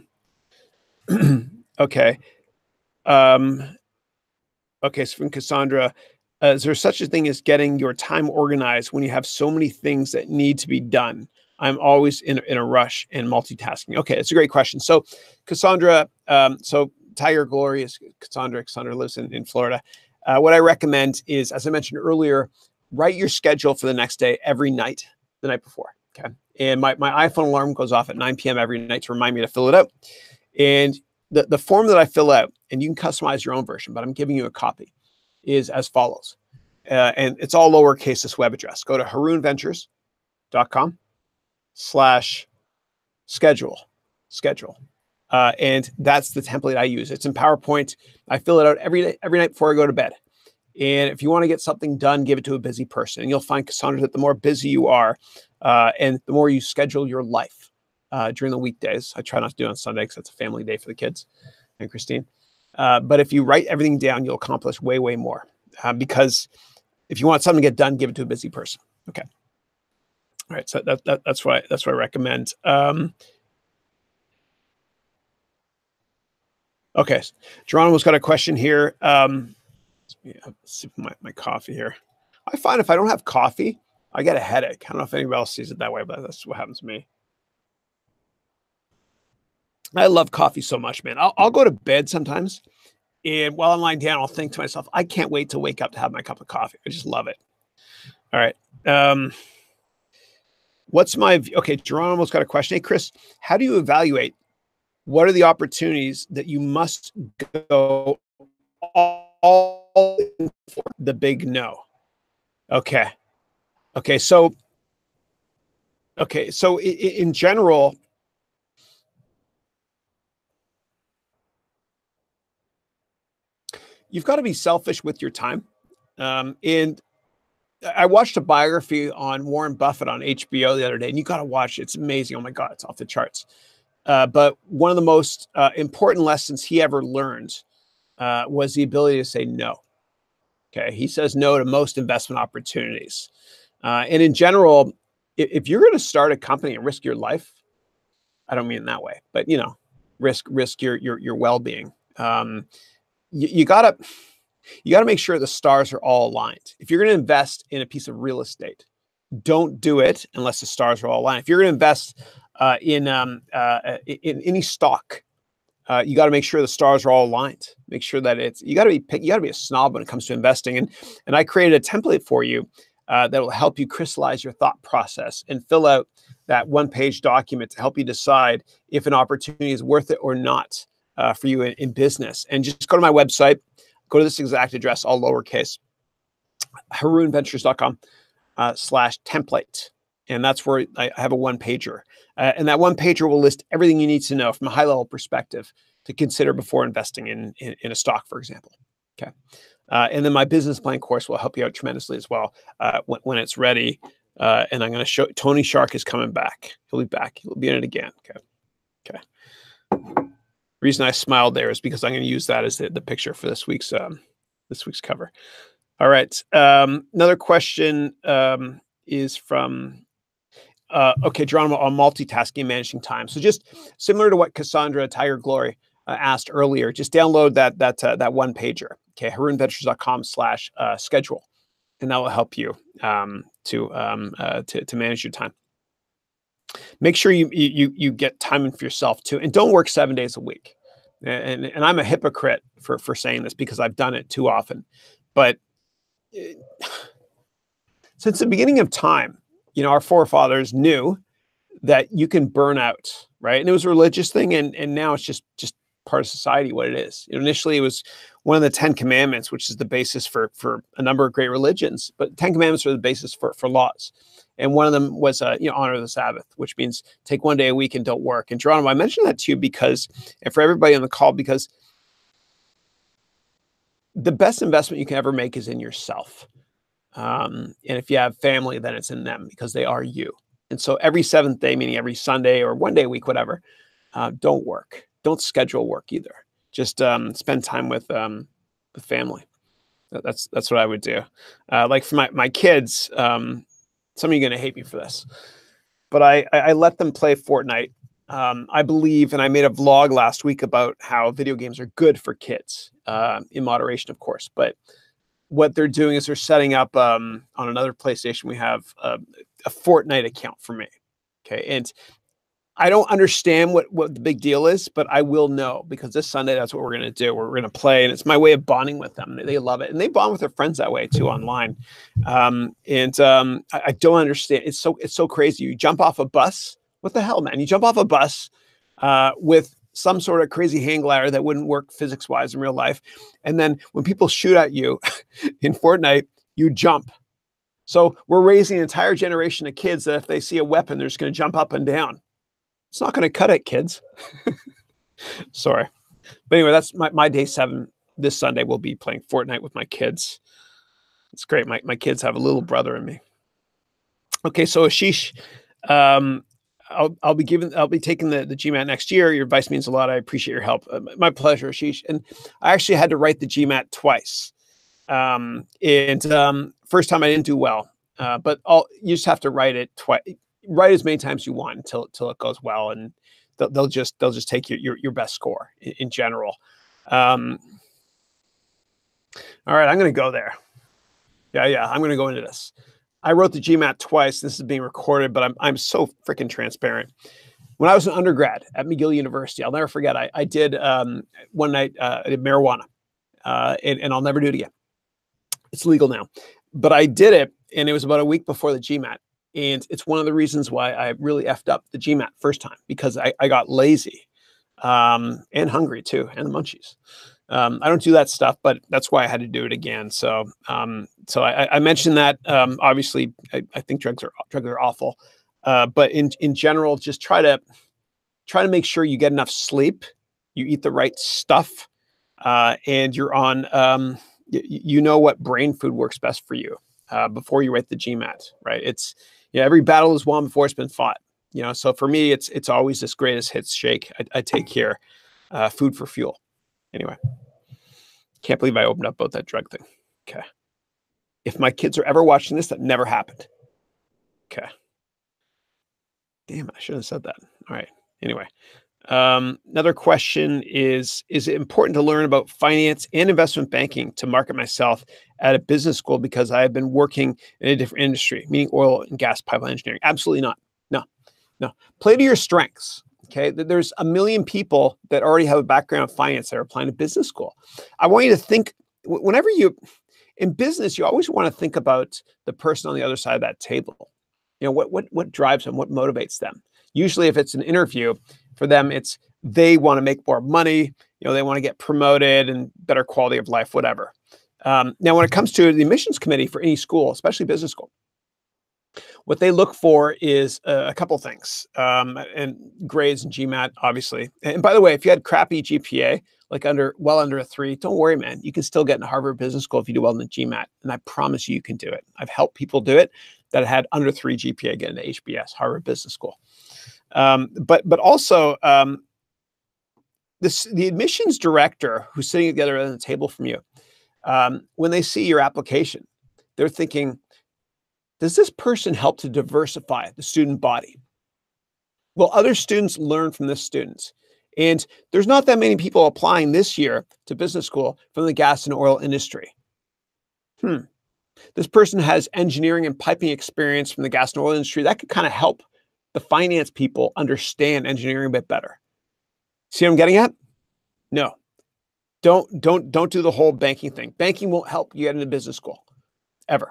Okay. So from Cassandra, is there such a thing as getting your time organized when you have so many things that need to be done? I'm always in a rush and multitasking. Okay, it's a great question. So, Cassandra, so Tiger Glory is Cassandra. Cassandra lives in Florida. What I recommend is, as I mentioned earlier, write your schedule for the next day every night, the night before. Okay, and my iPhone alarm goes off at 9 p.m. every night to remind me to fill it out. And the form that I fill out, and you can customize your own version, but I'm giving you a copy, is as follows. And it's all lowercase, this web address. Go to harounventures.com/schedule. And that's the template I use. It's in PowerPoint. I fill it out every night before I go to bed. And if you want to get something done, give it to a busy person. And you'll find, Cassandra, that the more busy you are, and the more you schedule your life during the weekdays. I try not to do it on Sunday because it's a family day for the kids and Christine. But if you write everything down, you'll accomplish way, way more. Because if you want something to get done, give it to a busy person. Okay. All right. So that's what I recommend. Okay. Geronimo's got a question here. Sip my coffee here. I find if I don't have coffee, I get a headache. I don't know if anybody else sees it that way, but that's what happens to me. I love coffee so much, man. I'll go to bed sometimes, and while I'm lying down, I'll think to myself, I can't wait to wake up to have my cup of coffee. I just love it. All right. What's my, okay, Geronimo's got a question. Hey, Chris, how do you evaluate what are the opportunities that you must go all in for? The big no. Okay. Okay. So in general, you've got to be selfish with your time. And I watched a biography on Warren Buffett on HBO the other day, and you got to watch it. It's amazing. Oh my God, it's off the charts. But one of the most important lessons he ever learned was the ability to say no. Okay. He says no to most investment opportunities. And in general, if you're going to start a company and risk your life, I don't mean it that way, but risk your well-being. You gotta make sure the stars are all aligned. If you're going to invest in a piece of real estate, don't do it unless the stars are all aligned. If you're going to invest in any stock, you got to make sure the stars are all aligned. Make sure that you got to be a snob when it comes to investing. And I created a template for you that will help you crystallize your thought process and fill out that one-page document to help you decide if an opportunity is worth it or not for you in business. And just go to my website, go to this exact address, all lowercase, harounventures.com/template. And that's where I have a one-pager. And that one-pager will list everything you need to know from a high-level perspective to consider before investing in a stock, for example. Okay. And then my business plan course will help you out tremendously as well when it's ready. And I'm going to show Tony Shark is coming back. He'll be back. He'll be in it again. Okay. Okay. The reason I smiled there is because I'm going to use that as the picture for this week's cover. All right. Another question is from okay, Geronimo, on multitasking and managing time. So just similar to what Cassandra Tiger Glory asked earlier, just download that one pager. Okay, harounventures.com/schedule, and that will help you to manage your time. Make sure you get time in for yourself too, and don't work 7 days a week. And I'm a hypocrite for saying this because I've done it too often, but since the beginning of time, our forefathers knew that you can burn out, right? And it was a religious thing, and now it's just part of society, what it is. Initially, it was one of the 10 Commandments, which is the basis for a number of great religions. But 10 Commandments are the basis for laws. And one of them was, honor the Sabbath, which means take 1 day a week and don't work. And Geronimo, I mentioned that to you because, and for everybody on the call, because the best investment you can ever make is in yourself. And if you have family, then it's in them because they are you. And so every seventh day, meaning every Sunday or 1 day a week, whatever, don't work. Don't schedule work either. Just spend time with family. That's what I would do. Like for my kids, some of you are going to hate me for this, but I let them play Fortnite. I believe, and I made a vlog last week about how video games are good for kids, in moderation, of course, but what they're doing is they're setting up on another PlayStation. We have a Fortnite account for me. Okay. And I don't understand what the big deal is, but I will know because this Sunday, that's what we're going to do. We're going to play, and it's my way of bonding with them. They love it. And they bond with their friends that way too online. I don't understand. It's so crazy. You jump off a bus. What the hell, man? You jump off a bus with some sort of crazy hang glider that wouldn't work physics-wise in real life. And then when people shoot at you in Fortnite, you jump. So we're raising an entire generation of kids that if they see a weapon, they're just going to jump up and down. It's not going to cut it, kids. Sorry. But anyway, that's my day 7 this Sunday. We'll be playing Fortnite with my kids. It's great. My kids have a little brother in me. Okay, so Ashish, I'll be taking the GMAT next year. Your advice means a lot. I appreciate your help. My pleasure, Ashish. And I actually had to write the GMAT twice. First time I didn't do well, but you just have to write it twice. Write as many times as you want until it goes well, and they'll just take your best score in general. All right, I'm going to go there. Yeah. I'm going to go into this. I wrote the GMAT twice. This is being recorded, but I'm so freaking transparent. When I was an undergrad at McGill University, I'll never forget. I did one night I did marijuana, and I'll never do it again. It's legal now, but I did it, and it was about a week before the GMAT, and it's one of the reasons why I really effed up the GMAT first time, because I got lazy, and hungry too, and the munchies. I don't do that stuff, but that's why I had to do it again. So, I mentioned that. Obviously, I think drugs are awful, but in general, just try to make sure you get enough sleep, you eat the right stuff, and you're on. You know what brain food works best for you before you write the GMAT, right? It's every battle is won before it's been fought. So for me, it's always this greatest hits shake I take here, food for fuel. Anyway, can't believe I opened up about that drug thing. Okay. If my kids are ever watching this, that never happened. Okay. Damn, I should have said that. All right. Anyway, another question is it important to learn about finance and investment banking to market myself at a business school because I have been working in a different industry, meaning oil and gas pipeline engineering? Absolutely not. No. Play to your strengths. Okay. There's a million people that already have a background in finance that are applying to business school. I want you to think, whenever in business, you always want to think about the person on the other side of that table. What drives them, what motivates them. Usually if it's an interview, for them, it's they want to make more money, they want to get promoted and better quality of life, whatever. Now, when it comes to the admissions committee for any school, especially business school, what they look for is a couple things, and grades and GMAT, obviously. And by the way, if you had crappy GPA, like well under a 3, don't worry, man. You can still get into Harvard Business School if you do well in the GMAT. And I promise you can do it. I've helped people do it that had under 3 GPA get into HBS, Harvard Business School. But also, the admissions director who's sitting at the other end of the table from you, when they see your application, they're thinking, does this person help to diversify the student body? Will other students learn from this student? And there's not that many people applying this year to business school from the gas and oil industry. This person has engineering and piping experience from the gas and oil industry. That could kind of help the finance people understand engineering a bit better. See what I'm getting at? No. Don't do the whole banking thing. Banking won't help you get into business school, ever.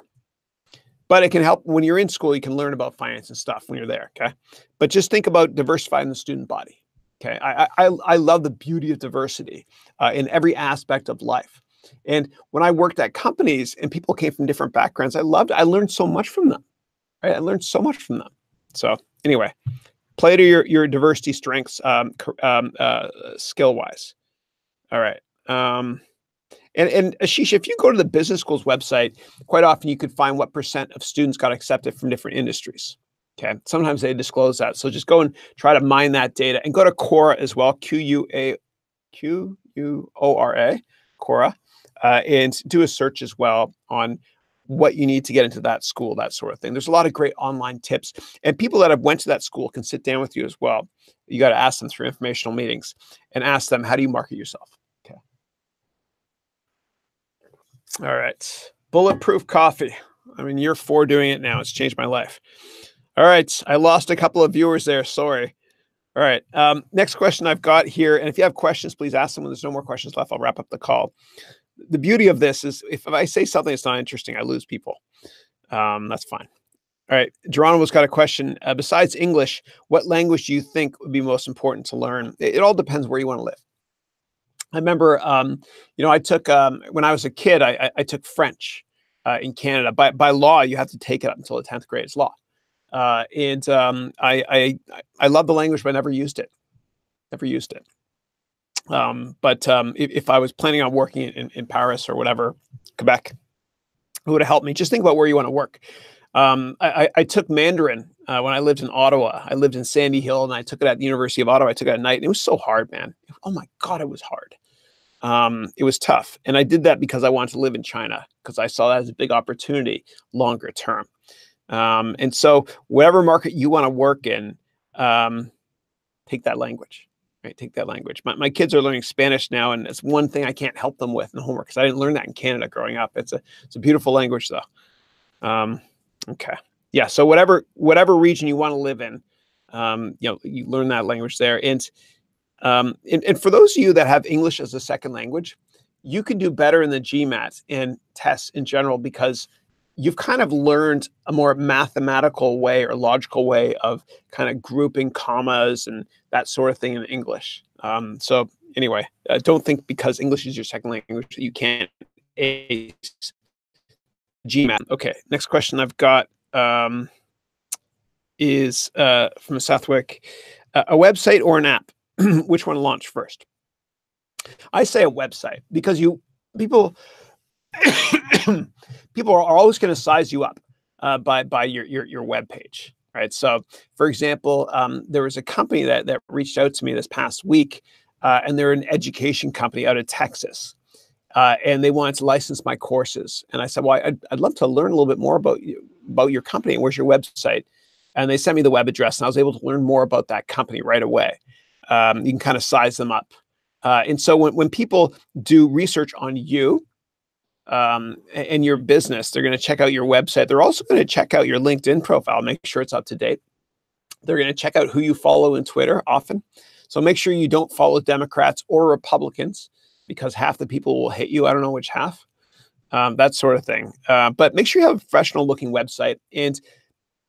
But it can help when you're in school. You can learn about finance and stuff when you're there, okay? But just think about diversifying the student body, okay? I love the beauty of diversity in every aspect of life. And when I worked at companies and people came from different backgrounds, I learned so much from them, right? I learned so much from them. So anyway, play to your diversity strengths, skill-wise. All right. And Ashish, if you go to the business school's website, quite often you could find what % of students got accepted from different industries. Okay. Sometimes they disclose that. So just go and try to mine that data, and go to Quora as well. Quora, Quora, and do a search as well on what you need to get into that school, that sort of thing. There's a lot of great online tips, and people that have went to that school can sit down with you as well. You got to ask them through informational meetings and ask them, how do you market yourself? Okay. All right. Bulletproof coffee. I'm in year 4 doing it now. It's changed my life. All right. I lost a couple of viewers there. Sorry. All right. Next question I've got here. And if you have questions, please ask them. When there's no more questions left, I'll wrap up the call. The beauty of this is if I say something that's not interesting, I lose people. That's fine. All right. Geronimo's got a question. Besides English, what language do you think would be most important to learn? It all depends where you want to live. I remember, I took, when I was a kid, I took French in Canada. By law, you have to take it up until the 10th grade. It's law. I love the language, but I never used it. Never used it. But if I was planning on working in Paris or whatever, Quebec, it would have helped me. Just think about where you want to work. I took Mandarin when I lived in Ottawa. I lived in Sandy Hill, and I took it at the University of Ottawa. I took it at night, and it was so hard, man. Oh my God, it was hard. It was tough. And I did that because I wanted to live in China, because I saw that as a big opportunity longer term. And so whatever market you want to work in, take that language. right? Take that language. My kids are learning Spanish now, and it's one thing I can't help them with in homework because I didn't learn that in Canada growing up. It's a beautiful language though. Okay. Yeah. So whatever region you want to live in, you learn that language there. And for those of you that have English as a second language, you can do better in the GMAT and tests in general because you've kind of learned a more mathematical way or logical way of kind of grouping commas and that sort of thing in English. So anyway, don't think because English is your second language that you can't ace GMAT. Okay, next question I've got is from Southwick. A website or an app? Which one to launch first? I say a website because people are always going to size you up by your web page, right? So, for example, there was a company that reached out to me this past week, and they're an education company out of Texas, and they wanted to license my courses. And I said, well, I'd love to learn a little bit more about your company. Where's your website? And they sent me the web address, and I was able to learn more about that company right away. You can kind of size them up. And so when people do research on you and your business, they're going to check out your website. They're also going to check out your LinkedIn profile, make sure it's up to date. They're going to check out who you follow in Twitter often. So make sure you don't follow Democrats or Republicans because half the people will hate you. I don't know which half, that sort of thing. But make sure you have a professional looking website. And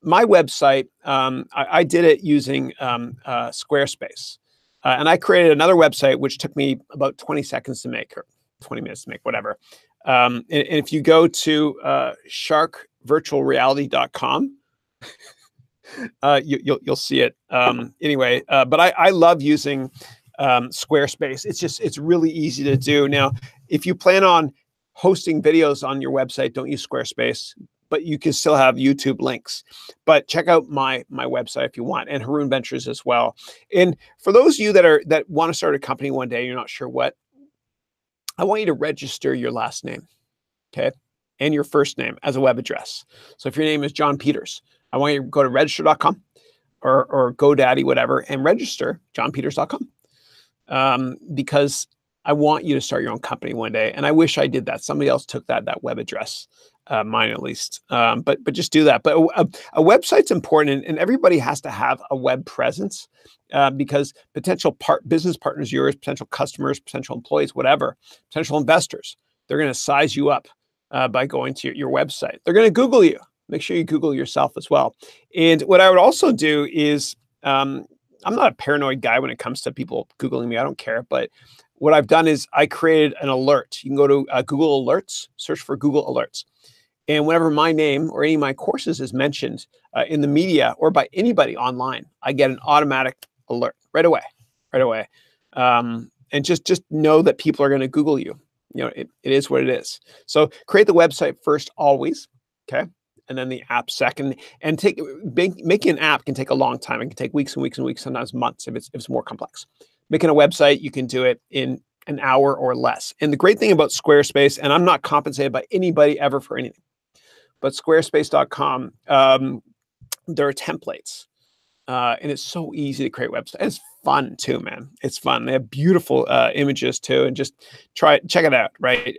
my website, I did it using Squarespace. And I created another website, which took me about 20 seconds to make, or 20 minutes to make, whatever. And if you go to sharkvirtualreality.com, you'll see it. Anyway, but I love using Squarespace. It's really easy to do. Now, if you plan on hosting videos on your website, don't use Squarespace, but you can still have YouTube links. But check out my website if you want, and Haroun Ventures as well. And for those of you that want to start a company one day, you're not sure what, I want you to register your last name, okay, and your first name as a web address. So if your name is John Peters, I want you to go to register.com or GoDaddy, whatever, and register johnpeters.com because I want you to start your own company one day. And I wish I did that. Somebody else took that web address, mine at least. But just do that. But a website's important, and everybody has to have a web presence because potential business partners of yours, potential customers, potential employees, whatever, potential investors, they're going to size you up by going to your website. They're going to Google you. Make sure you Google yourself as well. And what I would also do is, I'm not a paranoid guy when it comes to people Googling me. I don't care. But what I've done is I created an alert. You can go to Google Alerts, search for Google Alerts. And whenever my name or any of my courses is mentioned in the media or by anybody online, I get an automatic alert right away. And just know that people are going to Google you. You know, it is what it is. So create the website first, always. Okay. And then the app second. And making an app can take a long time. It can take weeks and weeks and weeks, sometimes months if it's more complex. Making a website, you can do it in an hour or less. And the great thing about Squarespace, and I'm not compensated by anybody ever for anything, but squarespace.com, there are templates. And it's so easy to create websites. It's fun too, man. It's fun. They have beautiful images too, and just check it out, right?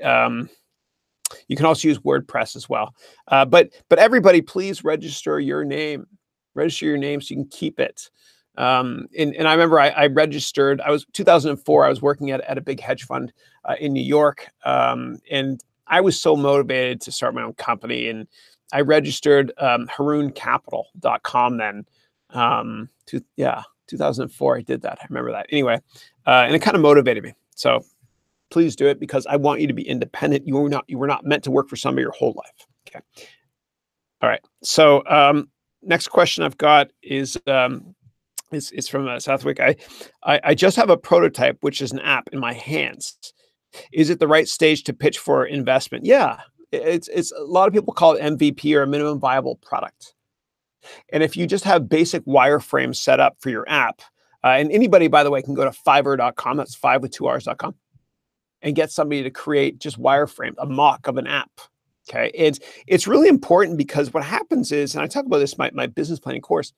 You can also use WordPress as well. But everybody, please register your name. Register your name so you can keep it. And I remember I registered. 2004. I was working at a big hedge fund in New York, and I was so motivated to start my own company. And I registered HarounCapital.com then. 2004. I did that. I remember that. Anyway, and it kind of motivated me. So please do it because I want you to be independent. You were not meant to work for somebody your whole life. Okay. All right. So next question I've got is from Southwick. I just have a prototype, which is an app in my hands. Is it the right stage to pitch for investment? Yeah, it's a lot of people call it MVP or a minimum viable product. And if you just have basic wireframes set up for your app, and anybody, by the way, can go to Fiverr.com, that's 5 with 2 R's.com, and get somebody to create just wireframe, a mock of an app. Okay, it's really important because what happens is, and I talk about this in my business planning course,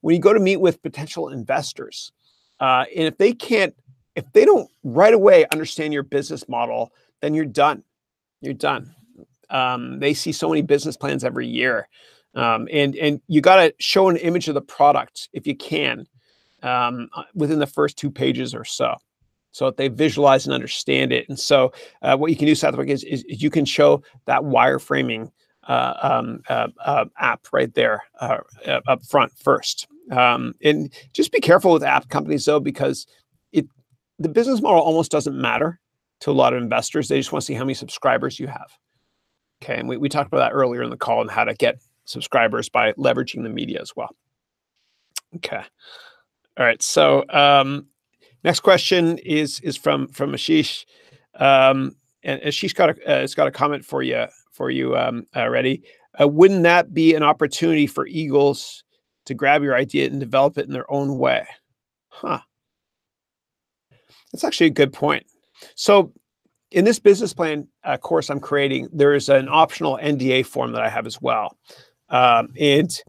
when you go to meet with potential investors, And if they don't right away understand your business model, then you're done. You're done. They see so many business plans every year. And you got to show an image of the product if you can, within the first 2 pages or so that they visualize and understand it. And so what you can do, Southwick, is you can show that wireframing app right there up front first. And just be careful with app companies, though, because the business model almost doesn't matter to a lot of investors. They just want to see how many subscribers you have. Okay, and we talked about that earlier in the call on how to get subscribers by leveraging the media as well. Okay, all right. So next question is from Ashish, and Ashish has got a comment for you already. Wouldn't that be an opportunity for Eagles to grab your idea and develop it in their own way? Huh. That's actually a good point. So in this business plan course I'm creating, there is an optional NDA form that I have as well. And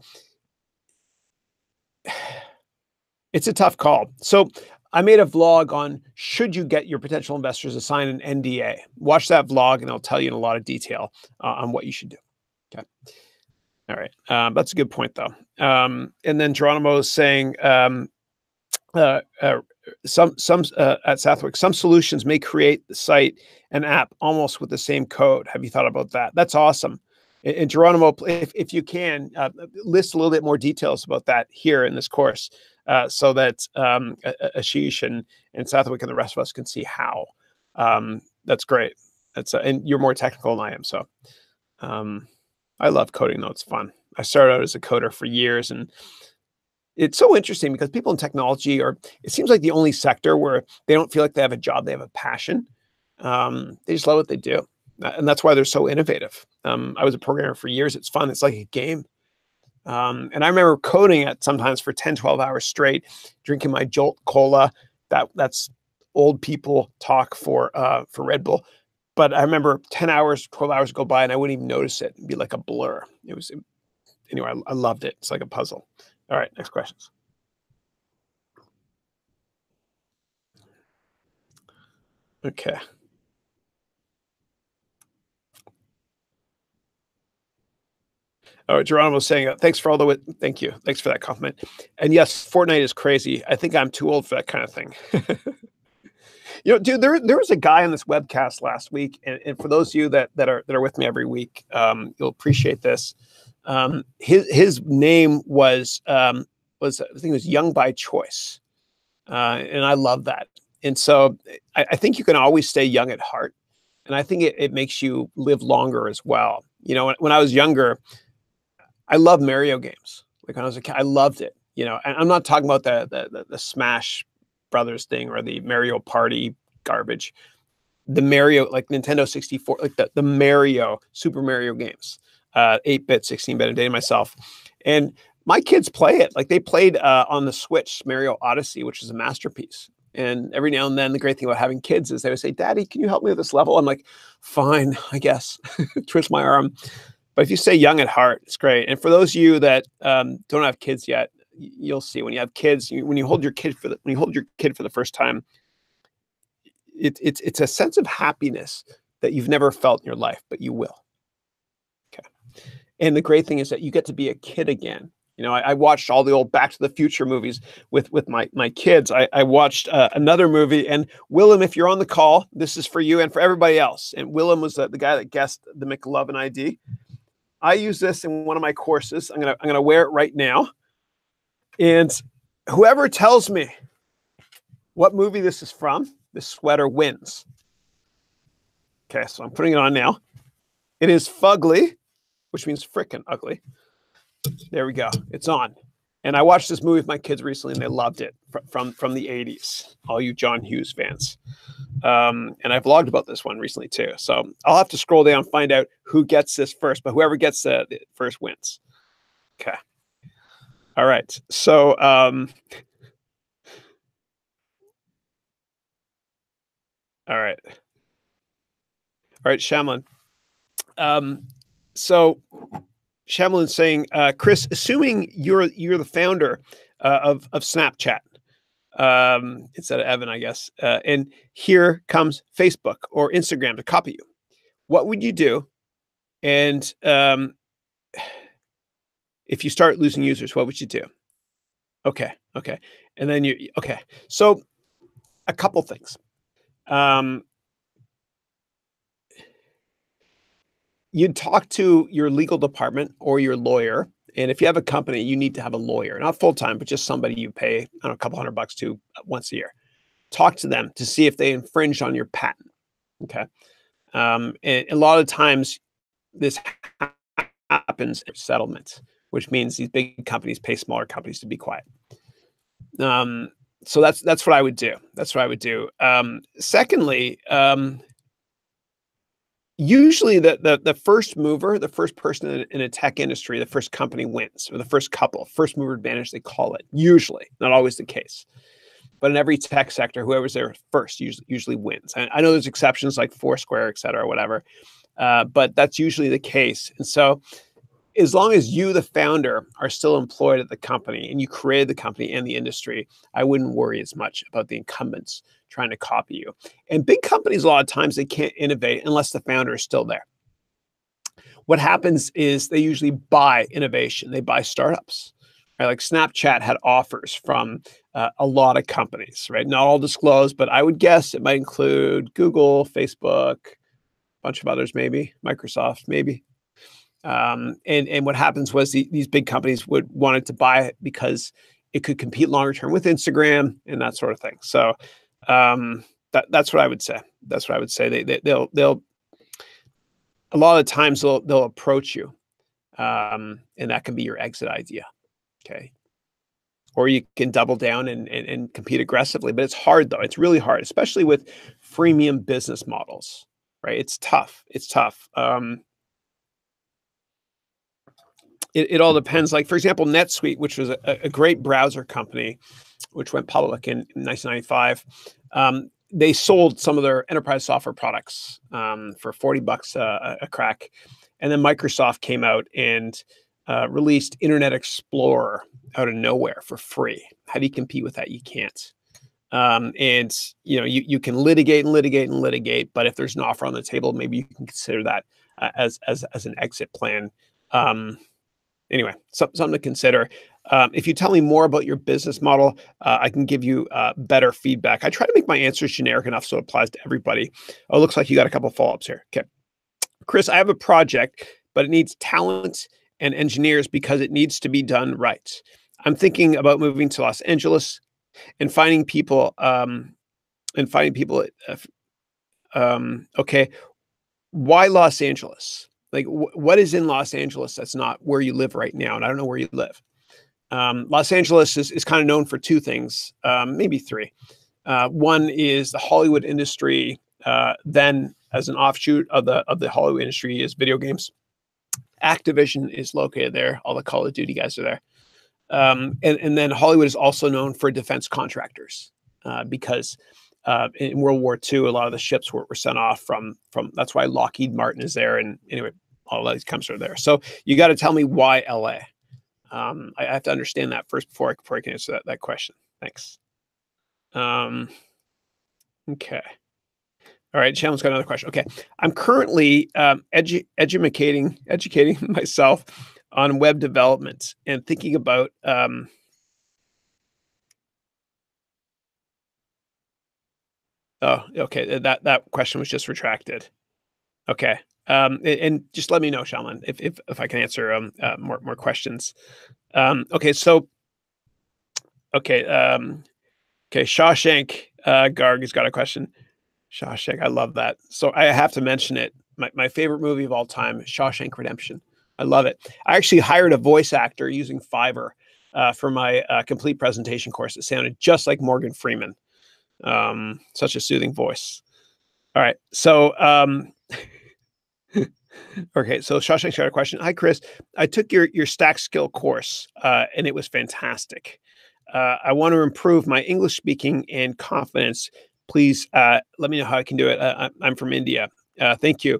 it's a tough call. So I made a vlog on should you get your potential investors to sign an NDA. Watch that vlog and I'll tell you in a lot of detail on what you should do. Okay. All right. That's a good point, though. And then Geronimo is saying, some at Southwick, some solutions may create the site and app almost with the same code. Have you thought about that? That's awesome. And Geronimo, if you can, list a little bit more details about that here in this course, so that Ashish and Southwick and the rest of us can see how. That's great. And you're more technical than I am, so I love coding, though. It's fun. I started out as a coder for years, and it's so interesting because people in technology it seems like the only sector where they don't feel like they have a job, they have a passion. They just love what they do. And that's why they're so innovative. I was a programmer for years. It's fun. It's like a game. And I remember coding it sometimes for 10, 12 hours straight, drinking my Jolt Cola. That's old people talk for Red Bull. But I remember 10 hours, 12 hours go by and I wouldn't even notice it. It'd be like a blur. Anyway, I loved it. It's like a puzzle. All right, next questions. Okay. Oh, Geronimo's saying, thanks for all the thank you. Thanks for that compliment. And yes, Fortnite is crazy. I think I'm too old for that kind of thing. Dude, there was a guy on this webcast last week, and for those of you that are with me every week, you'll appreciate this. His name was I think it was Young by Choice, and I love that. And so I think you can always stay young at heart, and I think it makes you live longer as well. When I was younger, I loved Mario games. Like when I was a kid, I loved it. And I'm not talking about the Smash Brothers thing or the Mario Party garbage. The Mario, like Nintendo 64, like the Mario, Super Mario games, 8-bit, 16-bit. I'm dating myself. And my kids play it. Like they played on the Switch, Mario Odyssey, which is a masterpiece. And every now and then, the great thing about having kids is they would say, Daddy, can you help me with this level? I'm like, fine, I guess. Twist my arm. But if you stay young at heart, it's great. And for those of you that don't have kids yet, you'll see when you have kids, when you hold your kid for the first time, it's a sense of happiness that you've never felt in your life, but you will. Okay. And the great thing is that you get to be a kid again. I watched all the old Back to the Future movies with my kids. I watched another movie, and Willem, if you're on the call, this is for you and for everybody else. And Willem was the guy that guessed the McLovin ID. I use this in one of my courses. I'm gonna wear it right now. And whoever tells me what movie this is from, this sweater wins. Okay, so I'm putting it on now. It is Fugly, which means frickin' ugly. There we go. It's on. And I watched this movie with my kids recently, and they loved it from the 80s, all you John Hughes fans. And I vlogged about this one recently, too. So I'll have to scroll down and find out who gets this first, but whoever gets the first wins. Okay. All right. So all right. All right, Shamlin. So Shamlin's saying, Chris, assuming you're the founder of Snapchat, instead of Evan, I guess. And here comes Facebook or Instagram to copy you. What would you do? And if you start losing users, what would you do? Okay. And then okay. So a couple things. You'd talk to your legal department or your lawyer. And if you have a company, you need to have a lawyer, not full-time, but just somebody you pay, I don't know, a couple $100 to once a year. Talk to them to see if they infringe on your patent. Okay. And a lot of times this happens in settlement, which means these big companies pay smaller companies to be quiet. So that's what I would do. That's what I would do. Secondly, usually the first mover, the first person in a tech industry, the first company wins, or the first mover advantage, they call it. Usually, not always the case. But in every tech sector, whoever's there first usually wins. And I know there's exceptions like Foursquare, et cetera, or whatever, but that's usually the case. And so as long as you, the founder, are still employed at the company and you created the company and the industry, I wouldn't worry as much about the incumbents trying to copy you. And big companies, a lot of times, they can't innovate unless the founder is still there. What happens is they usually buy innovation. They buy startups. Right? Like Snapchat had offers from a lot of companies, right? Not all disclosed, but I would guess it might include Google, Facebook, a bunch of others, maybe Microsoft, maybe. And what happens was these big companies wanted to buy it because it could compete longer term with Instagram and that sort of thing. So that's what I would say. That's what I would say. They'll a lot of times they'll approach you, and that can be your exit idea. Okay. Or you can double down and compete aggressively, but it's hard though. It's really hard, especially with freemium business models, right? It's tough. It's tough. It all depends. Like, for example, NetSuite, which was a great browser company, which went public in 1995. They sold some of their enterprise software products for $40 a crack. And then Microsoft came out and released Internet Explorer out of nowhere for free. How do you compete with that? You can't. And you can litigate, but if there's an offer on the table, maybe you can consider that as an exit plan. Anyway, something to consider. If you tell me more about your business model, I can give you better feedback. I try to make my answers generic enough so it applies to everybody. Oh, it looks like you got a couple follow-ups here. Okay. Chris, I have a project, but it needs talent and engineers because it needs to be done right. I'm thinking about moving to Los Angeles and finding people. Okay, why Los Angeles? Like, what is in Los Angeles that's not where you live right now? And I don't know where you live. Los Angeles is kind of known for two things, maybe three. One is the Hollywood industry. Then, as an offshoot of the Hollywood industry, is video games. Activision is located there. All the Call of Duty guys are there. And then Hollywood is also known for defense contractors because in World War II, a lot of the ships were sent off from. That's why Lockheed Martin is there. And anyway, all of these companies are there. So you got to tell me why LA. I have to understand that first before I can answer that question. Thanks. Okay. All right, Shannon's got another question. Okay, I'm currently educating myself on web development and thinking about oh, okay, that question was just retracted. Okay, and just let me know, Shannon, if I can answer more questions. Okay, so okay, Shawshank Garg has got a question. Shawshank, I love that. So I have to mention it. My favorite movie of all time, Shawshank Redemption. I love it. I actually hired a voice actor using Fiverr for my complete presentation course. It sounded just like Morgan Freeman. Such a soothing voice. All right. So, okay. So Shawshank's got a question. Hi, Chris. I took your Stack Skill course and it was fantastic. I want to improve my English speaking and confidence. Please let me know how I can do it. I'm from India. Thank you.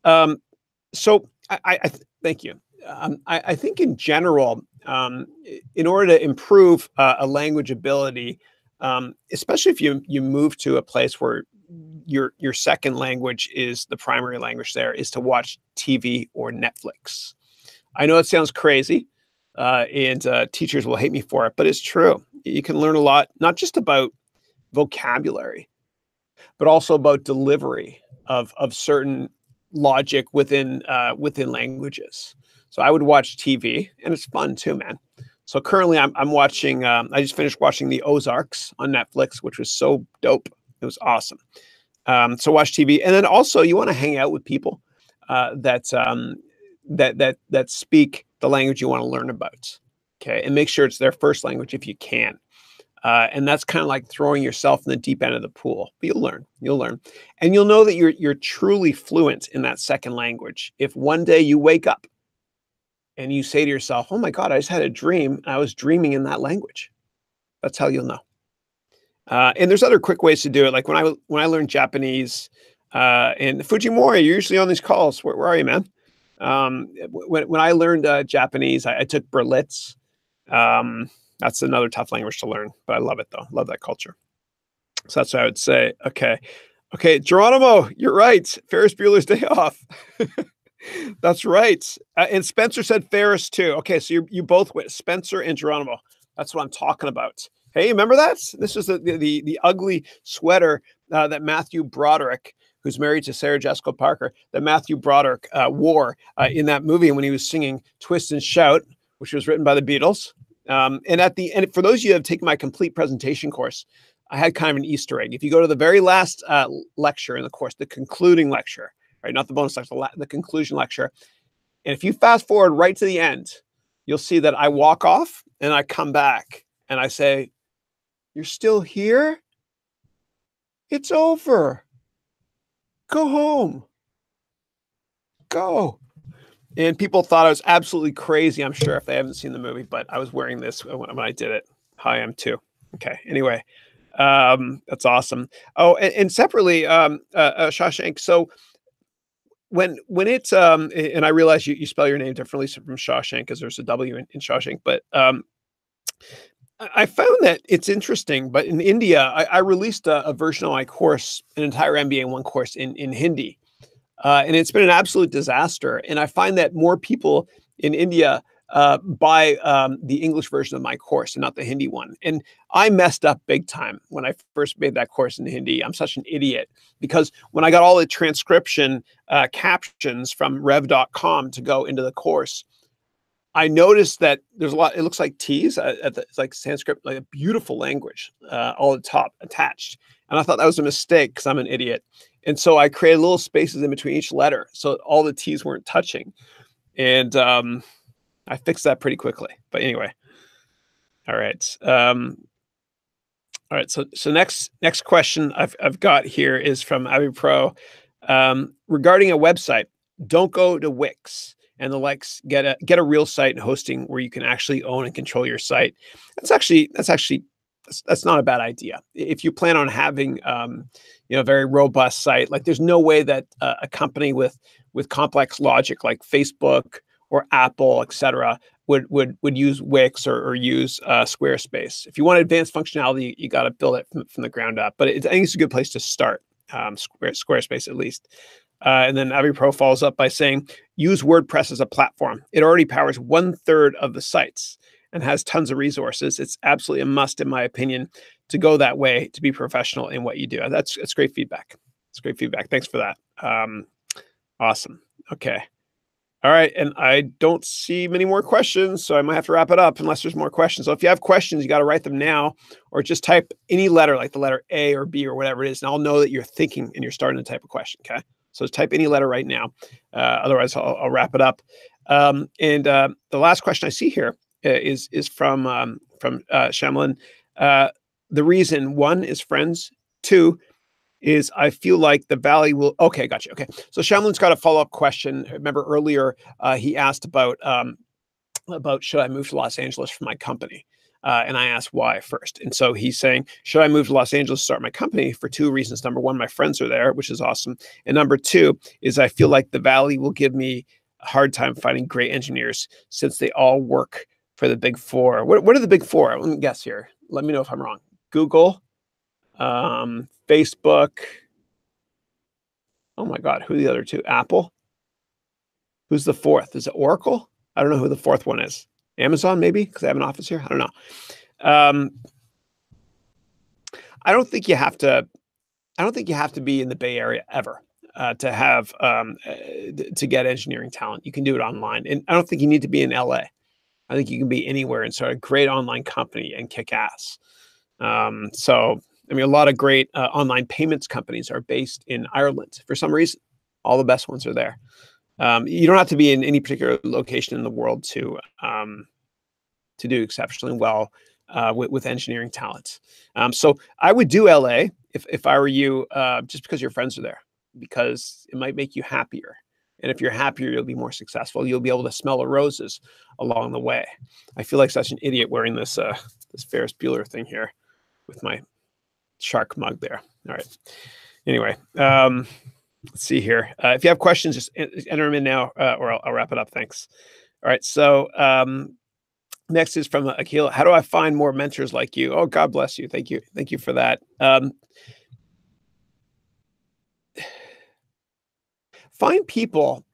So I thank you. I think in general, in order to improve a language ability, especially if you move to a place where your second language is the primary language there, is to watch TV or Netflix. I know it sounds crazy, and teachers will hate me for it, but it's true. You can learn a lot, not just about vocabulary, but also about delivery of certain logic within languages. So I would watch TV, and it's fun too, man. So currently, I'm watching. I just finished watching The Ozarks on Netflix, which was so dope. It was awesome. So watch TV, and then also you want to hang out with people that speak the language you want to learn about. Okay, and make sure it's their first language if you can. And that's kind of like throwing yourself in the deep end of the pool. But you'll learn, and you'll know that you're truly fluent in that second language if one day you wake up and you say to yourself, "Oh my God, I just had a dream. And I was dreaming in that language." That's how you'll know. And there's other quick ways to do it. Like when I learned Japanese, and Fujimori, you're usually on these calls. Where are you, man? When I learned Japanese, I took Berlitz. That's another tough language to learn, but I love it though. Love that culture. So that's what I would say. Okay, Geronimo, you're right. Ferris Bueller's Day Off. That's right. And Spencer said Ferris too. Okay, so you both went, Spencer and Geronimo. That's what I'm talking about. Hey, remember that? This is the ugly sweater that Matthew Broderick, who's married to Sarah Jessica Parker, that Matthew Broderick wore in that movie when he was singing "Twist and Shout," which was written by the Beatles. And at the end, for those of you who have taken my complete presentation course, I had kind of an Easter egg. If you go to the very last lecture in the course, the concluding lecture, right, not the bonus lecture, the conclusion lecture, and if you fast forward right to the end, you'll see that I walk off and I come back and I say, "You're still here? It's over. Go home. Go." And people thought I was absolutely crazy, I'm sure, if they haven't seen the movie, but I was wearing this when I did it. I am too. Okay. Anyway, that's awesome. Oh, and separately, Shawshank. So when it's, and I realize you spell your name differently from Shawshank because there's a W in Shawshank, but I found that it's interesting. But in India, I released a version of my course, an entire MBA in one course in Hindi. And it's been an absolute disaster. And I find that more people in India buy the English version of my course and not the Hindi one. And I messed up big time when I first made that course in Hindi. I'm such an idiot because when I got all the transcription captions from rev.com to go into the course, I noticed that there's a lot, it looks like T's, it's like Sanskrit, like a beautiful language, all at the top attached. And I thought that was a mistake because I'm an idiot. And so I created little spaces in between each letter so all the T's weren't touching. And I fixed that pretty quickly. But anyway, all right. All right. So next question I've got here is from Abby Pro. Regarding a website, don't go to Wix and the likes. Get a real site and hosting where you can actually own and control your site. That's not a bad idea. If you plan on having a very robust site, like there's no way that a company with complex logic like Facebook or Apple, etc., would use Wix or use Squarespace. If you want advanced functionality, you got to build it from the ground up. But I think it's a good place to start, Squarespace at least. And then Avi Pro follows up by saying, use WordPress as a platform. It already powers 1/3 of the sites and has tons of resources. It's absolutely a must, in my opinion, to go that way to be professional in what you do. That's great feedback. It's great feedback. Thanks for that. Awesome. Okay. All right. And I don't see many more questions, so I might have to wrap it up unless there's more questions. So if you have questions, you got to write them now or just type any letter, like the letter A or B or whatever it is, and I'll know that you're thinking and you're starting to type a question. Okay. So just type any letter right now. Otherwise, I'll wrap it up. And the last question I see here is from Shamlin. The reason, 1 is friends, 2 is I feel like the Valley will. Okay, gotcha. Okay, so Shamlin's got a follow-up question. Remember earlier he asked about should I move to Los Angeles for my company, and I asked why first. And so he's saying, should I move to Los Angeles to start my company for 2 reasons? Number 1, my friends are there, which is awesome, and number 2 is I feel like the Valley will give me a hard time finding great engineers since they all work for the Big Four. What are the Big Four? Let me guess here. Let me know if I'm wrong. Google, Facebook. Oh my God, who are the other two? Apple. Who's the fourth? Is it Oracle? I don't know who the fourth one is. Amazon, maybe, because I have an office here. I don't know. I don't think you have to. I don't think you have to be in the Bay Area ever to have to get engineering talent. You can do it online, and I don't think you need to be in LA. I think you can be anywhere and start a great online company and kick ass. So, I mean, a lot of great online payments companies are based in Ireland for some reason. All the best ones are there. You don't have to be in any particular location in the world to do exceptionally well with engineering talent. So I would do LA if I were you, just because your friends are there, because it might make you happier. And if you're happier, you'll be more successful. You'll be able to smell the roses along the way. I feel like such an idiot wearing this this Ferris Bueller thing here with my shark mug there. All right. Anyway, let's see here. If you have questions, just enter them in now, or I'll wrap it up. Thanks. All right. So next is from Akil. How do I find more mentors like you? Oh, God bless you. Thank you. Thank you for that. Find people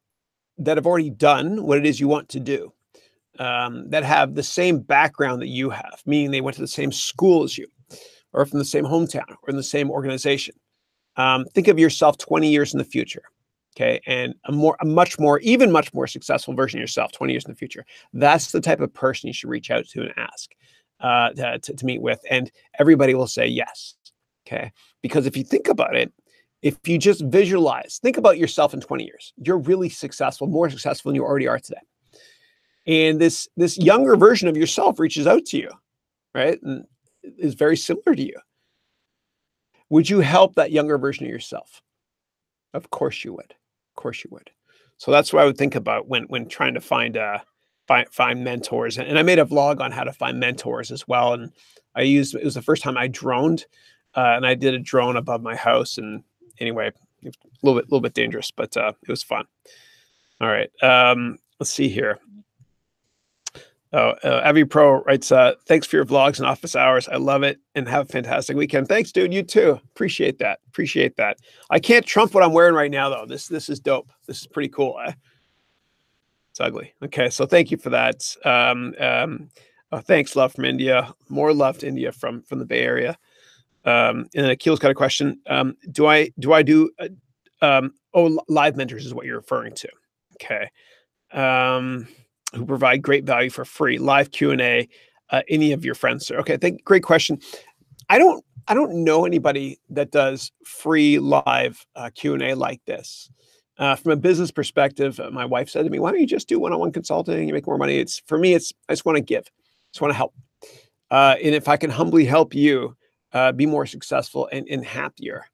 that have already done what it is you want to do, that have the same background that you have, meaning they went to the same school as you, or from the same hometown, or in the same organization. Think of yourself 20 years in the future, okay, and even much more successful version of yourself 20 years in the future. That's the type of person you should reach out to and ask to meet with, and everybody will say yes, okay? Because if you think about it, if you just visualize, think about yourself in 20 years, you're really successful, more successful than you already are today. And this younger version of yourself reaches out to you, right? And is very similar to you. Would you help that younger version of yourself? Of course you would. Of course you would. So that's what I would think about when trying to find mentors. And I made a vlog on how to find mentors as well. And it was the first time I droned, and I did a drone above my house. And anyway, a little bit dangerous, but it was fun. All right. Let's see here. Avi Pro writes, thanks for your vlogs and office hours. I love it, and have a fantastic weekend. Thanks, dude. You too. Appreciate that. Appreciate that. I can't trump what I'm wearing right now, though. This is dope. This is pretty cool. It's ugly. Okay, so thank you for that. Thanks, love from India. More love to India from the Bay Area. And then Akil's got a question. Do I do live mentors is what you're referring to? Okay. Who provide great value for free, live Q&A, any of your friends, sir? Okay, great question. I don't know anybody that does free live Q&A like this. From a business perspective, my wife said to me, why don't you just do one-on-one consulting? You make more money. For me, I just want to give. I just want to help. And if I can humbly help you be more successful and happier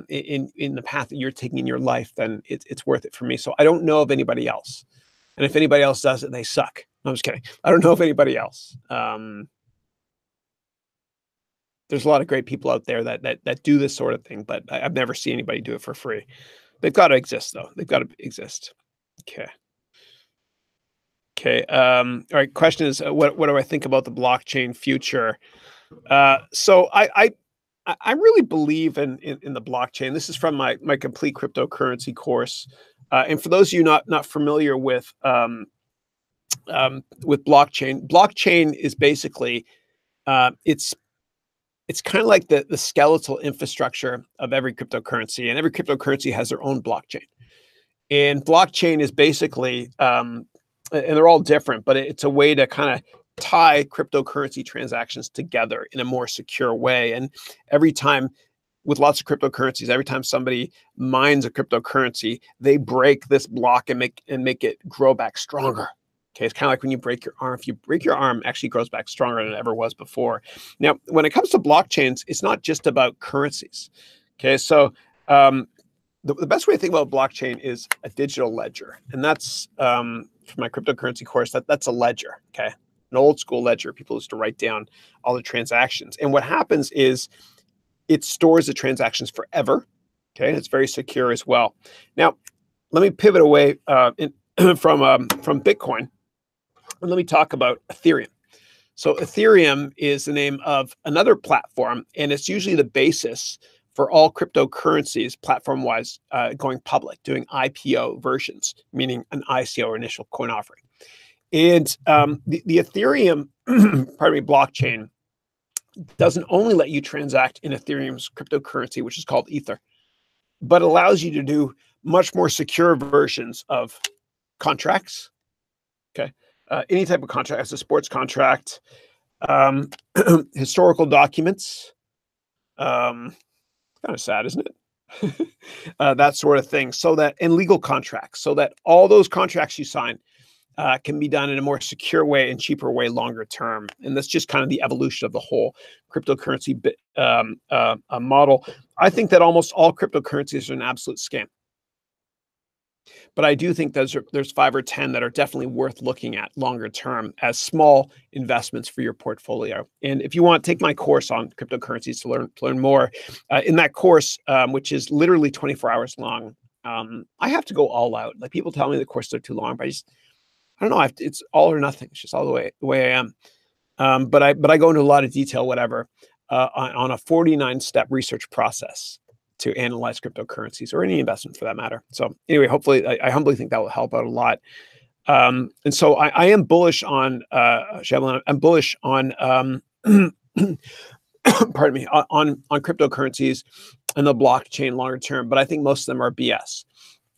in the path that you're taking in your life, then it's worth it for me. So I don't know of anybody else. And if anybody else does it, they suck. No, I'm just kidding. I don't know of anybody else. There's a lot of great people out there that do this sort of thing, but I've never seen anybody do it for free. They've got to exist, though. They've got to exist. Okay. Okay. All right. Question is, what do I think about the blockchain future? So I really believe in the blockchain. This is from my complete cryptocurrency course. And for those of you not familiar with blockchain is basically it's kind of like the skeletal infrastructure of every cryptocurrency, and every cryptocurrency has their own blockchain. And blockchain is basically, and they're all different, but it's a way to kind of tie cryptocurrency transactions together in a more secure way. And every time, with lots of cryptocurrencies, every time somebody mines a cryptocurrency, they break this block and make it grow back stronger. Okay, it's kind of like when you break your arm. If you break your arm, it actually grows back stronger than it ever was before. Now, when it comes to blockchains, it's not just about currencies. Okay, so the best way to think about blockchain is a digital ledger, and that's from my cryptocurrency course. That's a ledger. Okay, an old school ledger. People used to write down all the transactions, and what happens is it stores the transactions forever. Okay, and it's very secure as well. Now, let me pivot away from Bitcoin, and let me talk about Ethereum. So Ethereum is the name of another platform, and it's usually the basis for all cryptocurrencies platform-wise going public, doing IPO versions, meaning an ICO or initial coin offering. And the Ethereum, pardon me, blockchain doesn't only let you transact in Ethereum's cryptocurrency, which is called Ether, but allows you to do much more secure versions of contracts. Okay, any type of contract, as a sports contract, historical documents. Kind of sad, isn't it? That sort of thing. So that, and legal contracts, so that all those contracts you sign can be done in a more secure way and cheaper way longer term. And that's just kind of the evolution of the whole cryptocurrency model. I think that almost all cryptocurrencies are an absolute scam. But I do think there's 5 or 10 that are definitely worth looking at longer term as small investments for your portfolio. And if you want, take my course on cryptocurrencies to learn more. In that course, which is literally 24 hours long, I have to go all out. Like, people tell me the courses are too long, but I don't know. It's all or nothing. It's just all the way I am. But I go into a lot of detail, whatever, on a 49-step research process to analyze cryptocurrencies, or any investment for that matter. So anyway, hopefully, I humbly think that will help out a lot. And so I am bullish on Shevlin. I'm bullish on pardon me, on cryptocurrencies and the blockchain longer term. But I think most of them are BS.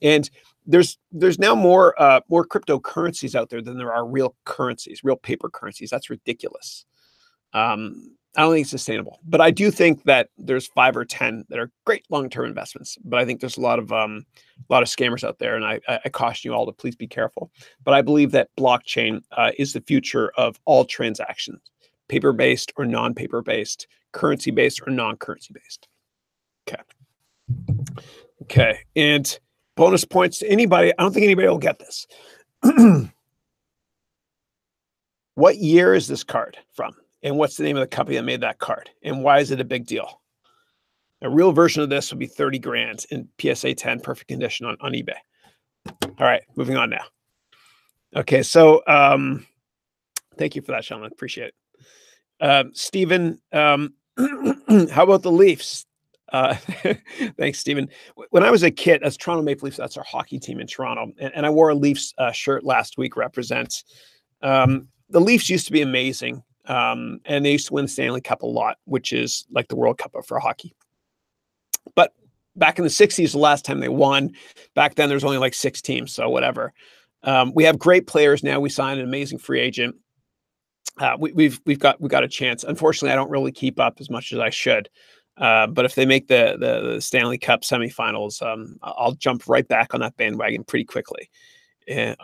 And there's now more cryptocurrencies out there than there are real currencies, real paper currencies. That's ridiculous. I don't think it's sustainable, but I do think that there's 5 or 10 that are great long-term investments. But I think there's a lot of scammers out there, and I caution you all to please be careful. But I believe that blockchain is the future of all transactions, paper-based or non-paper-based, currency-based or non-currency-based. Okay, and bonus points to anybody. I don't think anybody will get this. What year is this card from? And what's the name of the company that made that card? And why is it a big deal? A real version of this would be 30 grand in PSA 10, perfect condition on eBay. All right, moving on now. Okay, so thank you for that, Sean. I appreciate it. Stephen, how about the Leafs? Thanks, Stephen. When I was a kid, as Toronto Maple Leafs, that's our hockey team in Toronto, and I wore a Leafs shirt last week, represents. The Leafs used to be amazing. And they used to win the Stanley Cup a lot, which is like the World Cup for hockey. But back in the 60s, the last time they won, back then there's only like 6 teams, so whatever. We have great players now. We signed an amazing free agent. We've got a chance. Unfortunately, I don't really keep up as much as I should. But if they make the Stanley Cup semifinals, I'll jump right back on that bandwagon pretty quickly. Yeah,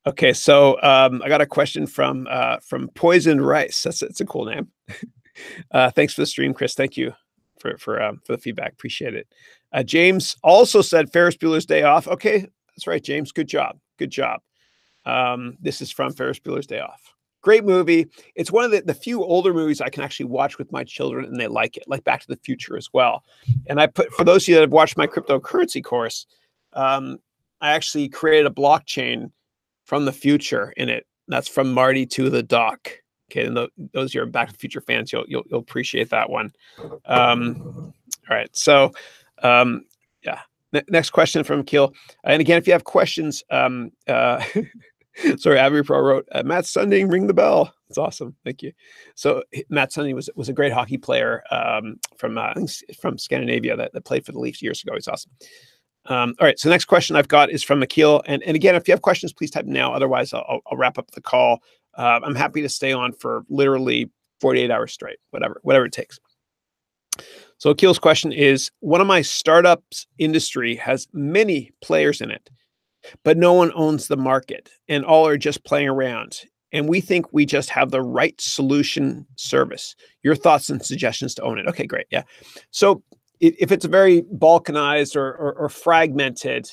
okay, so I got a question from Poisoned Rice. That's a cool name. Thanks for the stream, Chris. Thank you for the feedback. Appreciate it. James also said Ferris Bueller's Day Off. Okay, that's right, James. Good job. Good job. This is from Ferris Bueller's Day Off. Great movie. It's one of the few older movies I can actually watch with my children and they like it, like Back to the Future as well. And for those of you that have watched my cryptocurrency course, I actually created a blockchain from the future in it. That's from Marty to the Doc. Okay, and those of you who are Back to the Future fans, you'll appreciate that one. All right, so yeah. Next question from Keel. And again, if you have questions, sorry, Abby Pro wrote, Matt Sunding, ring the bell. That's awesome. Thank you. So Matt Sunding was a great hockey player from Scandinavia that played for the Leafs years ago. He's awesome. All right, so the next question I've got is from Akil. And again, if you have questions, please type now. Otherwise, I'll wrap up the call. I'm happy to stay on for literally 48 hours straight, whatever it takes. So Akil's question is, one of my startups industry has many players in it, but no one owns the market and all are just playing around. And we think we just have the right solution service. Your thoughts and suggestions to own it. Okay, great. Yeah. So if it's a very balkanized or fragmented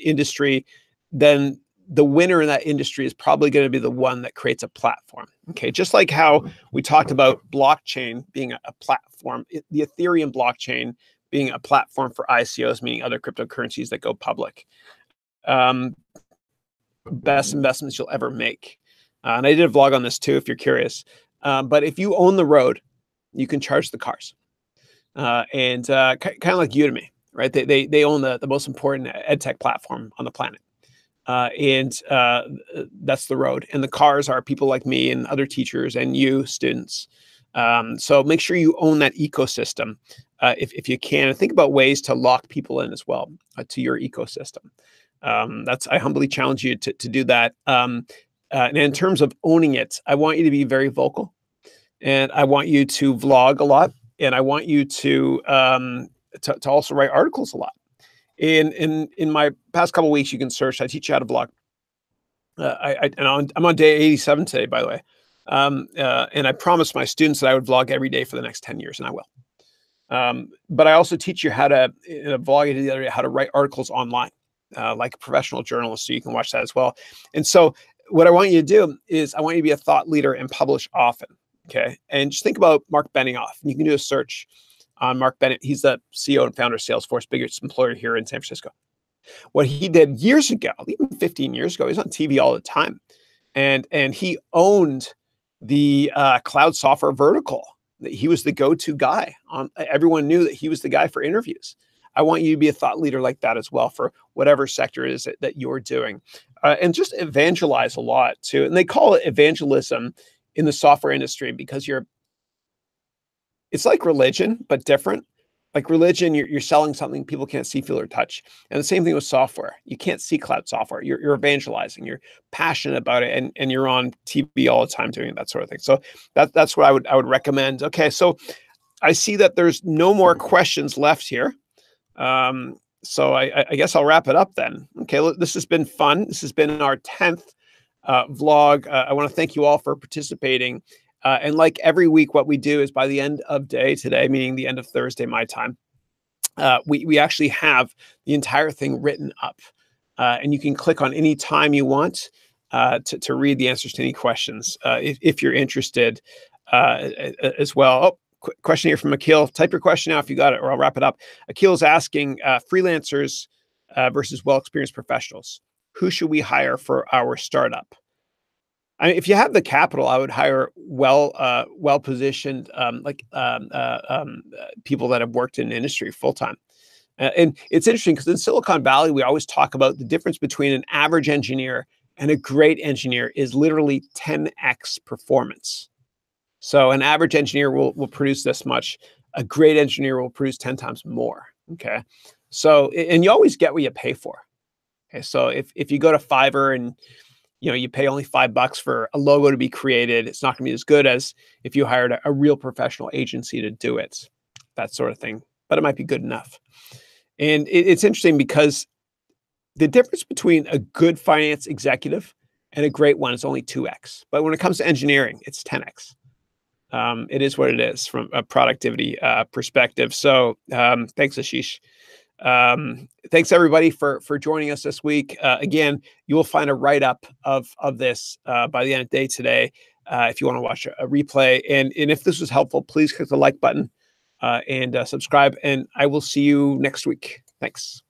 industry, then the winner in that industry is probably going to be the one that creates a platform. Okay, just like how we talked about blockchain being a platform, the Ethereum blockchain being a platform for ICOs, meaning other cryptocurrencies that go public. Best investments you'll ever make. And I did a vlog on this too, if you're curious. But if you own the road, you can charge the cars. And kind of like Udemy, right? They own the most important ed tech platform on the planet. And that's the road. And the cars are people like me and other teachers and you, students. So make sure you own that ecosystem if you can. And think about ways to lock people in as well to your ecosystem. I humbly challenge you to do that. And in terms of owning it, I want you to be very vocal. And I want you to vlog a lot. And I want you to also write articles a lot. In my past couple of weeks, you can search. I teach you how to blog. I'm on day 87 today, by the way. And I promised my students that I would vlog every day for the next 10 years, and I will. But I also teach you how to, in a vlog I did the other day, how to write articles online, like a professional journalist, so you can watch that as well. And so what I want you to do is I want you to be a thought leader and publish often, okay? And just think about Mark Benioff. You can do a search on Mark Bennett. He's the CEO and founder of Salesforce, biggest employer here in San Francisco. What he did years ago, even 15 years ago, he was on TV all the time. And he owned the cloud software vertical. He was the go-to guy. Everyone knew that he was the guy for interviews. I want you to be a thought leader like that as well for whatever sector it is that you're doing. And just evangelize a lot too. And they call it evangelism in the software industry because it's like religion, but different. Like religion, you're selling something people can't see, feel, or touch. And the same thing with software. You can't see cloud software. You're evangelizing. You're passionate about it, and you're on TV all the time doing that sort of thing. So that's what I would recommend. Okay, so I see that there's no more questions left here. So I guess I'll wrap it up then. Okay, this has been fun. This has been our 10th vlog. I want to thank you all for participating. And like every week, what we do is by the end of day today, meaning the end of Thursday, my time, we actually have the entire thing written up. And you can click on any time you want to read the answers to any questions if you're interested as well. Oh, question here from Akil. Type your question now if you got it, or I'll wrap it up. Akil is asking freelancers versus well-experienced professionals. Who should we hire for our startup? I mean, if you have the capital, I would hire well-positioned people that have worked in the industry full-time. And it's interesting because in Silicon Valley, we always talk about the difference between an average engineer and a great engineer is literally 10x performance. So an average engineer will produce this much. A great engineer will produce 10 times more, okay? So, and you always get what you pay for. Okay, so if you go to Fiverr and you pay only $5 for a logo to be created, it's not going to be as good as if you hired a real professional agency to do it, that sort of thing. But it might be good enough. And it's interesting because the difference between a good finance executive and a great one is only 2x. But when it comes to engineering, it's 10x. It is what it is from a productivity perspective. So thanks, Ashish. Thanks everybody for joining us this week. Again, you will find a write-up of this by the end of the day today if you want to watch a replay. And if this was helpful, please click the like button and subscribe. And I will see you next week. Thanks.